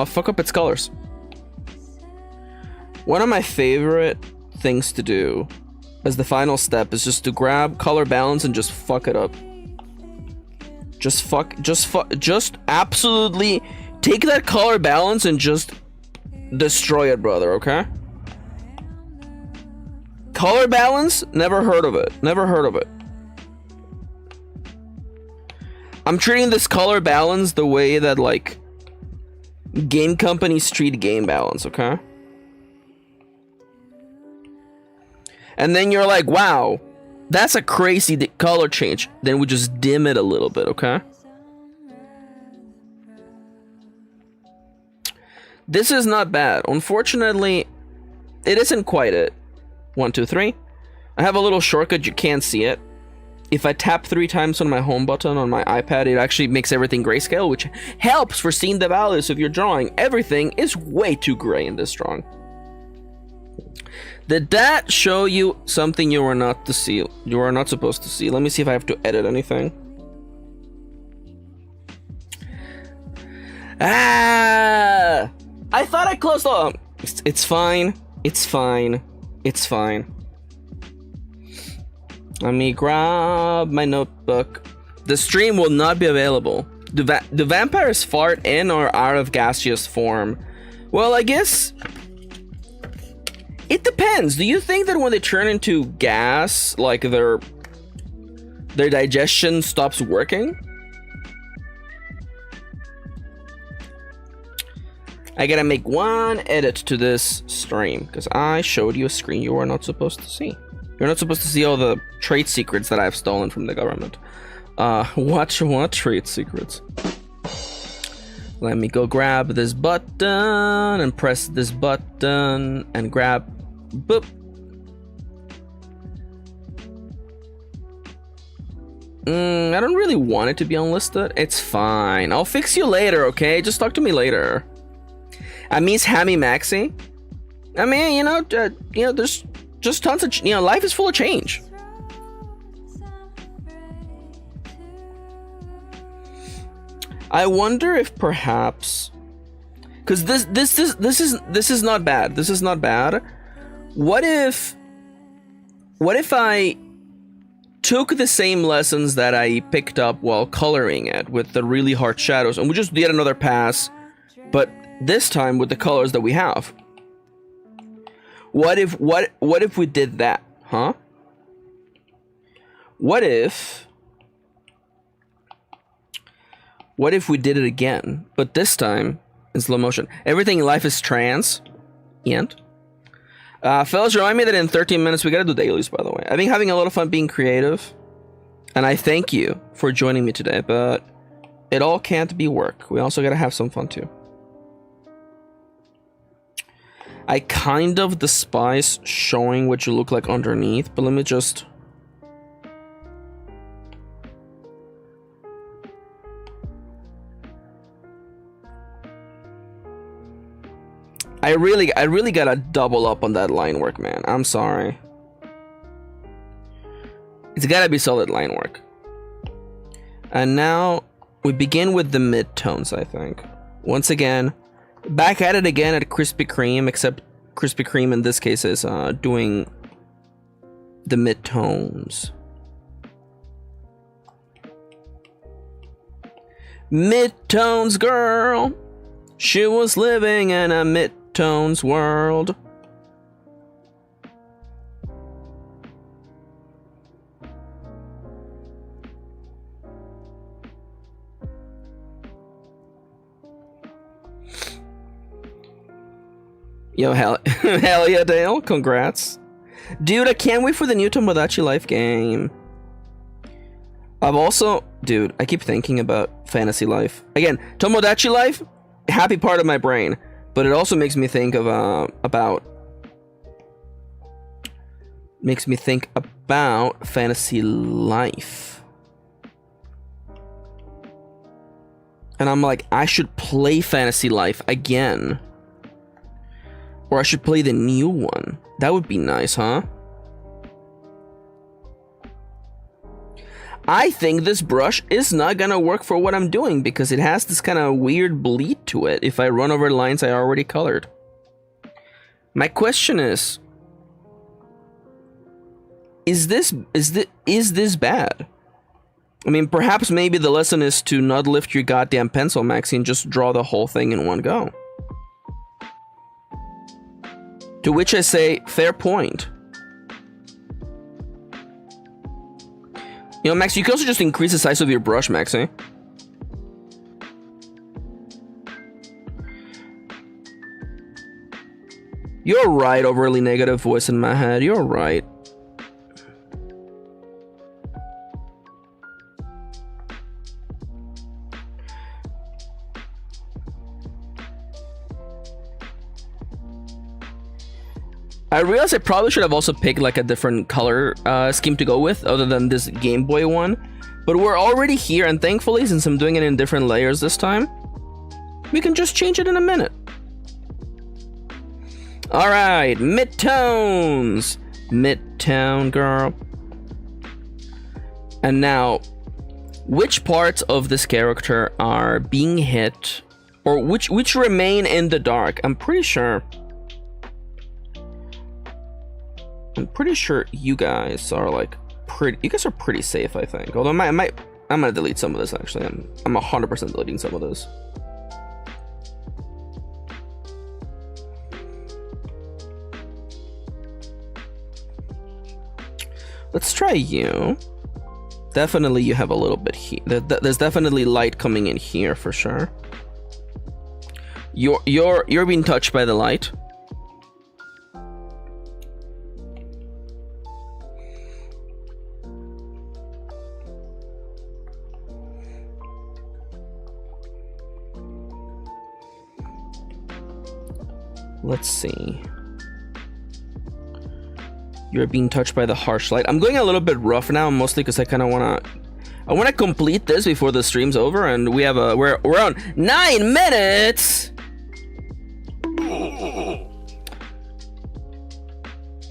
Speaker 2: fuck up its colors. One of my favorite things to do as the final step is just to grab color balance and just fuck it up. Just absolutely take that color balance and just destroy it, brother, okay? Color balance? Never heard of it. Never heard of it. I'm treating this color balance the way that, like, game companies treat game balance, okay? And then you're like, wow, that's a crazy color change. Then we just dim it a little bit, okay? This is not bad. Unfortunately, it isn't quite it. 1, 2, 3. I have a little shortcut, you can't see it. If I tap 3 times on my home button on my iPad, it actually makes everything grayscale, which helps for seeing the values of your drawing. Everything is way too gray in this drawing. Did that show you something you were not to see? You were not supposed to see. Let me see if I have to edit anything. Ah! I thought I closed off. It's fine. It's fine. It's fine. Let me grab my notebook. The stream will not be available. Do vampires fart in or out of gaseous form? Well, I guess it depends. Do you think that when they turn into gas, like their digestion stops working? I gotta make one edit to this stream because I showed you a screen you were not supposed to see. You're not supposed to see all the trade secrets that I've stolen from the government. What trade secrets? Let me go grab this button and press this button and grab, boop. I don't really want it to be unlisted. It's fine. I'll fix you later, okay? Just talk to me later. I miss Hammy Maxi. I mean, there's just tons of, life is full of change. I wonder if perhaps, because this is not bad. This is not bad. What if I took the same lessons that I picked up while coloring it with the really hard shadows, and we just did another pass, but this time with the colors that we have? What if we did that, huh? What if we did it again, but this time in slow motion? Everything in life is trans. And fellas, remind me that in 13 minutes we gotta do dailies, by the way. I've been having a lot of fun being creative, and I thank you for joining me today, but it all can't be work. We also gotta have some fun too. I kind of despise showing what you look like underneath, but let me just... I really gotta double up on that line work, man. I'm sorry. It's gotta be solid line work. And now we begin with the mid-tones, I think. Once again, back at it again at Krispy Kreme, except Krispy Kreme in this case is doing the mid-tones. Mid-tones girl, she was living in a mid-tones world. Yo, hell, hell yeah, Dale. Congrats. Dude, I can't wait for the new Tomodachi Life game. I've also... Dude, I keep thinking about Fantasy Life. Again, Tomodachi Life, happy part of my brain. But it also makes me think of, about... Makes me think about Fantasy Life. And I'm like, I should play Fantasy Life again. Or I should play the new one. That would be nice, huh? I think this brush is not gonna work for what I'm doing because it has this kind of weird bleed to it if I run over lines I already colored. My question is this bad? I mean, perhaps maybe the lesson is to not lift your goddamn pencil, Maxi, and just draw the whole thing in one go. To which I say, fair point. You know, Max, you can also just increase the size of your brush, Maxi. You're right, overly negative voice in my head. You're right. I realized I probably should have also picked like a different color scheme to go with other than this Game Boy one. But we're already here, and thankfully, since I'm doing it in different layers this time, we can just change it in a minute. Alright, midtones. Midtown, girl. And now, which parts of this character are being hit, or which remain in the dark? I'm pretty sure you guys are like you guys are pretty safe, I think. Although I'm gonna delete some of this actually. I'm 100% deleting some of this. Let's try you. Definitely you have a little bit here. There's definitely light coming in here for sure. You're being touched by the light. Let's see. You're being touched by the harsh light. I'm going a little bit rough now, mostly because I kind of wanna complete this before the stream's over, and we have we're on 9 minutes.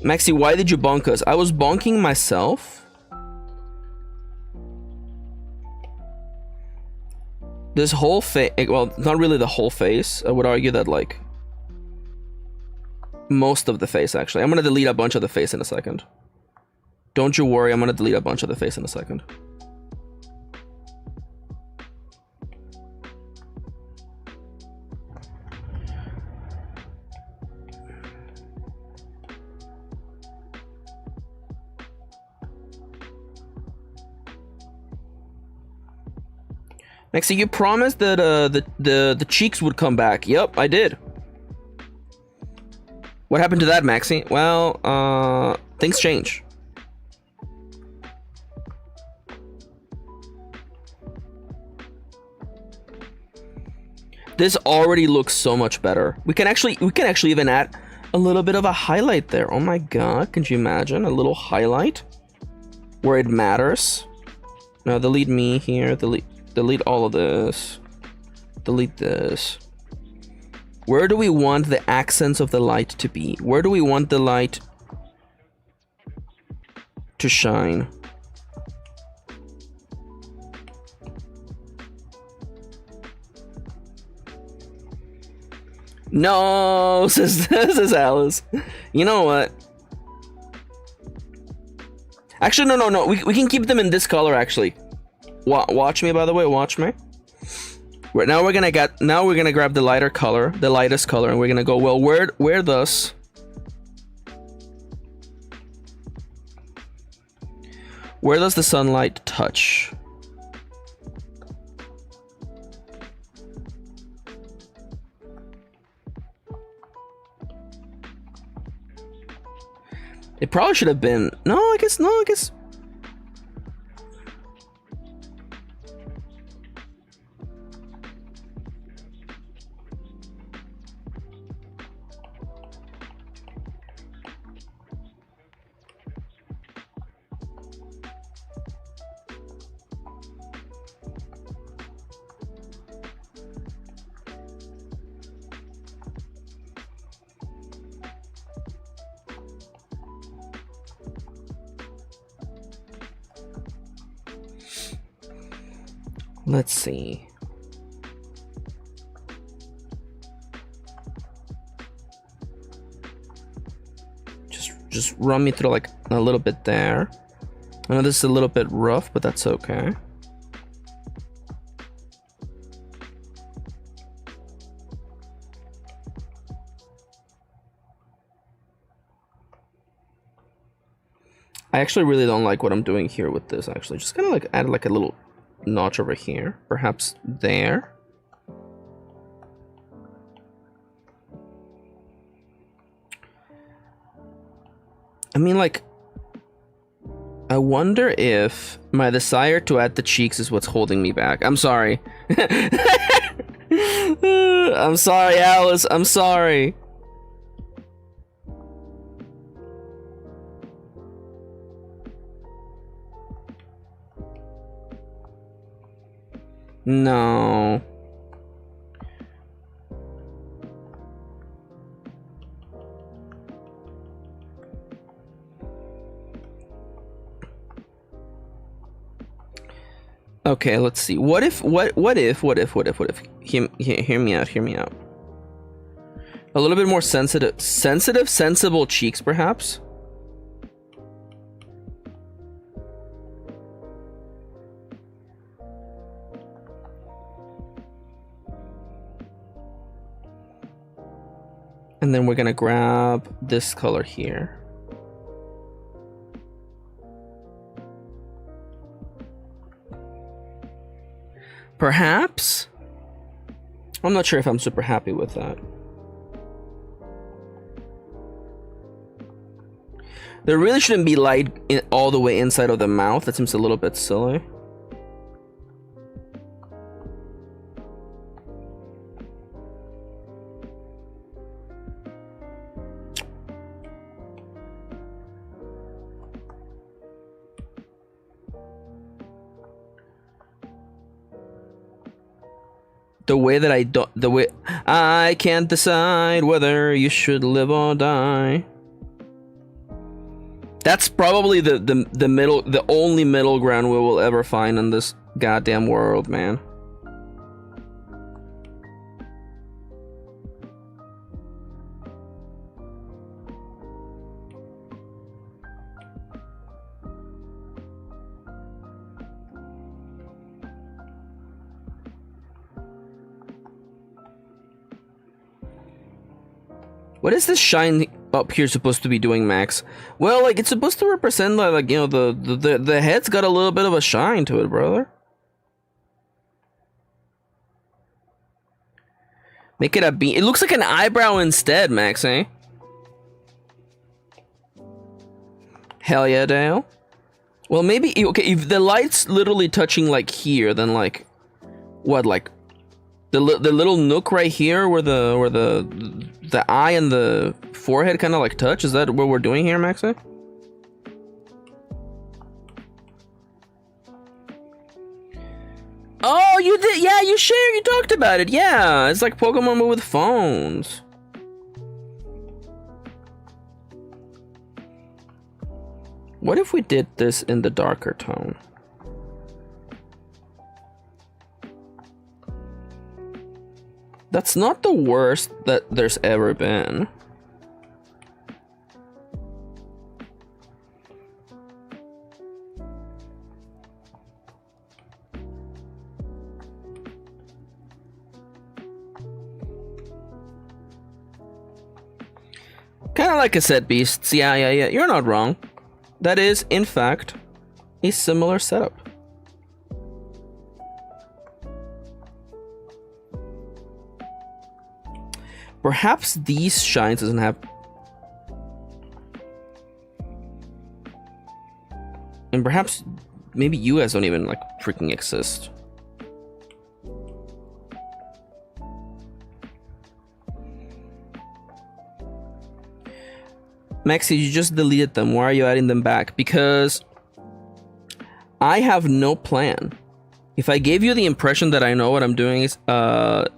Speaker 2: Maxi, why did you bonk us? I was bonking myself. This whole face, well, not really the whole face. I would argue that like most of the face, actually. I'm gonna delete a bunch of the face in a second. Don't you worry, I'm gonna delete a bunch of the face in a second. Maxi, you promised that the cheeks would come back. Yep, I did. What happened to that, Maxi? Well, things change. This already looks so much better. We can actually even add a little bit of a highlight there. Oh my god, can you imagine a little highlight where it matters? Now delete me here. Delete all of this. Delete this. Where do we want the accents of the light to be? Where do we want the light to shine? No, says Alice. You know what? Actually, no. We can keep them in this color, actually. Watch me, by the way. Watch me. Now we're gonna grab the lighter color, the lightest color, and we're gonna go, well, where does the sunlight touch? It probably should have been. No, I guess. No, I guess. Let's see. Just run me through like a little bit there. I know this is a little bit rough, but that's okay. I actually really don't like what I'm doing here with this, actually. Just kind of like add like a little notch over here, perhaps there. I mean, like, I wonder if my desire to add the cheeks is what's holding me back. I'm sorry. I'm sorry, Alice. I'm sorry. No. Okay, let's see. What if hear me out. A little bit more sensible cheeks, perhaps? And then we're gonna grab this color here. Perhaps? I'm not sure if I'm super happy with that. There really shouldn't be light all the way inside of the mouth. That seems a little bit silly. The way that I can't decide whether you should live or die. That's probably the only middle ground we will ever find in this goddamn world, man. What is this shine up here supposed to be doing, Max? Well, like, it's supposed to represent, like, you know, the head's got a little bit of a shine to it, brother. Make it a beam. It looks like an eyebrow instead, Max, eh? Hell yeah, Dale. Well, maybe, okay, if the light's literally touching, like, here, then, like, what, like, the little nook right here where the eye and the forehead kind of like touch, is that what we're doing here, Maxi? Oh, you did, yeah, you talked about it, yeah, it's like Pokemon but with phones. What if we did this in the darker tone? That's not the worst that there's ever been. Kind of like I said, Beasts. Yeah, you're not wrong. That is, in fact, a similar setup. Perhaps these shines doesn't have... perhaps maybe you guys don't even like freaking exist. Maxi, you just deleted them. Why are you adding them back? Because I have no plan. If I gave you the impression that I know what I'm doing, is that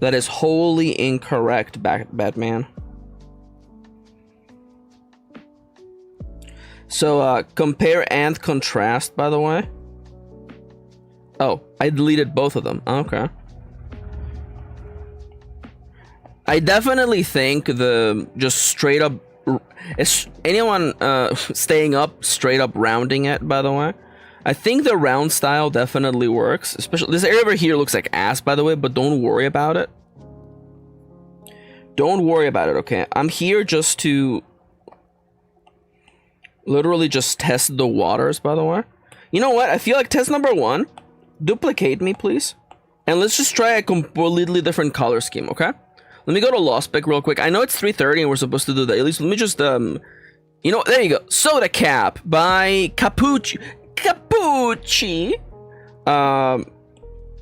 Speaker 2: is wholly incorrect, Batman. So compare and contrast, by the way. Oh, I deleted both of them. Okay. I definitely think the just straight up, is anyone staying up, straight up rounding it, by the way. I think the round style definitely works. Especially this area over here looks like ass, by the way, but don't worry about it. Don't worry about it, okay? I'm here just to literally just test the waters, by the way. You know what? I feel like test number 1, duplicate me, please. And let's just try a completely different color scheme, okay? Let me go to Lost Pick real quick. I know it's 3:30 and we're supposed to do the dailies. Let me just, you know, there you go. Soda Cap by Capucci.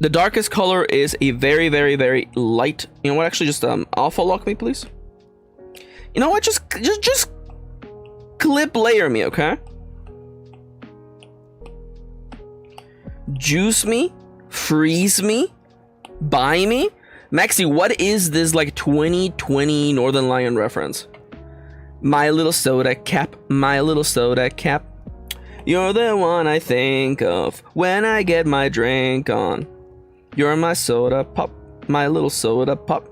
Speaker 2: The darkest color is a very, very, very light. You know what? Actually, just alpha lock me, please. You know what? Just clip layer me, okay? Juice me, freeze me, buy me. Maxi, what is this like 2020 Northern Lion reference? My little soda cap, my little soda cap. You're the one I think of when I get my drink on. You're my soda pop, my little soda pop.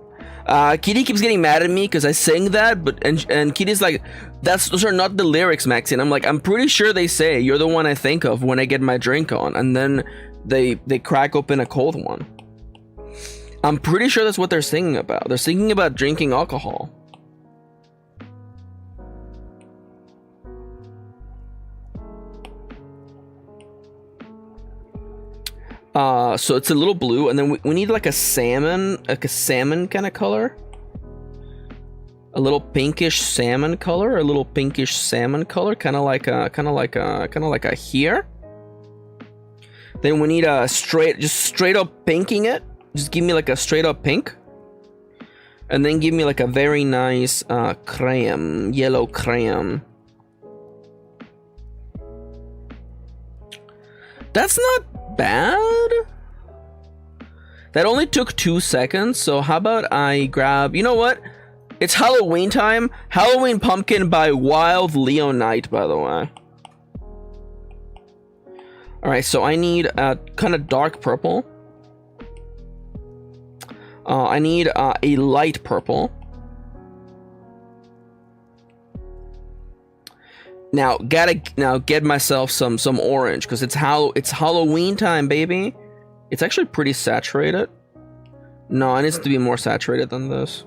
Speaker 2: Kitty keeps getting mad at me because I sing that, but and Kitty's like, those are not the lyrics, Maxi. And I'm like, I'm pretty sure they say you're the one I think of when I get my drink on, and then they crack open a cold one. I'm pretty sure that's what they're singing about. They're singing about drinking alcohol. So it's a little blue, and then we need like a salmon kind of color. A little pinkish salmon color, a little pinkish salmon color, kind of like a here. Then we need a straight up pinking it. Just give me like a straight up pink. And then give me like a very nice crayon, yellow crayon. That's not bad. That only took 2 seconds, so how about I grab, you know what? It's Halloween time. Halloween Pumpkin by Wild Leo Knight, by the way. Alright, so I need a kind of dark purple. I need a light purple. Now gotta get myself some orange because it's Halloween time, baby. It's actually pretty saturated. No, it needs to be more saturated than this.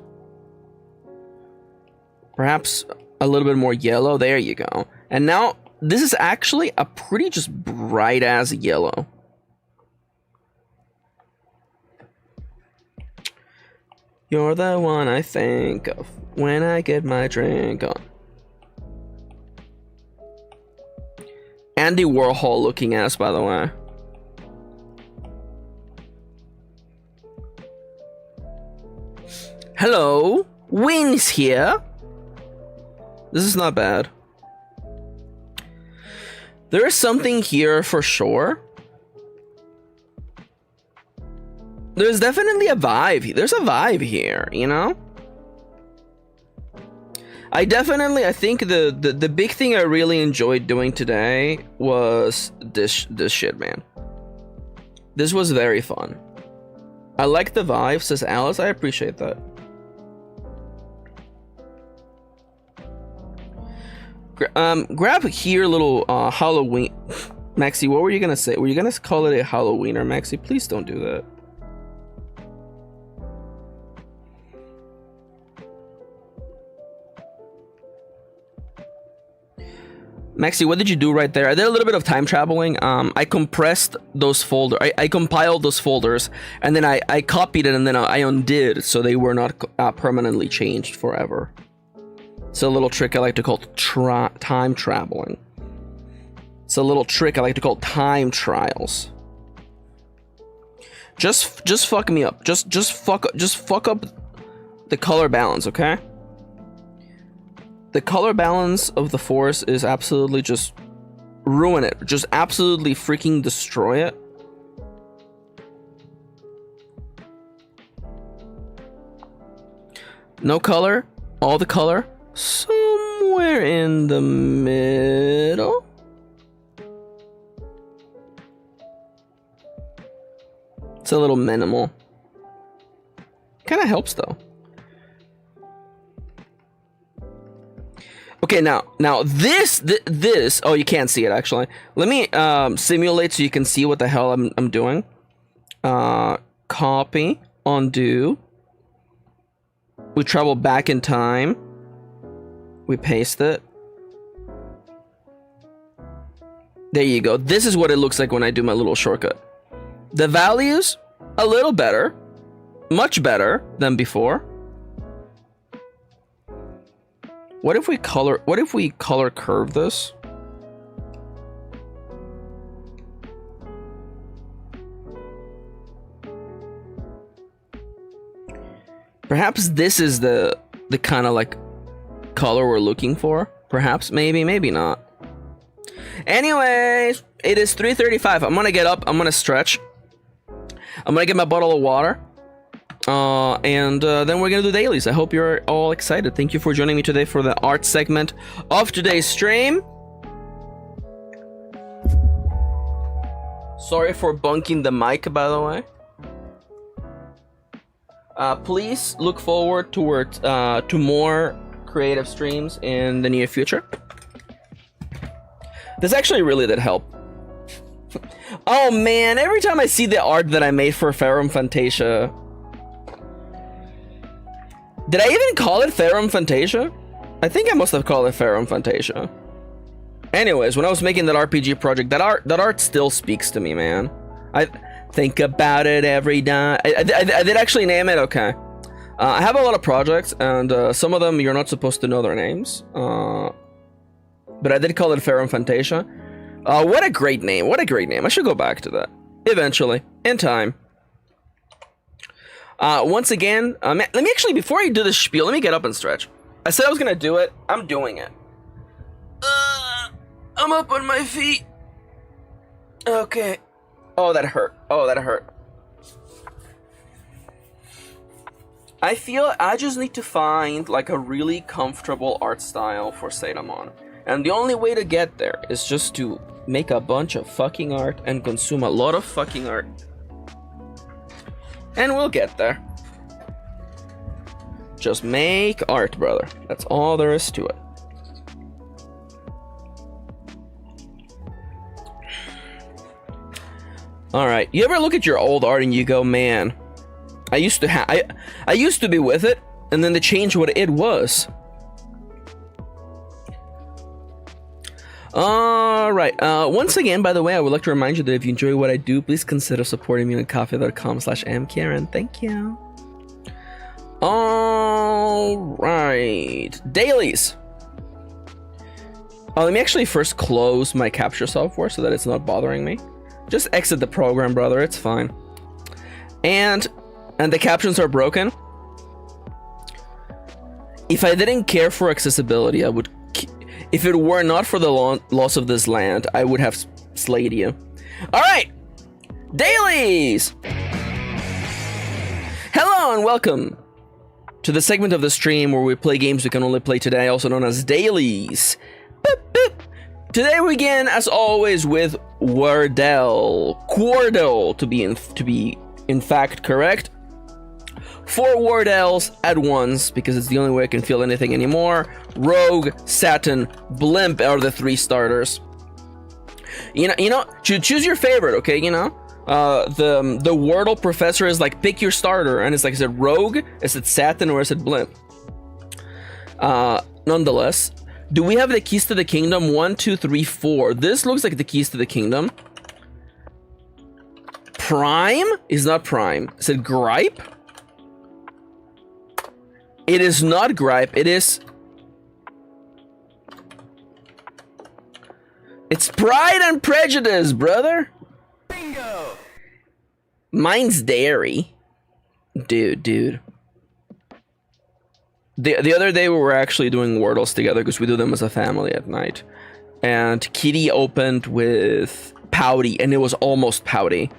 Speaker 2: Perhaps a little bit more yellow. There you go. And now this is actually a pretty just bright ass yellow. You're the one I think of when I get my drink on. Andy Warhol looking ass, by the way. Hello, Win's here. This is not bad. There is something here for sure. There's definitely a vibe. There's a vibe here, you know? I think the big thing I really enjoyed doing today was this shit, man. This was very fun. I like the vibe, says Alice. I appreciate that. Grab here little Halloween. Maxi, what were you gonna say? Were you gonna call it a Halloweener, Maxi? Please don't do that. Maxi, what did you do right there? I did a little bit of time traveling. I compressed those folders. I compiled those folders, and then I copied it, and then I undid, so they were not permanently changed forever. It's a little trick I like to call time traveling. It's a little trick I like to call time trials. Just fuck me up. Just fuck up the color balance, okay? The color balance of the forest is absolutely just ruin it. Just absolutely freaking destroy it. No color, all the color, somewhere in the middle. It's a little minimal. Kind of helps though. Okay, now this, oh, you can't see it actually. Let me simulate so you can see what the hell I'm doing. Copy, undo. We travel back in time. We paste it. There you go. This is what it looks like when I do my little shortcut. The values, a little better. Much better than before. What if we color curve this? Perhaps this is the kind of like color we're looking for. Perhaps, maybe not. Anyways, it is 3:35. I'm gonna get up. I'm gonna stretch. I'm gonna get my bottle of water. And then we're gonna do dailies. I hope you're all excited. Thank you for joining me today for the art segment of today's stream. Sorry for bunking the mic, by the way. Please look forward towards to more creative streams in the near future. This actually really did help. Oh man, every time I see the art that I made for Ferrum Fantasia. Did I even call it Ferrum Fantasia? I think I must have called it Ferrum Fantasia. Anyways, when I was making that RPG project, that art still speaks to me, man. I think about it every day. I did actually name it. Okay. I have a lot of projects, and some of them you're not supposed to know their names. But I did call it Ferrum Fantasia. What a great name! What a great name! I should go back to that eventually, in time. Once again, let me actually, before I do this spiel, let me get up and stretch. I said I was gonna do it. I'm doing it. I'm up on my feet. Okay. Oh, that hurt. Oh, that hurt. I feel I just need to find like a really comfortable art style for Sadamon. And the only way to get there is just to make a bunch of fucking art and consume a lot of fucking art. And we'll get there. Just make art, brother. That's all there is to it. Alright, you ever look at your old art and you go, man, I used to be with it, and then they changed what it was. Alright, once again, by the way, I would like to remind you that if you enjoy what I do, please consider supporting me on coffee.com/mkirin. Thank you. Alright, dailies. Let me actually first close my capture software so that it's not bothering me. Just exit the program, brother, it's fine. And the captions are broken. If I didn't care for accessibility, I would... If it were not for the loss of this land, I would have slayed you. Alright! Dailies! Hello and welcome to the segment of the stream where we play games we can only play today, also known as dailies. Boop, boop. Today we begin, as always, with Wardell. Quardell, to be in fact correct. 4 Wardells at once, because it's the only way I can feel anything anymore. Rogue, Satin, Blimp are the 3 starters. You know, choose your favorite, okay? You know, the Wordle professor is like, pick your starter, and it's like, is it Rogue, is it Satin, or is it Blimp? Nonetheless, do we have the keys to the kingdom? 1, 2, 3, 4. This looks like the keys to the kingdom. Prime is not Prime. Is it Gripe? It is not Gripe. It's Pride and Prejudice, brother. Bingo. Mine's dairy. Dude. The other day we were actually doing Wordles together because we do them as a family at night. And Kitty opened with pouty, and it was almost pouty.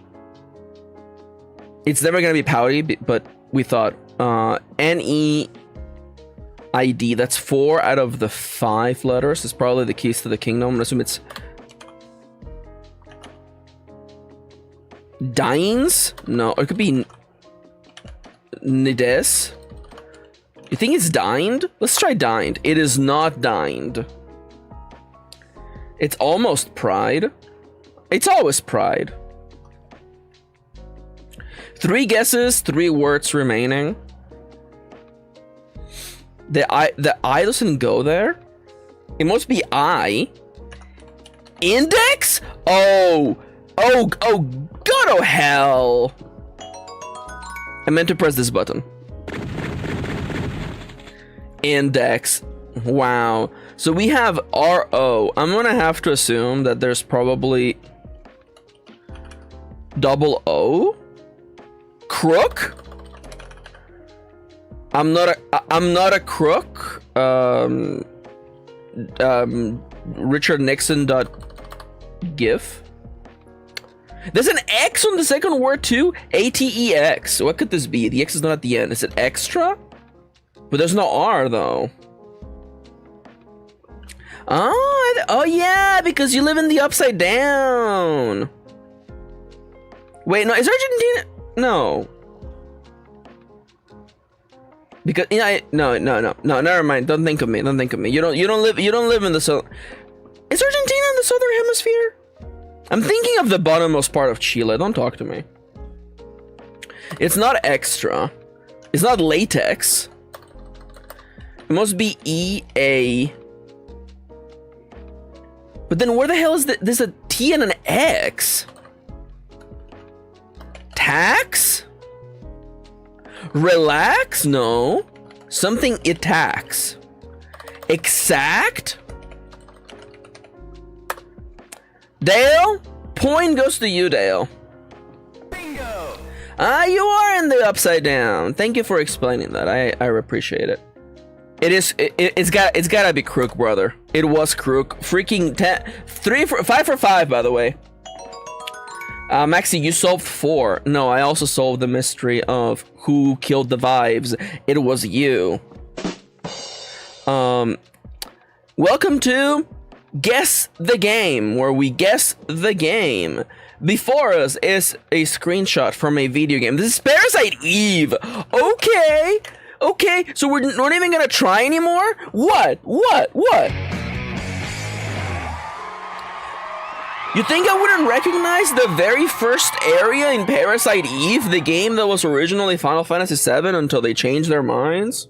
Speaker 2: It's never gonna be pouty, but we thought N-E-I-D, that's 4 out of the 5 letters. It's probably the keys to the kingdom. I'm gonna assume it's Dines? No, it could be Nides. You think it's dined? Let's try dined. It is not dined. It's almost pride. It's always pride. 3 guesses, 3 words remaining. The I doesn't go there. It must be I. Index? Oh, go to hell. I meant to press this button. Index. Wow. So we have R-O. I'm gonna have to assume that there's probably double O. Crook? I'm not a crook. Richard Nixon .gif. There's an X on the second word too. A-T-E-X. What could this be? The X is not at the end. Is it extra? But there's no R though. Oh yeah, because you live in the upside down. Wait, no, is Argentina? No. Because no, never mind. Don't think of me. Don't think of me. You don't live in the south. Is Argentina in the southern hemisphere? I'm thinking of the bottommost part of Chile. Don't talk to me. It's not extra. It's not latex. It must be E-A. But then where the hell is there's a T and an X? Tax? Relax? No. Something attacks. Exact? Dale? Point goes to you, Dale. Bingo! You are in the upside down. Thank you for explaining that. I appreciate it. It's gotta be crook, brother. It was crook. Freaking 5 for 5, by the way. Maxi, you solved 4. No, I also solved the mystery of who killed the vibes. It was you. Welcome to Guess the Game, where we guess the game. Before us is a screenshot from a video game. This is Parasite Eve. Okay, so we're not even gonna try anymore? What? You think I wouldn't recognize the very first area in Parasite Eve, the game that was originally Final Fantasy VII until they changed their minds?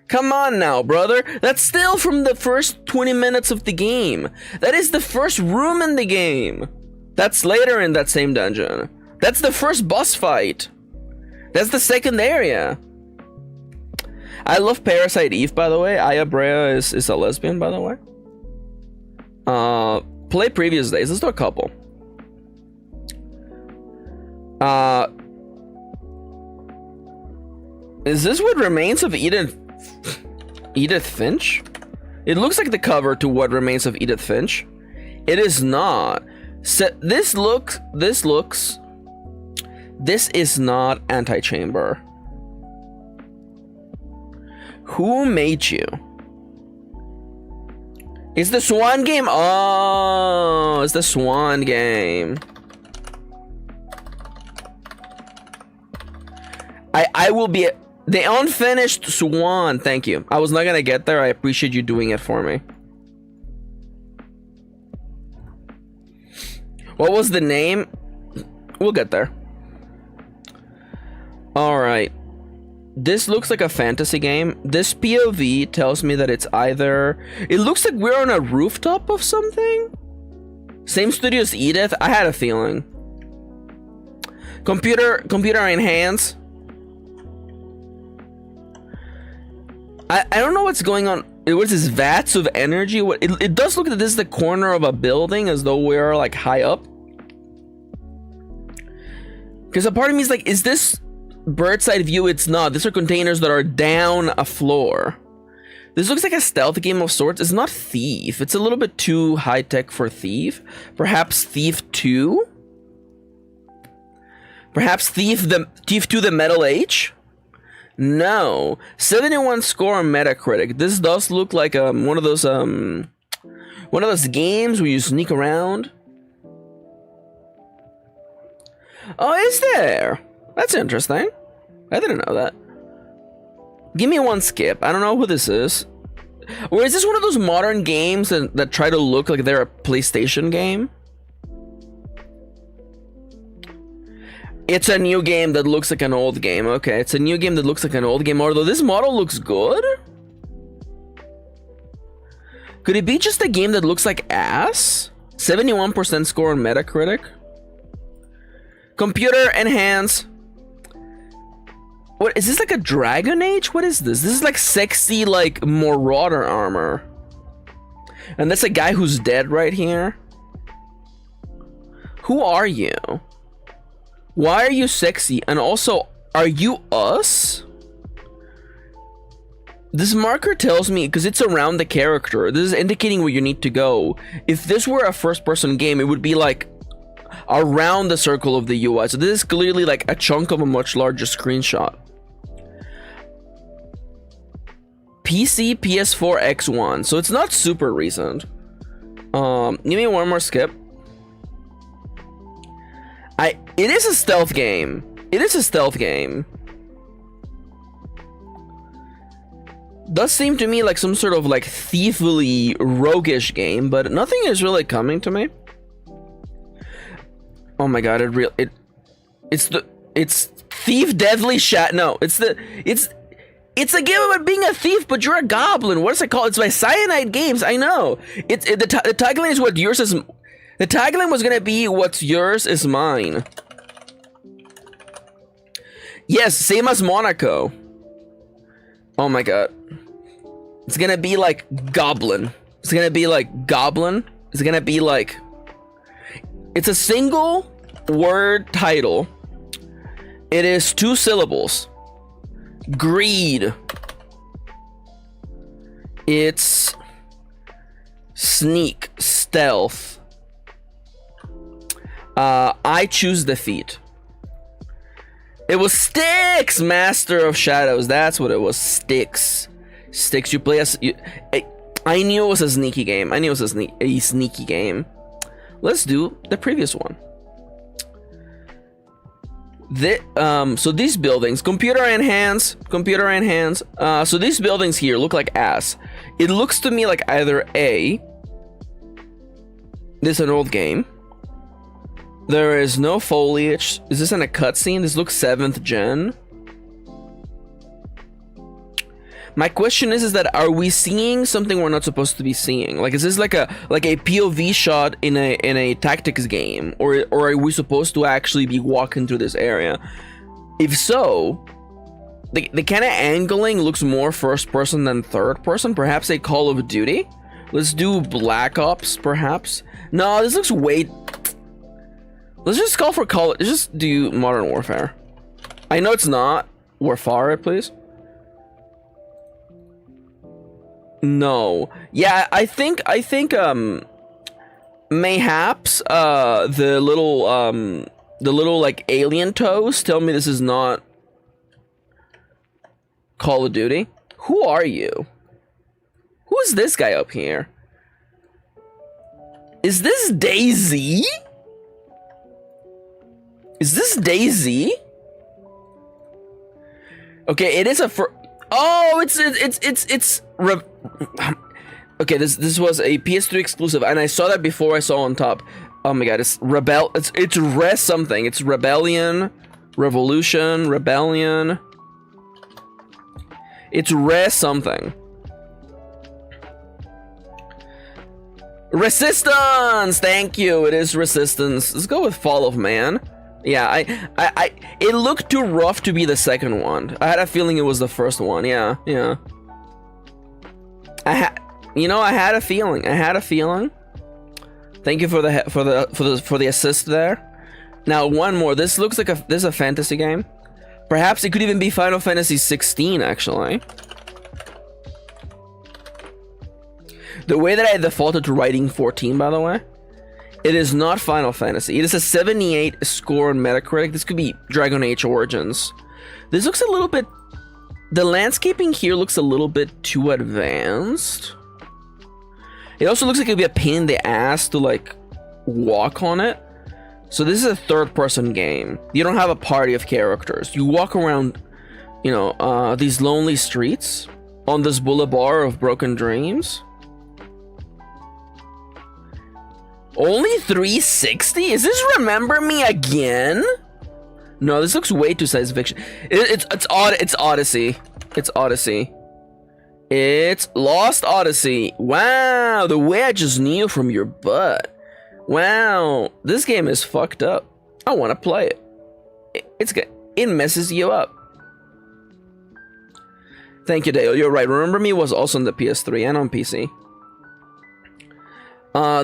Speaker 2: Come on now, brother. That's still from the first 20 minutes of the game. That is the first room in the game. That's later in that same dungeon. That's the first boss fight. That's the second area. I love Parasite Eve, by the way. Aya Brea is a lesbian, by the way. Play previous days. Let's do a couple. Is this what remains of Edith Finch? It looks like the cover to What Remains of Edith Finch. It is not. This is not Antichamber. Who made you? It's the Swan game. Oh, it's the Swan game. I will be the unfinished Swan. Thank you. I was not gonna get there. I appreciate you doing it for me. What was the name? We'll get there. All right. This looks like a fantasy game. This POV tells me that it's either... It looks like we're on a rooftop of something? Same studio as Edith? I had a feeling. Computer in hands. I don't know what's going on. What is this? Vats of energy? What? It does look like this is the corner of a building, as though we're like high up. Because a part of me is like, is this bird's eye view? It's not. These are containers that are down a floor. This looks like a stealth game of sorts. It's not Thief. It's a little bit too high tech for Thief. Perhaps Thief 2? Perhaps Thief 2 the Metal Age? No. 71 score on Metacritic. This does look like one of those games where you sneak around. Oh, is there? That's interesting. I didn't know that. Give me one skip. I don't know who this is. Or is this one of those modern games that try to look like they're a PlayStation game? It's a new game that looks like an old game. Okay, it's a new game that looks like an old game. Although this model looks good. Could it be just a game that looks like ass? 71% score on Metacritic. Computer enhance. What is this, like a Dragon Age? What is this? This is like sexy, like Marauder armor. And that's a guy who's dead right here. Who are you? Why are you sexy? And also, are you us? This marker tells me, because it's around the character, this is indicating where you need to go. If this were a first-person game, it would be like around the circle of the UI. So this is clearly like a chunk of a much larger screenshot. PC, PS4, X1. So it's not super recent. Give me one more skip. It is a stealth game. It is a stealth game. Does seem to me like some sort of like thiefly roguish game, but nothing is really coming to me. Oh my god, it's Thief Deadly Shat. No, it's a game about being a thief, but you're a goblin. What is it called? It's by Cyanide Games. I know. The tagline is what yours is. The tagline was gonna be what's yours is mine. Yes, same as Monaco. Oh my god. It's gonna be like goblin. It's gonna be like goblin. It's gonna be like. It's a single word title. It is 2 syllables. Greed. It's sneak, stealth. I choose defeat. It was Styx, Master of Shadows. That's what it was. Styx. Styx. You play as. I knew it was a sneaky game. I knew it was a sneaky game. Let's do the previous one. So these buildings, computer enhance. So these buildings here look like ass. It looks to me like either A, this is an old game. There is no foliage. Is this in a cutscene? This looks 7th gen. My question is that are we seeing something we're not supposed to be seeing? Like, is this like a POV shot in a tactics game, or are we supposed to actually be walking through this area? If so, the kind of angling looks more first person than third person. Perhaps a Call of Duty. Let's do Black Ops, perhaps. No, this looks way. Let's just call for let's just do Modern Warfare. I know it's not Warfare, please. No. Yeah, I think mayhaps the little like alien toes tell me this is not Call of Duty. Who are you? Who is this guy up here? Is this DayZ? Is this DayZ? Okay, it is a oh, it's okay, this was a PS3 exclusive, and I saw that before I saw on top. Oh my god, it's res something. It's Rebellion, Revolution, Rebellion. It's res something. Resistance! Thank you, it is Resistance. Let's go with Fall of Man. Yeah, it looked too rough to be the second one. I had a feeling it was the first one. Yeah. I had a feeling. I had a feeling. Thank you for the assist there. Now one more. This looks like this is a fantasy game. Perhaps it could even be Final Fantasy 16 actually. The way that I defaulted to writing 14, by the way, it is not Final Fantasy. It is a 78 score on Metacritic. This could be Dragon Age Origins. This looks a little bit... The landscaping here looks a little bit too advanced. It also looks like it'd be a pain in the ass to, like, walk on it. So this is a third-person game. You don't have a party of characters. You walk around, you know, these lonely streets on this boulevard of broken dreams. Only 360? Is this Remember Me Again? No, this looks way too science fiction. It's Odyssey. It's Odyssey. It's Lost Odyssey. Wow, the way I just knew from your butt. Wow, this game is fucked up. I want to play it. It's good. It messes you up. Thank you, Dale. You're right. Remember Me was also on the PS3 and on PC.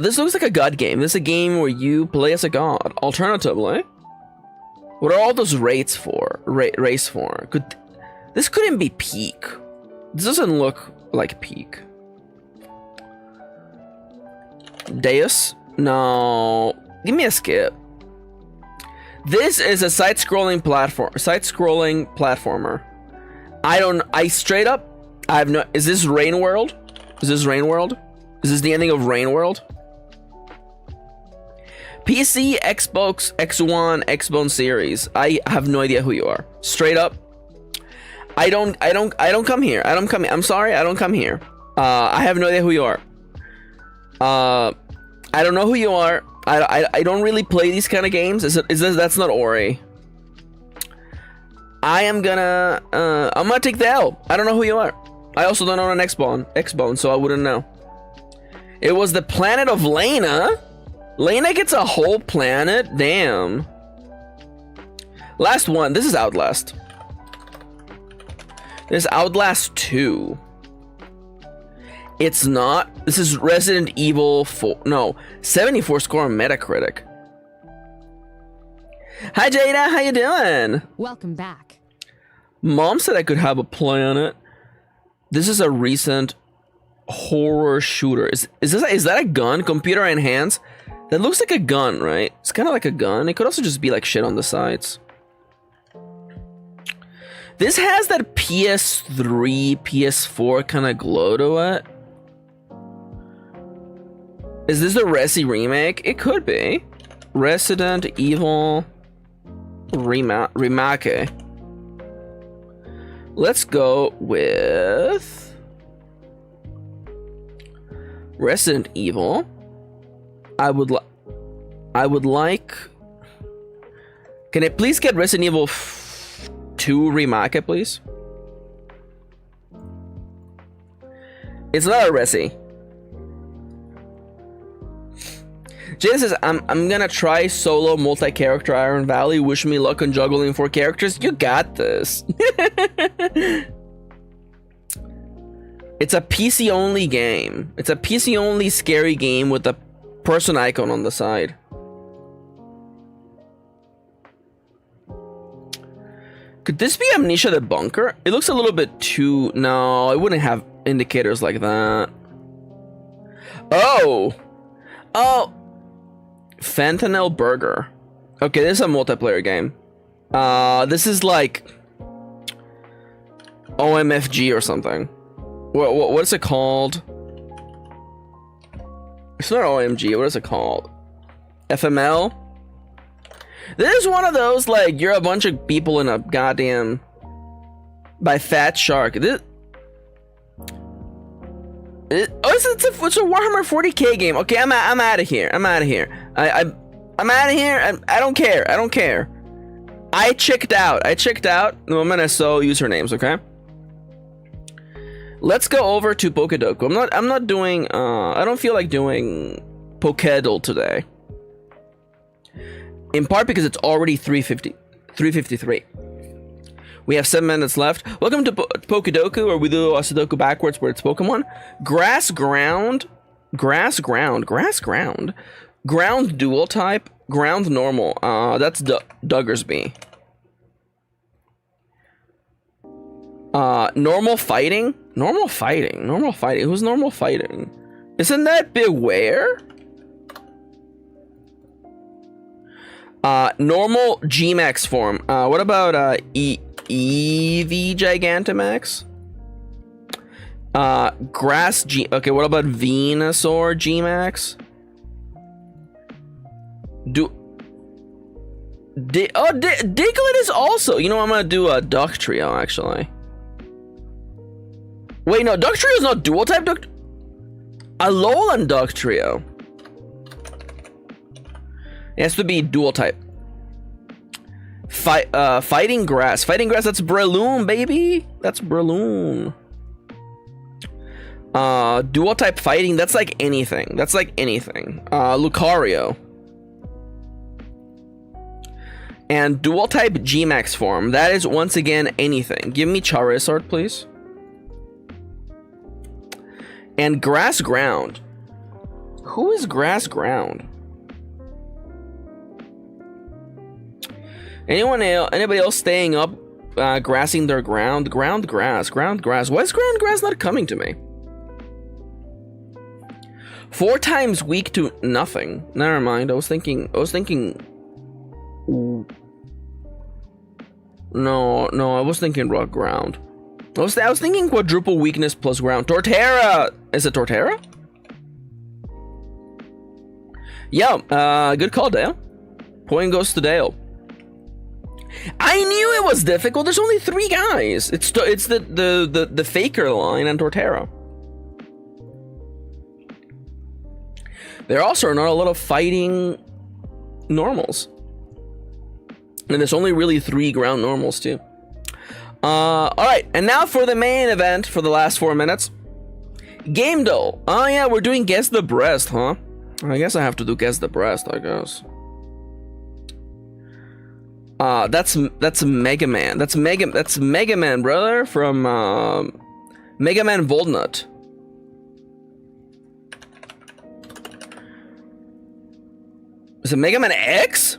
Speaker 2: This looks like a god game. This is a game where you play as a god. Alternatively, what are all those rates for? Race for? This couldn't be Peak. This doesn't look like Peak. Deus? No. Give me a skip. This is a side-scrolling platformer. I straight up, I have no... Is this Rain World? Is this Rain World? Is this the ending of Rain World? PC, Xbox, X1, Xbone series. I have no idea who you are. Straight up. I don't come here. I don't come here. I'm sorry, I don't come here. I have no idea who you are. I don't know who you are. I don't really play these kind of games. That's not Ori. I'm gonna take the L. I don't know who you are. I also don't own an Xbone, so I wouldn't know. It was the planet of Lena. Lena gets a whole planet? Damn. Last one. This is Outlast. There's Outlast 2. It's not. This is Resident Evil 4. No, 74 score on Metacritic. Hi Jada, how you doing?
Speaker 6: Welcome back.
Speaker 2: Mom said I could have a play on it. This is a recent horror shooter. Is that a gun? Computer in hands? That looks like a gun, right? It's kind of like a gun. It could also just be like shit on the sides. This has that PS3, PS4 kind of glow to it. Is this the Resi remake? It could be. Resident Evil remake. Let's go with Resident Evil. I would like. Can I please get Resident Evil 2 remake, please? It's not a Resi. Jay says, I'm gonna try solo multi-character Iron Valley. Wish me luck on juggling 4 characters. You got this. It's a PC only game. It's a PC only scary game with a person icon on the side. Could this be Amnesia the Bunker? It looks a little bit too... No, it wouldn't have indicators like that. Oh! Fentanyl Burger. Okay, this is a multiplayer game. This is like OMFG or something. What is it called? It's not OMG. What is it called? FML? This is one of those, like, you're a bunch of people in a goddamn... By Fat Shark. It's a Warhammer 40k game. Okay, I'm out of here. I'm out of here. I'm out of here. I don't care. I don't care. I checked out. No, I'm gonna sell usernames, okay? Let's go over to Pokedoku. I'm not doing I don't feel like doing Pokedel today. In part because it's already 353. We have 7 minutes left. Welcome to Pokedoku, where we do a Sudoku backwards where it's Pokemon. Grass ground. Grass ground. Grass ground. Ground dual type. Ground normal. That's Duggersby. Normal fighting. Normal fighting. Normal fighting. Who's normal fighting? Isn't that Beware? Normal Gmax form. What about Eevee Gigantamax? Grass G. Okay, what about Venusaur Gmax? Diglett is also. You know, I'm gonna do a Duck Trio actually. Wait, no, Duck Trio is not dual type. Alolan Duck Trio. It has to be dual type. Fighting Grass. Fighting Grass, that's Breloom, baby. That's Breloom. Dual type fighting, that's like anything. That's like anything. Lucario. And dual type Gmax form, that is once again anything. Give me Charizard, please. And Grass Ground. Who is Grass Ground? Anybody else staying up, grassing their ground? Ground grass. Why is ground grass not coming to me? 4 times weak to nothing. Never mind. I was thinking. No, I was thinking rock ground. I was thinking quadruple weakness plus ground. Torterra. Is it Torterra? Yeah. Good call, Dale. Point goes to Dale. I knew it was difficult. There's only 3 guys. It's the Faker line and Torterra. There also are not a lot of fighting normals, and there's only really 3 ground normals too. All right, and now for the main event for the last 4 minutes. Game Duel. Oh yeah, we're doing Guess the Breast, huh? I guess I have to do Guess the Breast, I guess. That's Mega Man. That's Mega Man, brother, from Mega Man Volnut. Is it Mega Man X?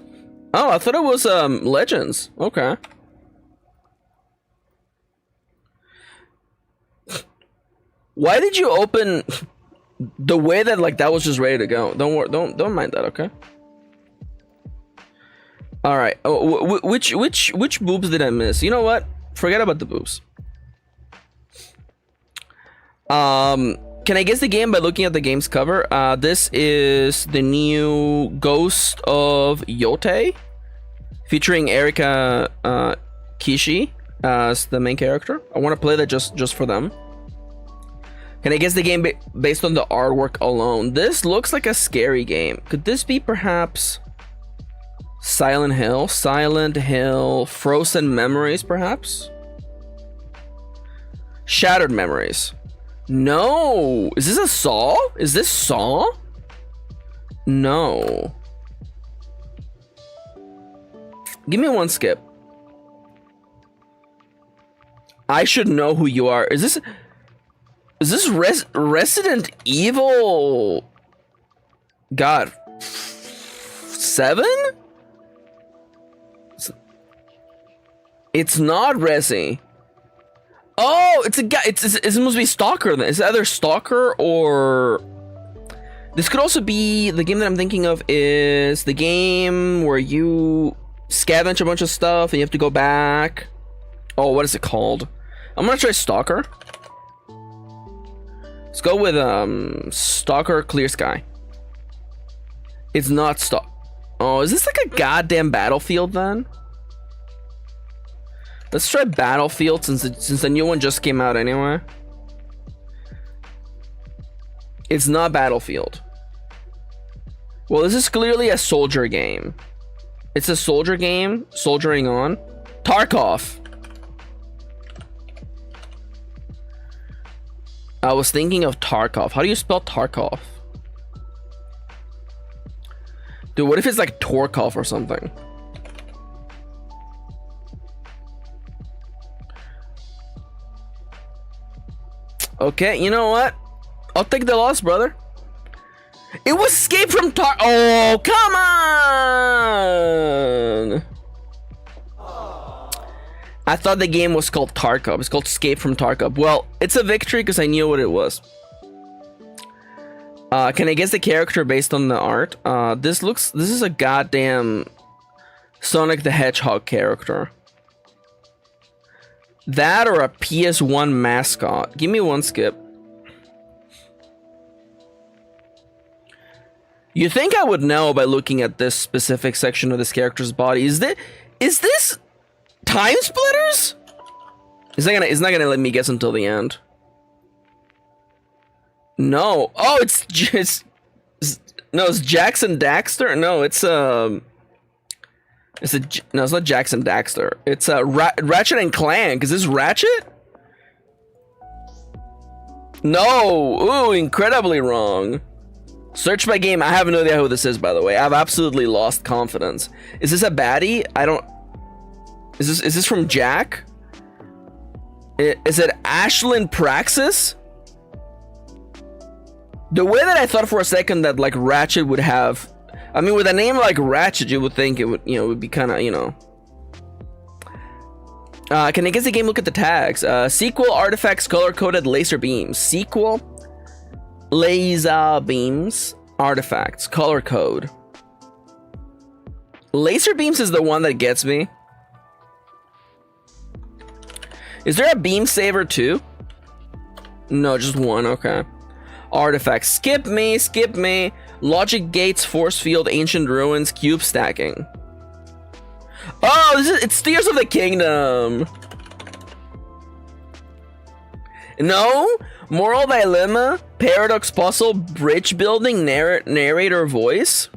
Speaker 2: Oh, I thought it was Legends. Okay. Why did you open the way that like that was just ready to go? Don't worry, don't mind that, okay? All right. Oh, which boobs did I miss? You know what? Forget about the boobs. Can I guess the game by looking at the game's cover? This is the new Ghost of Yote, featuring Erika Kishi as the main character. I want to play that just for them. Can I guess the game based on the artwork alone? This looks like a scary game. Could this be perhaps Silent Hill? Silent Hill, Frozen Memories, perhaps? Shattered Memories. No. Is this a Saw? Is this Saw? No. Give me one skip. I should know who you are. Is this Resident Evil? God. 7? It's not Resi. Oh, it's a guy. It must be Stalker then. It's either Stalker or this could also be the game that I'm thinking of. Is the game where you scavenge a bunch of stuff and you have to go back. Oh, what is it called? I'm gonna try Stalker. Let's go with Stalker Clear Sky. It's not Stalker. Oh, is this like a goddamn Battlefield then? Let's try Battlefield since the new one just came out anyway. It's not Battlefield. Well, this is clearly a soldier game. It's a soldier game, soldiering on. Tarkov. I was thinking of Tarkov. How do you spell Tarkov? Dude, what if it's like Torkov or something? Okay, you know what? I'll take the loss, brother. It was Escape from Tar. Oh, come on! I thought the game was called Tarkov. It's called Escape from Tarkov. Well, it's a victory because I knew what it was. Can I guess the character based on the art? This is a goddamn Sonic the Hedgehog character. That or a PS1 mascot. Give me one skip. You think I would know by looking at this specific section of this character's body? Is this Time Splitters? It's not gonna let me guess until the end. No. Oh, it's Jackson Daxter. No, it's not Jackson Daxter. It's Ratchet and Clank. Is this Ratchet? No. Ooh, incredibly wrong. Search by game. I have no idea who this is, by the way. I've absolutely lost confidence. Is this a baddie? I don't. Is this from Jack? Is it Ashlyn Praxis? The way that I thought for a second that like Ratchet would have, I mean, with a name like Ratchet, you would think it would, would be kind of, Can I guess the game? Look at the tags. Sequel, artifacts, color-coded, laser beams. Sequel, laser beams, artifacts, color code. Laser beams is the one that gets me. Is there a beam saver too? No, just one. Okay. Artifacts. Skip me. Logic gates, force field, ancient ruins, cube stacking. Oh, it's Tears of the Kingdom. No? Moral dilemma, paradox puzzle, bridge building, narrator voice.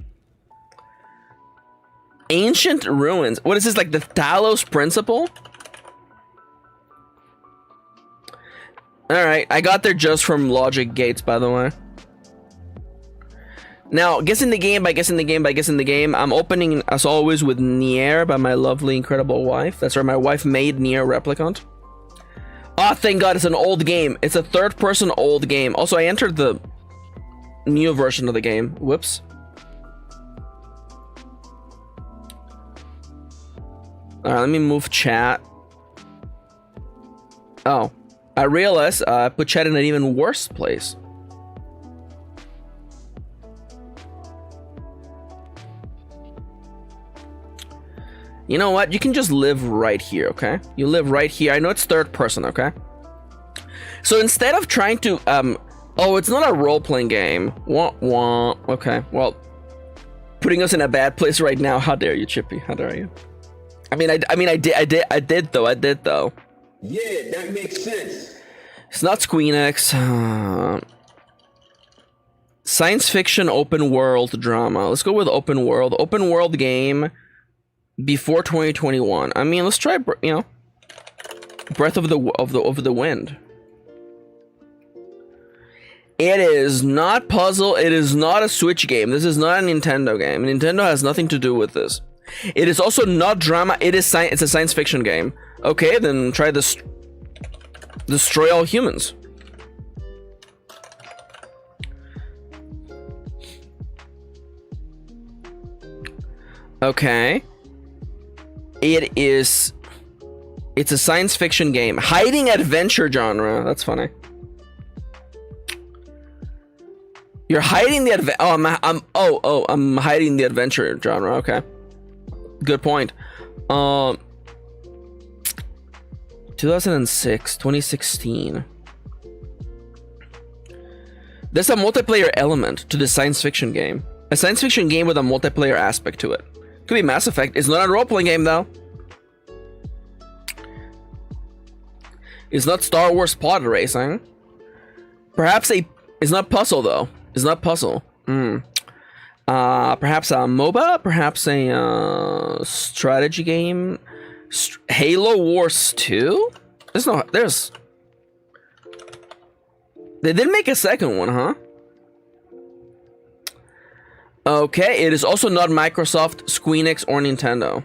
Speaker 2: Ancient ruins. What is this, like the Talos Principle? Alright, I got there just from logic gates, by the way. Now, guessing the game, I'm opening, as always, with Nier by my lovely, incredible wife. That's right, my wife made Nier Replicant. Oh, thank God, it's an old game. It's a third-person old game. Also, I entered the new version of the game. Whoops. Alright, let me move chat. Oh. I realized I put chat in an even worse place. You know what? You can just live right here, okay? You live right here. I know it's third person, okay? So instead of trying to, oh, it's not a role-playing game. Wah, wah. Okay, well, putting us in a bad place right now. How dare you, Chippy? How dare you? I did though.
Speaker 1: Yeah, that makes sense.
Speaker 2: It's not Squeenix. Science fiction open world drama. Let's go with open world. Open world game before 2021. I mean, let's try, Breath of the Wind. It is not puzzle. It is not a Switch game. This is not a Nintendo game. Nintendo has nothing to do with this. It is also not drama. It's a science fiction game. Okay, then try this. Destroy all humans. Okay. It's a science fiction game. Hiding adventure genre. That's funny. You're hiding the I'm hiding the adventure genre. Okay. Good point. 2016. There's a multiplayer element to the science fiction game. A science fiction game with a multiplayer aspect to it. Could be Mass Effect. It's not a role-playing game though. It's not Star Wars pod racing. Perhaps it's not puzzle though. It's not puzzle. Perhaps a MOBA. Perhaps a strategy game. Halo Wars 2? They didn't make a second one, huh? Okay, it is also not Microsoft, Squeenix, or Nintendo.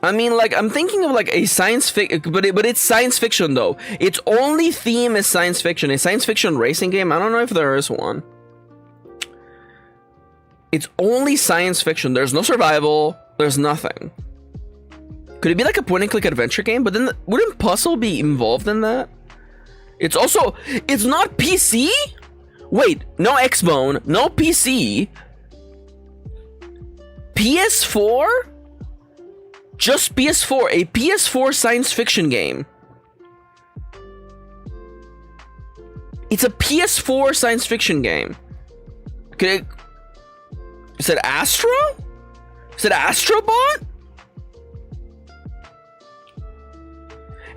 Speaker 2: I mean, like, I'm thinking of like a science fiction, but it's science fiction though. Its only theme is science fiction. A science fiction racing game. I don't know if there is one. It's only science fiction. There's no survival. There's nothing. Could it be like a point-and-click adventure game? But then wouldn't puzzle be involved in that? It's also, it's not PC? Wait, no Xbone, no PC. PS4? Just PS4, a PS4 science fiction game. It's a PS4 science fiction game. Okay. Is it Astro? Is it Astrobot?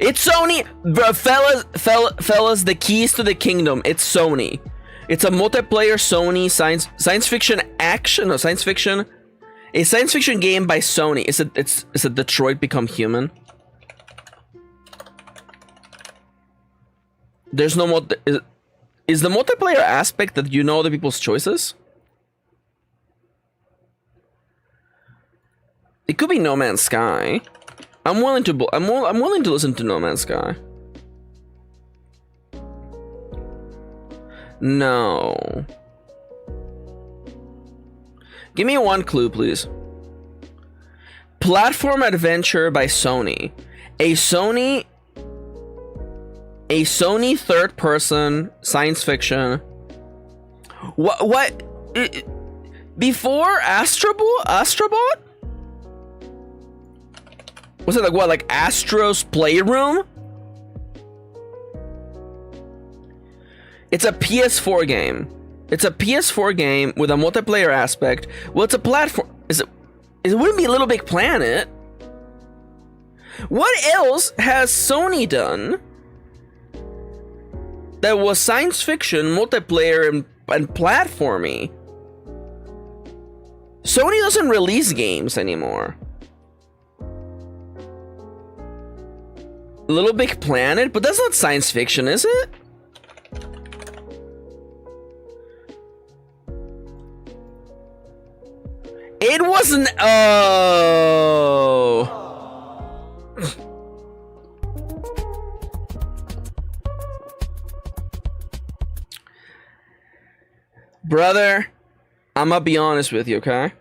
Speaker 2: It's Sony, bro, fellas, the keys to the kingdom. It's Sony. It's a multiplayer Sony science fiction action, or science fiction, a science fiction game by Sony. Is it Detroit Become Human? There's no is the multiplayer aspect that you know other people's choices? It could be No Man's Sky. I'm willing to listen to No Man's Sky. No. Give me one clue, please. Platform adventure by Sony. A Sony third-person science fiction. What? Before Astrobot? Was it like what? Like Astro's Playroom? It's a PS4 game. It's a PS4 game with a multiplayer aspect. Well, it's a platform. It wouldn't be Little Big Planet. What else has Sony done that was science fiction, multiplayer, and platformy? Sony doesn't release games anymore. Little Big Planet? But that's not science fiction, is it? It wasn't. Oh. Brother, I'm gonna be honest with you, okay?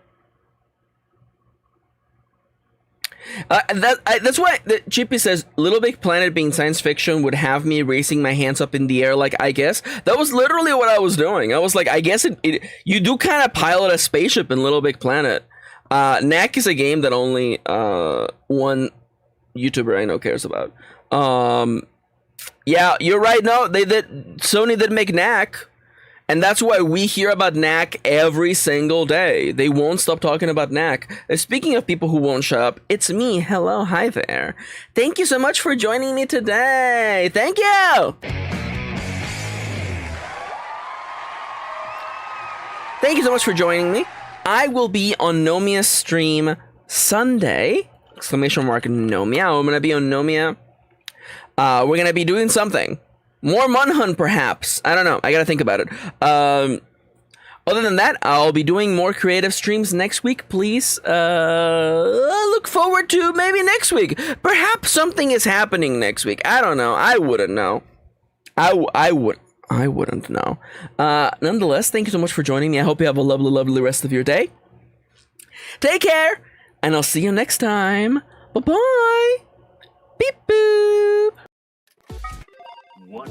Speaker 2: That's why Chippy says Little Big Planet being science fiction would have me raising my hands up in the air like, I guess. That was literally what I was doing. I was like, I guess you do kind of pilot a spaceship in Little Big Planet. Knack is a game that only one YouTuber I know cares about. Yeah, you're right. No, Sony did make Knack. And that's why we hear about Knack every single day. They won't stop talking about Knack. Speaking of people who won't shut up, it's me. Hello, hi there. Thank you so much for joining me today. Thank you. Thank you so much for joining me. I will be on Nomia's stream Sunday. Exclamation mark Nomia. I'm going to be on Nomia. We're going to be doing something. More Munhunt, perhaps. I don't know. I gotta think about it. Other than that, I'll be doing more creative streams next week. Please look forward to maybe next week. Perhaps something is happening next week. I don't know. I wouldn't know. I wouldn't know. Nonetheless, thank you so much for joining me. I hope you have a lovely, lovely rest of your day. Take care, and I'll see you next time. Bye-bye. Beep boop.
Speaker 5: One.